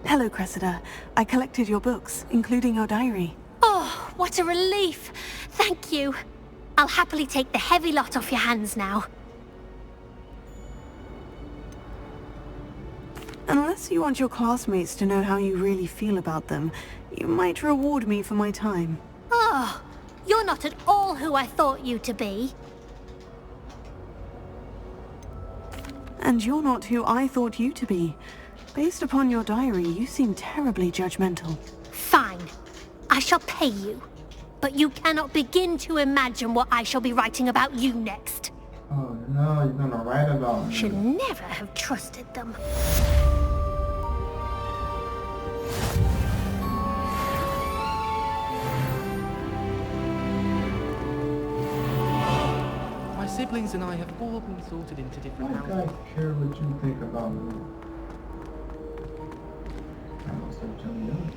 Hello, Cressida. I collected your books, including your diary. Oh, what a relief! Thank you. I'll happily take the heavy lot off your hands now. Unless you want your classmates to know how you really feel about them, you might reward me for my time. Oh, you're not at all who I thought you to be. And you're not who I thought you to be. Based upon your diary, you seem terribly judgmental. Fine. I shall pay you. But you cannot begin to imagine what I shall be writing about you next. Oh no, you're gonna write about me. Should never have trusted them. My siblings and I have all been sorted into different Why do I houses. care what you think about me? I must have done that.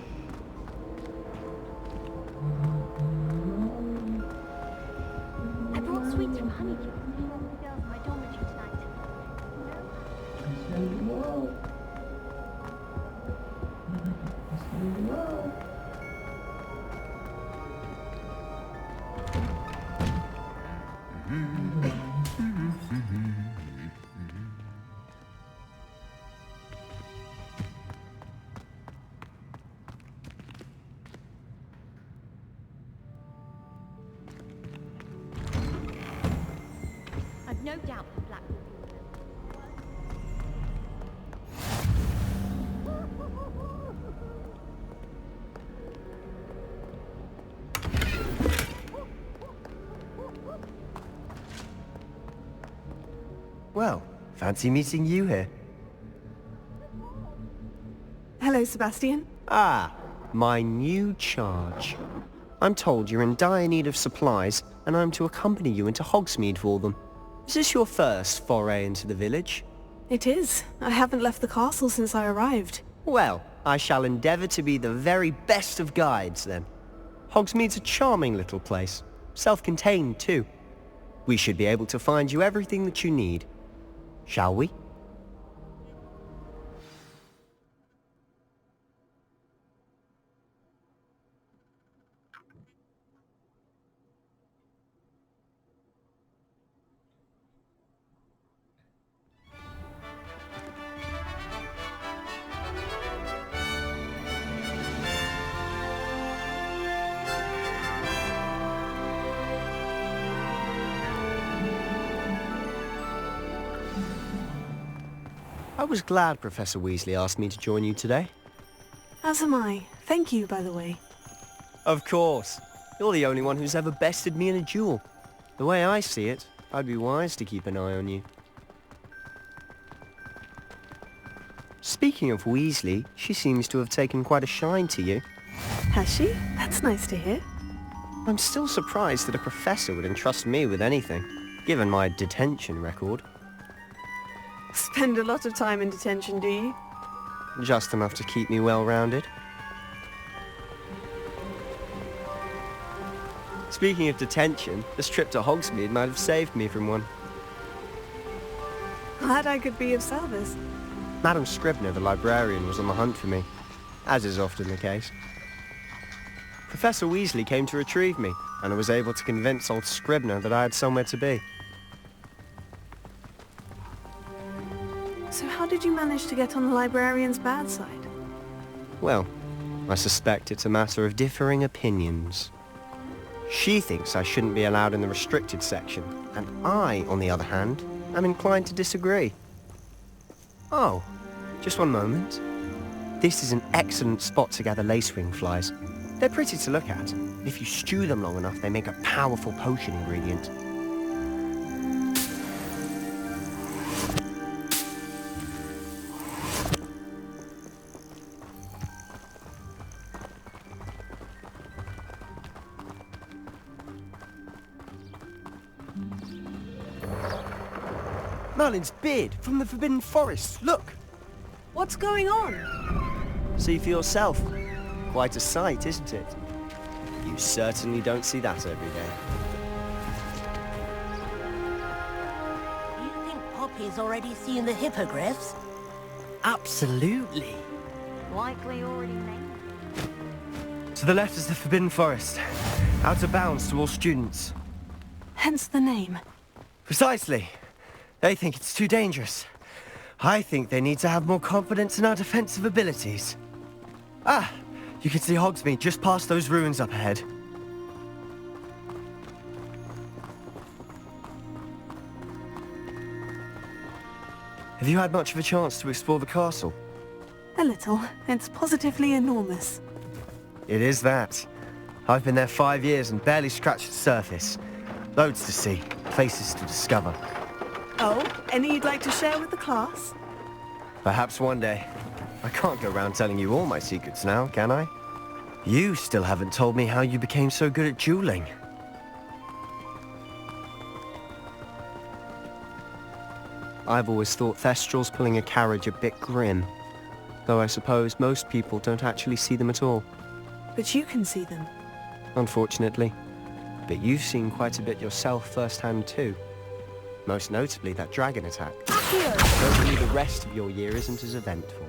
I brought sweets from Honeydew for all the girls in my dormitory tonight. I've no doubt the Black will be with Well, fancy meeting you here. Hello, Sebastian. Ah, my new charge. I'm told you're in dire need of supplies, and I'm to accompany you into Hogsmeade for them. Is this your first foray into the village? It is. I haven't left the castle since I arrived. Well, I shall endeavour to be the very best of guides, then. Hogsmeade's a charming little place. Self-contained, too. We should be able to find you everything that you need. Shall we? I was glad Professor Weasley asked me to join you today. As am I. Thank you, by the way. Of course. You're the only one who's ever bested me in a duel. The way I see it, I'd be wise to keep an eye on you. Speaking of Weasley, she seems to have taken quite a shine to you. Has she? That's nice to hear. I'm still surprised that a professor would entrust me with anything, given my detention record. Spend a lot of time in detention, do you? Just enough to keep me well-rounded. Speaking of detention, this trip to Hogsmeade might have saved me from one. Glad I could be of service. Madam Scribner, the librarian, was on the hunt for me, as is often the case. Professor Weasley came to retrieve me, and I was able to convince old Scribner that I had somewhere to be. So how did you manage to get on the librarian's bad side? Well, I suspect it's a matter of differing opinions. She thinks I shouldn't be allowed in the restricted section, and I, on the other hand, am inclined to disagree. Oh, just one moment. This is an excellent spot to gather lacewing flies. They're pretty to look at. If you stew them long enough, they make a powerful potion ingredient. Merlin's beard from the Forbidden Forest. Look! What's going on? See for yourself. Quite a sight, isn't it? You certainly don't see that every day. You think Poppy's already seen the hippogriffs? Absolutely. Likely already named. To the left is the Forbidden Forest. Out of bounds to all students. Hence the name. Precisely. They think it's too dangerous. I think they need to have more confidence in our defensive abilities. Ah! You can see Hogsmeade just past those ruins up ahead. Have you had much of a chance to explore the castle? A little. It's positively enormous. It is that. I've been there 5 years and barely scratched the surface. Loads to see, places to discover. Oh, any you'd like to share with the class? Perhaps one day. I can't go around telling you all my secrets now, can I? You still haven't told me how you became so good at dueling. I've always thought Thestrals pulling a carriage a bit grim. Though I suppose most people don't actually see them at all. But you can see them. Unfortunately. But you've seen quite a bit yourself firsthand too. Most notably that dragon attack. Hopefully the rest of your year isn't as eventful.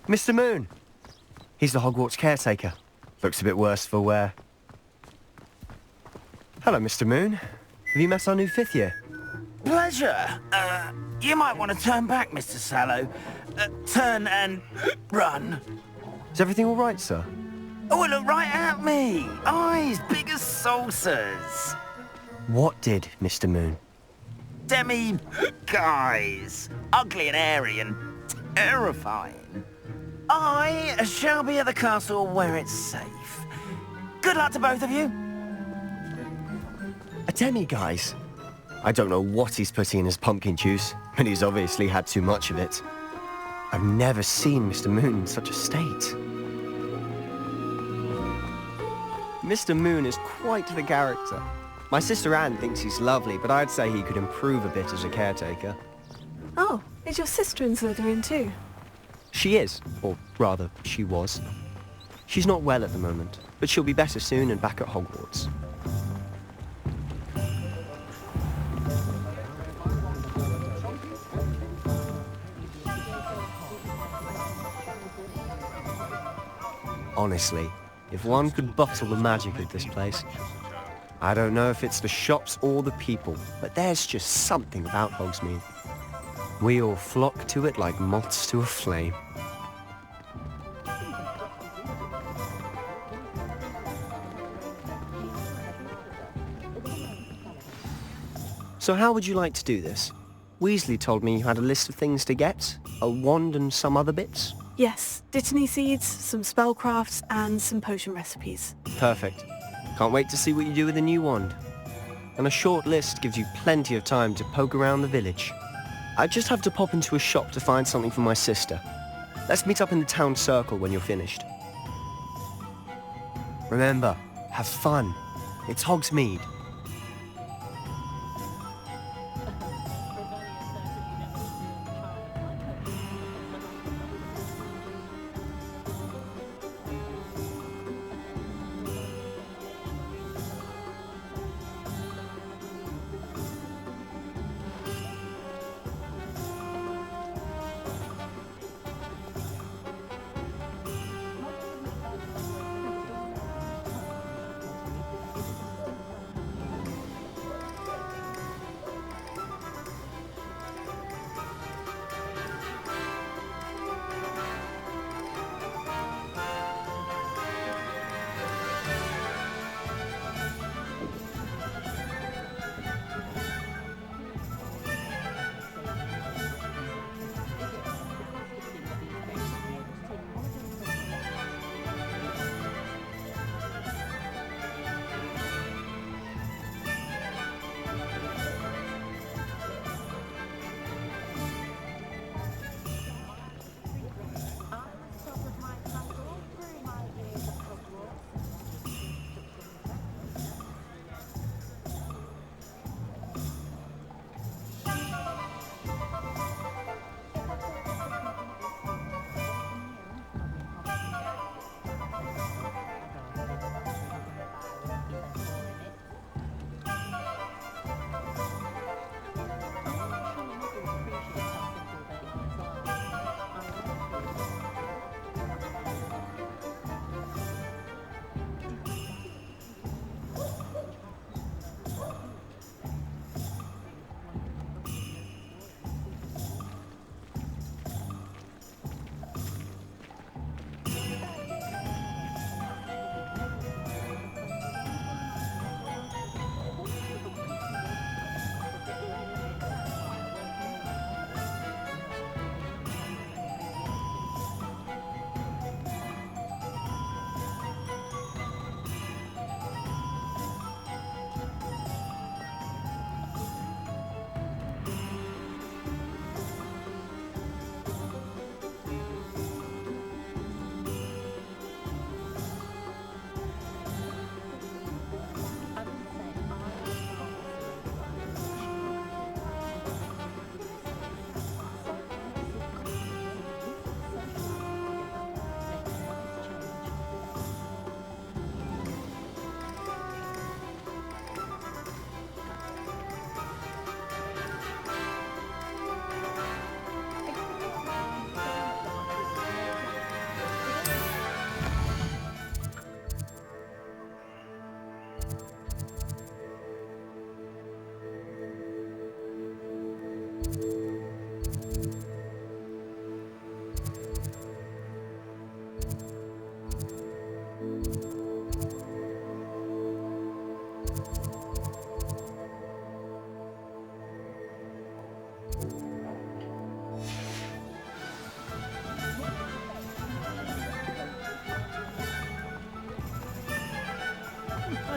Mr. Moon! He's the Hogwarts caretaker. Looks a bit worse for wear. Hello, Mr. Moon. Have you met our new 5th year? Pleasure. You might want to turn back, Mr. Sallow. Turn and run. Is everything all right, sir? Oh, look right at me. Eyes big as saucers. What did, Mr. Moon? Guys. Ugly and hairy and terrifying. I shall be at the castle where it's safe. Good luck to both of you. A demi-guise? I don't know what he's putting in his pumpkin juice, but he's obviously had too much of it. I've never seen Mr. Moon in such a state. Mr. Moon is quite the character. My sister Anne thinks he's lovely, but I'd say he could improve a bit as a caretaker. Oh, is your sister in Slytherin too? She is, or rather, she was. She's not well at the moment, but she'll be better soon and back at Hogwarts. Honestly, if one could bottle the magic of this place. I don't know if it's the shops or the people, but there's just something about Hogsmeade. We all flock to it like moths to a flame. So how would you like to do this? Weasley told me you had a list of things to get, a wand and some other bits. Yes, Dittany seeds, some spellcrafts, and some potion recipes. Perfect. Can't wait to see what you do with the new wand. And a short list gives you plenty of time to poke around the village. I just have to pop into a shop to find something for my sister. Let's meet up in the town circle when you're finished. Remember, have fun. It's Hogsmeade.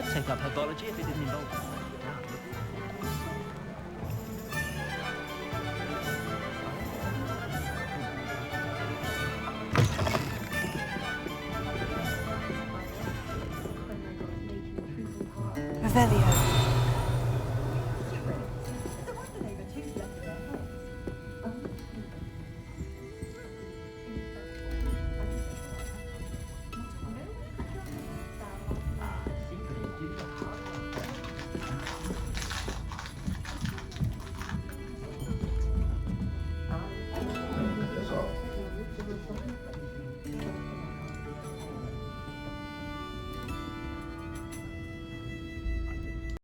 I'd take up herbology if it didn't involve... Revelio.